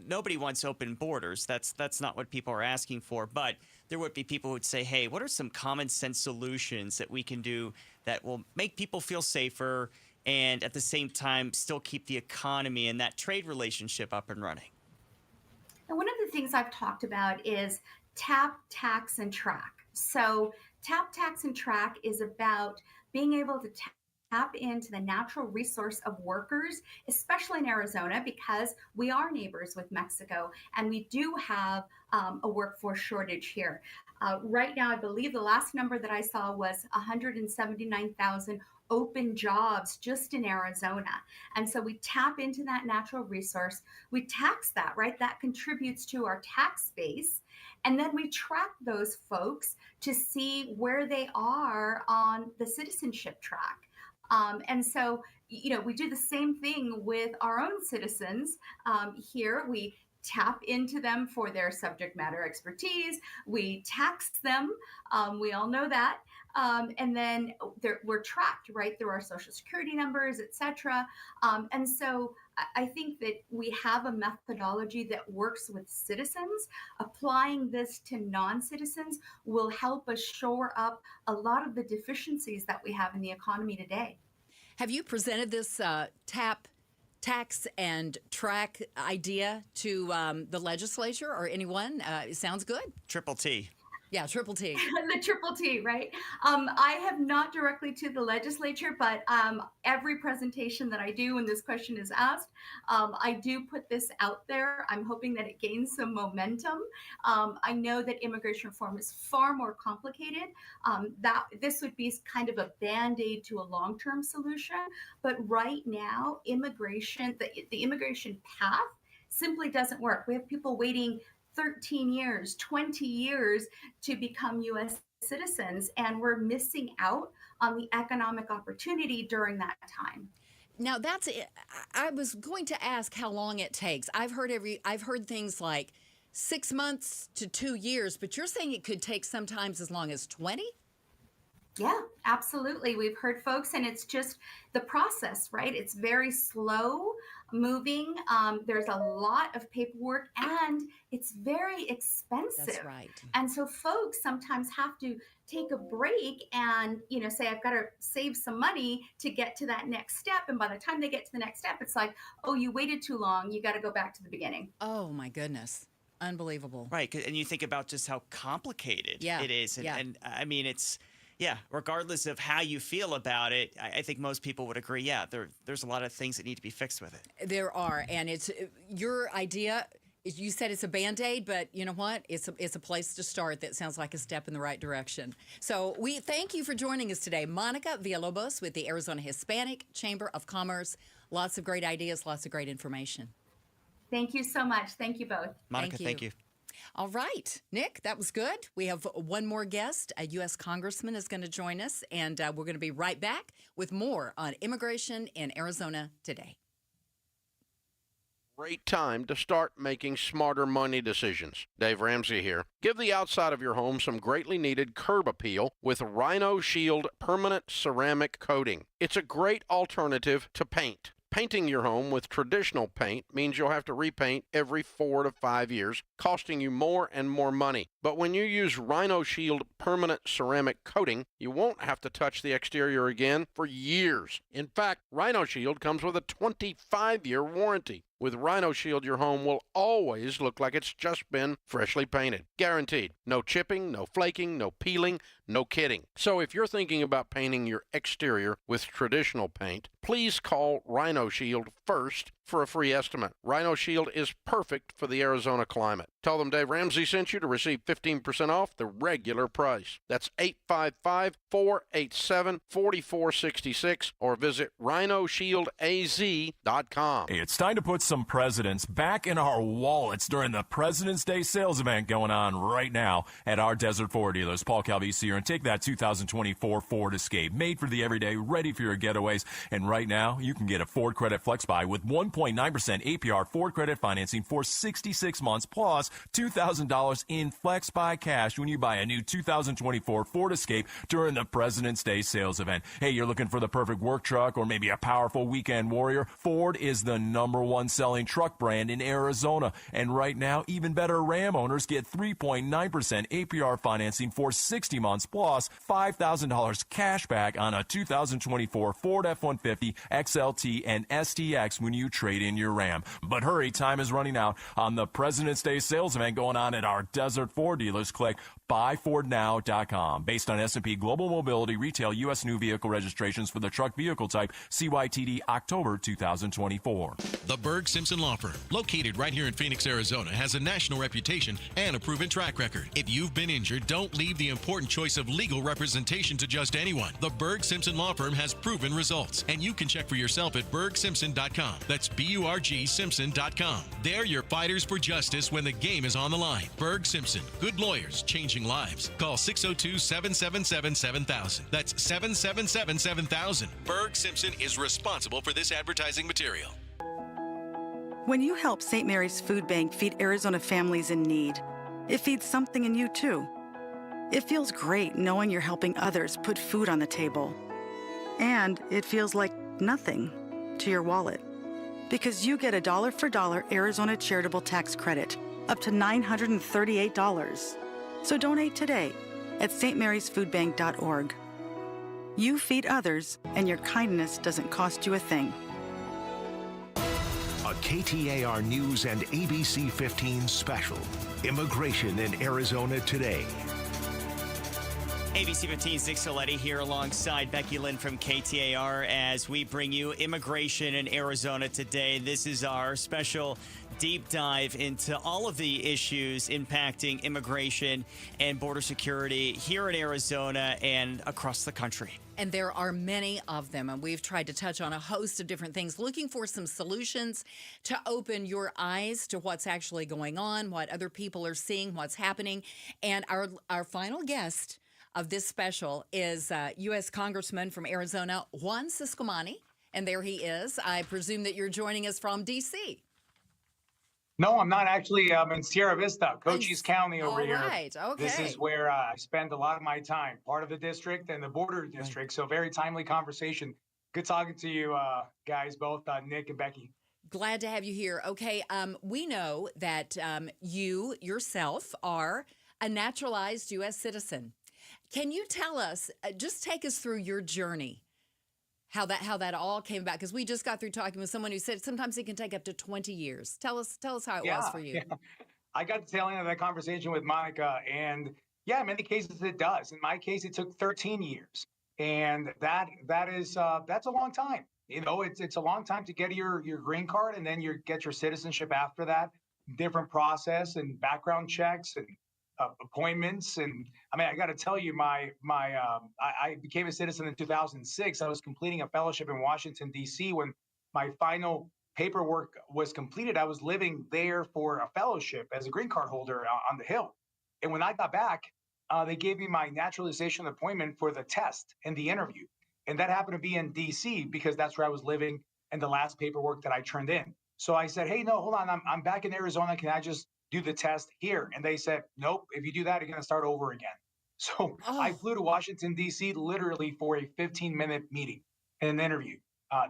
nobody wants open borders. That's not what people are asking for. But there would be people who would say, hey, what are some common sense solutions that we can do that will make people feel safer and at the same time still keep the economy and that trade relationship up and running? And one of the things I've talked about is tap, tax, and track. So tap, tax, and track is about being able to tap into the natural resource of workers, especially in Arizona, because we are neighbors with Mexico and we do have a workforce shortage here. Right now, I believe the last number that I saw was 179,000 open jobs just in Arizona. And so we tap into that natural resource. We tax that, right? That contributes to our tax base. And then we track those folks to see where they are on the citizenship track. And so, we do the same thing with our own citizens. Here, we tap into them for their subject matter expertise. We tax them. We all know that. And then we're tracked, right, through our social security numbers, et cetera. And so I think that we have a methodology that works with citizens. Applying this to non-citizens will help us shore up a lot of the deficiencies that we have in the economy today. Have you presented this tap, tax, and track idea to the legislature or anyone? It sounds good. Triple T. Yeah, triple T. The triple T, right? I have not directly to the legislature, but every presentation that I do when this question is asked, I do put this out there. I'm hoping that it gains some momentum. I know that immigration reform is far more complicated. That this would be kind of a Band-Aid to a long-term solution. But right now, immigration, the immigration path simply doesn't work. We have people waiting 13 years, 20 years to become U.S. citizens, and we're missing out on the economic opportunity during that time. Now that's it. I was going to ask how long it takes. I've heard things like 6 months to 2 years, but you're saying it could take sometimes as long as 20? Yeah, absolutely. We've heard folks, and it's just the process, right? It's very slow. moving. There's a lot of paperwork and it's very expensive. That's right. And so folks sometimes have to take a break and, say, I've got to save some money to get to that next step. And by the time they get to the next step, it's like, oh, you waited too long. You got to go back to the beginning. Oh, my goodness. Unbelievable. Right. And you think about just how complicated it is. And I mean, it's, regardless of how you feel about it, I think most people would agree, there's a lot of things that need to be fixed with it. There are. And it's your idea. You said it's a Band-Aid, but you know what? It's a place to start that sounds like a step in the right direction. So we thank you for joining us today. Monica Villalobos with the Arizona Hispanic Chamber of Commerce. Lots of great ideas, lots of great information. Thank you so much. Thank you both. Monica, thank you. All right, Nick, that was good. We have one more guest. A U.S. Congressman is going to join us, and we're going to be right back with more on immigration in Arizona today. Great time to start making smarter money decisions. Dave Ramsey here. Give the outside of your home some greatly needed curb appeal with Rhino Shield permanent ceramic coating. It's a great alternative to paint. Painting your home with traditional paint means you'll have to repaint every 4 to 5 years, costing you more and more money. But when you use Rhino Shield permanent ceramic coating, you won't have to touch the exterior again for years. In fact, Rhino Shield comes with a 25-year warranty. With Rhino Shield, your home will always look like it's just been freshly painted. Guaranteed. No chipping, no flaking, no peeling, no kidding. So if you're thinking about painting your exterior with traditional paint, please call Rhino Shield first for a free estimate. Rhino Shield is perfect for the Arizona climate. Tell them Dave Ramsey sent you to receive 15% off the regular price. That's 855-487-4466 or visit rhinoshieldaz.com. It's time to put some presidents back in our wallets during the President's Day sales event going on right now at our Desert Ford dealers. Paul Calvisi here, and take that 2024 Ford Escape, made for the everyday, ready for your getaways. And right now, you can get a Ford Credit Flex Buy with 1.9% APR Ford credit financing for 66 months plus $2,000 in Flex Buy cash when you buy a new 2024 Ford Escape during the President's Day sales event. Hey, you're looking for the perfect work truck or maybe a powerful weekend warrior? Ford is the #1 selling truck brand in Arizona. And right now, even better, Ram owners get 3.9% APR financing for 60 months plus $5,000 cash back on a 2024 Ford F-150, XLT, and STX when you trade in your Ram. But hurry, time is running out on the President's Day sales event going on at our Desert Ford dealers. Click buyfordnow.com. Based on S&P Global Mobility Retail U.S. new vehicle registrations for the truck vehicle type CYTD October 2024. The Berg Simpson Law Firm, located right here in Phoenix, Arizona, has a national reputation and a proven track record. If you've been injured, don't leave the important choice of legal representation to just anyone. The Berg Simpson Law Firm has proven results, and you can check for yourself at bergsimpson.com. That's BURG Simpson.com. They're your fighters for justice when the game is on the line. Berg Simpson, good lawyers, changing lives. Call 602-777-7000. That's 777-7000. Berg Simpson is responsible for this advertising material. When you help St. Mary's Food Bank feed Arizona families in need, it feeds something in you too. It feels great knowing you're helping others put food on the table. And it feels like nothing to your wallet, because you get a dollar for dollar Arizona charitable tax credit up to $938. So donate today at stmarysfoodbank.org. You feed others, and your kindness doesn't cost you a thing. A KTAR News and ABC 15 special. Immigration in Arizona today. ABC 15's Nick Ciletti here alongside Becky Lynn from KTAR as we bring you immigration in Arizona today. This is our special deep dive into all of the issues impacting immigration and border security here in Arizona and across the country. And there are many of them, and we've tried to touch on a host of different things, looking for some solutions to open your eyes to what's actually going on, what other people are seeing, what's happening. And our final guest of this special is U.S. Congressman from Arizona, Juan Ciscomani. And there he is. I presume that you're joining us from D.C. No, I'm not actually. I'm in Sierra Vista, Cochise County over here. All right, okay. This is where I spend a lot of my time, part of the district and the border district. So very timely conversation. Good talking to you guys, both Nick and Becky. Glad to have you here. Okay, we know that you yourself are a naturalized U.S. citizen. Can you tell us, just take us through your journey, how that all came about? Because we just got through talking with someone who said sometimes it can take up to 20 years. Tell us how it was for you. Yeah. I got the tail end of that conversation with Monica, and yeah, in many cases it does. In my case, it took 13 years, and that's a long time. It's a long time to get your green card, and then you get your citizenship after that. Different process and background checks and appointments. And I mean, I got to tell you, I became a citizen in 2006. I was completing a fellowship in Washington, D.C. When my final paperwork was completed, I was living there for a fellowship as a green card holder on the Hill. And when I got back, they gave me my naturalization appointment for the test and the interview. And that happened to be in D.C. because that's where I was living and the last paperwork that I turned in. So I said, hey, no, hold on. I'm back in Arizona. Can I just do the test here? And they said, nope, if you do that, you're going to start over again. So I flew to Washington, D.C. literally for a 15-minute meeting and an interview.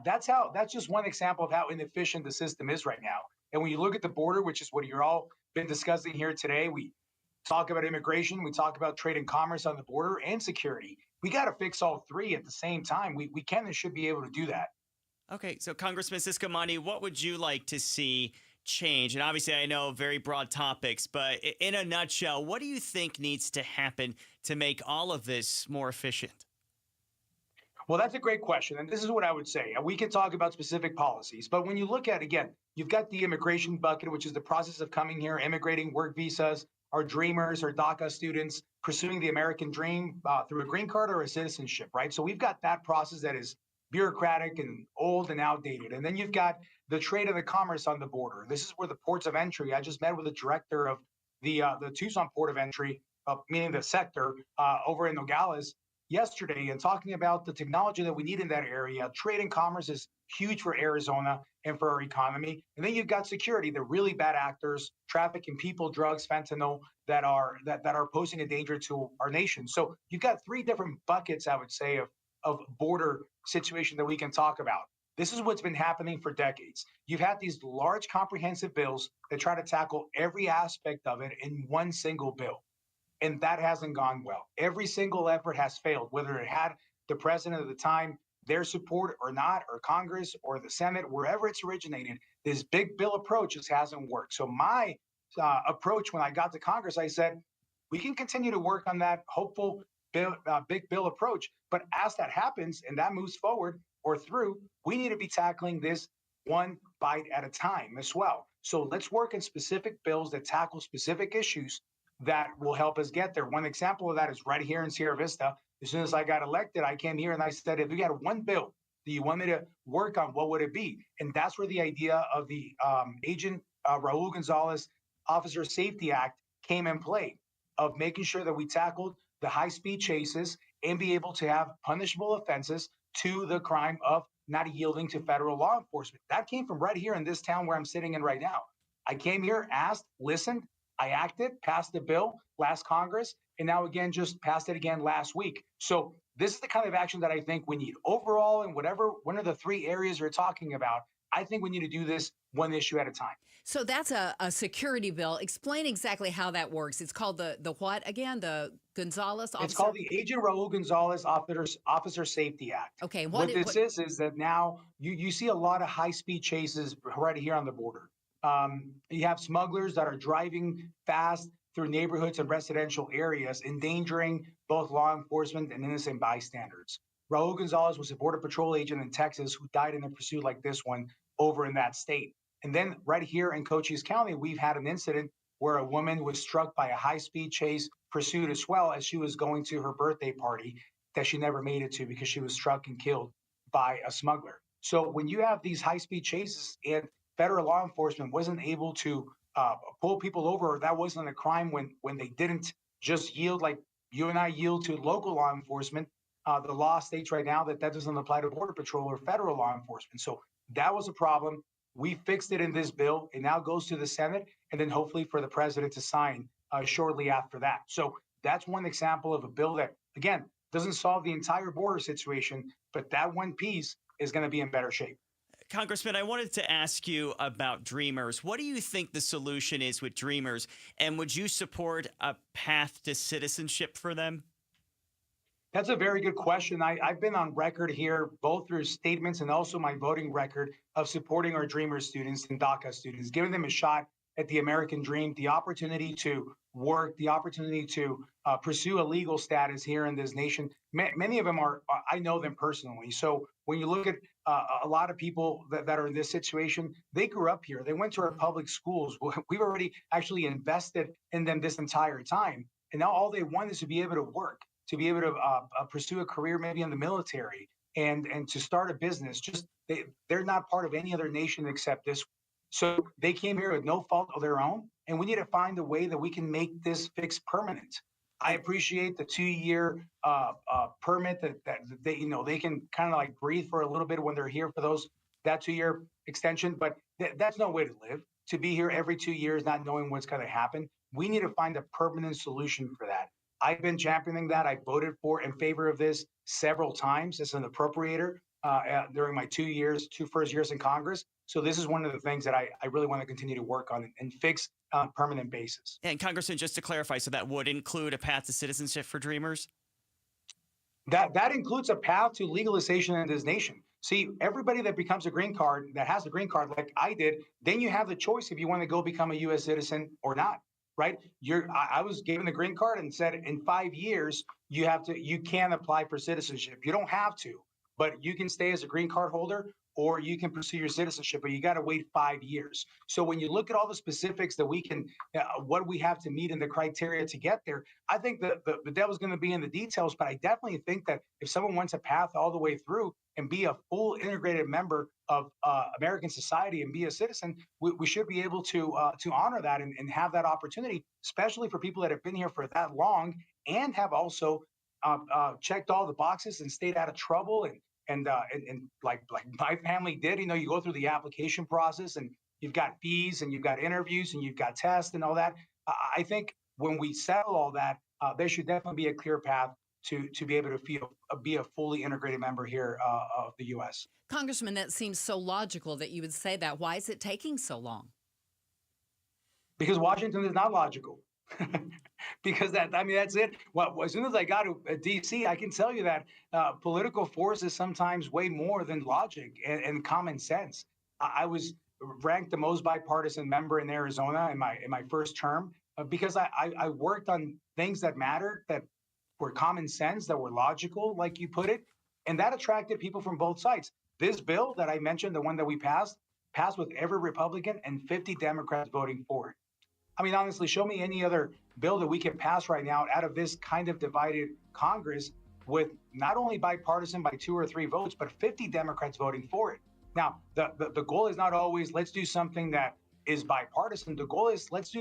That's just one example of how inefficient the system is right now. And when you look at the border, which is what you're all been discussing here today, we talk about immigration, we talk about trade and commerce on the border, and security. We got to fix all three at the same time. We can and should be able to do that. Okay, so Congressman Ciscomani, what would you like to see change? And obviously, I know very broad topics, but in a nutshell, what do you think needs to happen to make all of this more efficient? Well, that's a great question. And this is what I would say. We can talk about specific policies, but when you look at, again, you've got the immigration bucket, which is the process of coming here, immigrating, work visas, our dreamers, our DACA students pursuing the American dream through a green card or a citizenship, right? So we've got that process that is bureaucratic and old and outdated. And then you've got the trade and the commerce on the border. This is where the ports of entry. I just met with the director of the Tucson port of entry, meaning the sector over in Nogales yesterday, and talking about the technology that we need in that area. Trade and commerce is huge for Arizona and for our economy. And then you've got security, the really bad actors, trafficking people, drugs, fentanyl that are posing a danger to our nation. So you've got three different buckets, I would say, of border situation that we can talk about. This is what's been happening for decades. You've had these large comprehensive bills that try to tackle every aspect of it in one single bill. And that hasn't gone well. Every single effort has failed, whether it had the president at the time, their support or not, or Congress or the Senate, wherever it's originated, this big bill approach just hasn't worked. So my approach when I got to Congress, I said, we can continue to work on that hopeful big bill approach. But as that happens and that moves forward or through, we need to be tackling this one bite at a time as well. So let's work in specific bills that tackle specific issues that will help us get there. One example of that is right here in Sierra Vista. As soon as I got elected, I came here and I said, if you had one bill that you want me to work on, what would it be? And that's where the idea of the Agent Raul Gonzalez Officer Safety Act came in play, of making sure that we tackled the high-speed chases and be able to have punishable offenses to the crime of not yielding to federal law enforcement. That came from right here in this town where I'm sitting in right now. I came here, asked, listened, I acted, passed the bill last Congress, and now again, just passed it again last week. So this is the kind of action that I think we need. Overall, and one of the three areas you're talking about, I think we need to do this one issue at a time. So that's a security bill. Explain exactly how that works. It's called the what again? The Gonzalez Officer? It's called the Agent Raul Gonzalez Officer Safety Act. Okay. What this is that now you see a lot of high-speed chases right here on the border. You have smugglers that are driving fast through neighborhoods and residential areas, endangering both law enforcement and innocent bystanders. Raul Gonzalez was a Border Patrol agent in Texas who died in a pursuit like this one over in that state. And then right here in Cochise County, we've had an incident where a woman was struck by a high-speed chase pursuit as well as she was going to her birthday party that she never made it to because she was struck and killed by a smuggler. So when you have these high-speed chases and federal law enforcement wasn't able to pull people over, or that wasn't a crime when they didn't just yield like you and I yield to local law enforcement, the law states right now that doesn't apply to Border Patrol or federal law enforcement. So that was a problem. We fixed it in this bill. It now goes to the Senate and then hopefully for the president to sign shortly after that. So that's one example of a bill that, again, doesn't solve the entire border situation, but that one piece is going to be in better shape. Congressman, I wanted to ask you about Dreamers. What do you think the solution is with Dreamers? And would you support a path to citizenship for them? That's a very good question. I've been on record here, both through statements and also my voting record, of supporting our Dreamers students and DACA students, giving them a shot at the American dream, the opportunity to work, the opportunity to pursue a legal status here in this nation. Many of them I know them personally. So when you look at a lot of people that are in this situation, they grew up here. They went to our public schools. We've already actually invested in them this entire time. And now all they want is to be able to work, to be able to pursue a career maybe in the military and to start a business. Just they're not part of any other nation except this. So they came here with no fault of their own, and we need to find a way that we can make this fix permanent. I appreciate the 2-year permit that they can kind of like breathe for a little bit when they're here for that 2-year extension, but that's no way to live. To be here every 2 years, not knowing what's going to happen, we need to find a permanent solution for that. I've been championing that. I voted in favor of this several times as an appropriator during my 2 first years in Congress. So this is one of the things that I really want to continue to work on and fix on a permanent basis. And Congressman, just to clarify, so that would include a path to citizenship for Dreamers? That includes a path to legalization in this nation. See, everybody that becomes a green card, that has a green card like I did, then you have the choice if you want to go become a U.S. citizen or not. Right? I was given the green card and said in 5 years, you can apply for citizenship. You don't have to, but you can stay as a green card holder or you can pursue your citizenship, but you got to wait 5 years. So when you look at all the specifics that we can, what we have to meet in the criteria to get there, I think that the devil's going to be in the details, but I definitely think that if someone wants a path all the way through and be a full integrated member of American society and be a citizen, we should be able to honor that and have that opportunity, especially for people that have been here for that long and have also checked all the boxes and stayed out of trouble and like my family did. You go through the application process and you've got fees and you've got interviews and you've got tests and all that. I think when we settle all that, there should definitely be a clear path to be able to be a fully integrated member here of the U.S. Congressman, that seems so logical that you would say that. Why is it taking so long? Because Washington is not logical. Because that's it. Well, as soon as I got to D.C., I can tell you that political force is sometimes way more than logic and common sense. I was ranked the most bipartisan member in Arizona in my first term because I worked on things that mattered, that were common sense, that were logical, like you put it, and that attracted people from both sides. This bill that I mentioned, the one that we passed with every Republican and 50 Democrats voting for it. I mean, honestly, show me any other bill that we can pass right now out of this kind of divided Congress with not only bipartisan by 2 or 3 votes, but 50 Democrats voting for it. Now, the goal is not always let's do something that is bipartisan. The goal is let's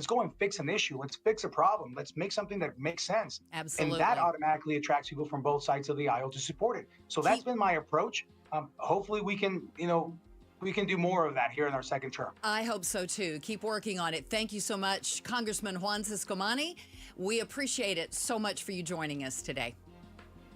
go and fix an issue. Let's fix a problem. Let's make something that makes sense. Absolutely. And that automatically attracts people from both sides of the aisle to support it. So that's been my approach. Hopefully we can do more of that here in our second term. I hope so, too. Keep working on it. Thank you so much, Congressman Juan Ciscomani. We appreciate it so much for you joining us today.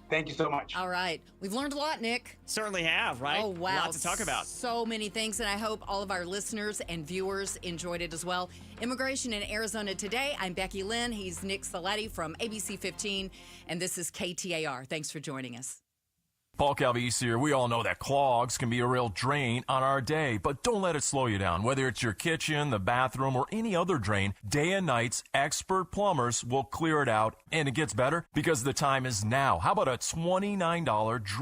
Thank you so much. All right. We've learned a lot, Nick. Certainly have, right? Oh, wow. A lot to talk about. So many things, and I hope all of our listeners and viewers enjoyed it as well. Immigration in Arizona Today. I'm Becky Lynn. He's Nick Ciletti from ABC 15, and this is KTAR. Thanks for joining us. Paul Calvise here. We all know that clogs can be a real drain on our day, but don't let it slow you down. Whether it's your kitchen, the bathroom, or any other drain, day and nights, expert plumbers will clear it out, and it gets better because the time is now. How about a $29 drain?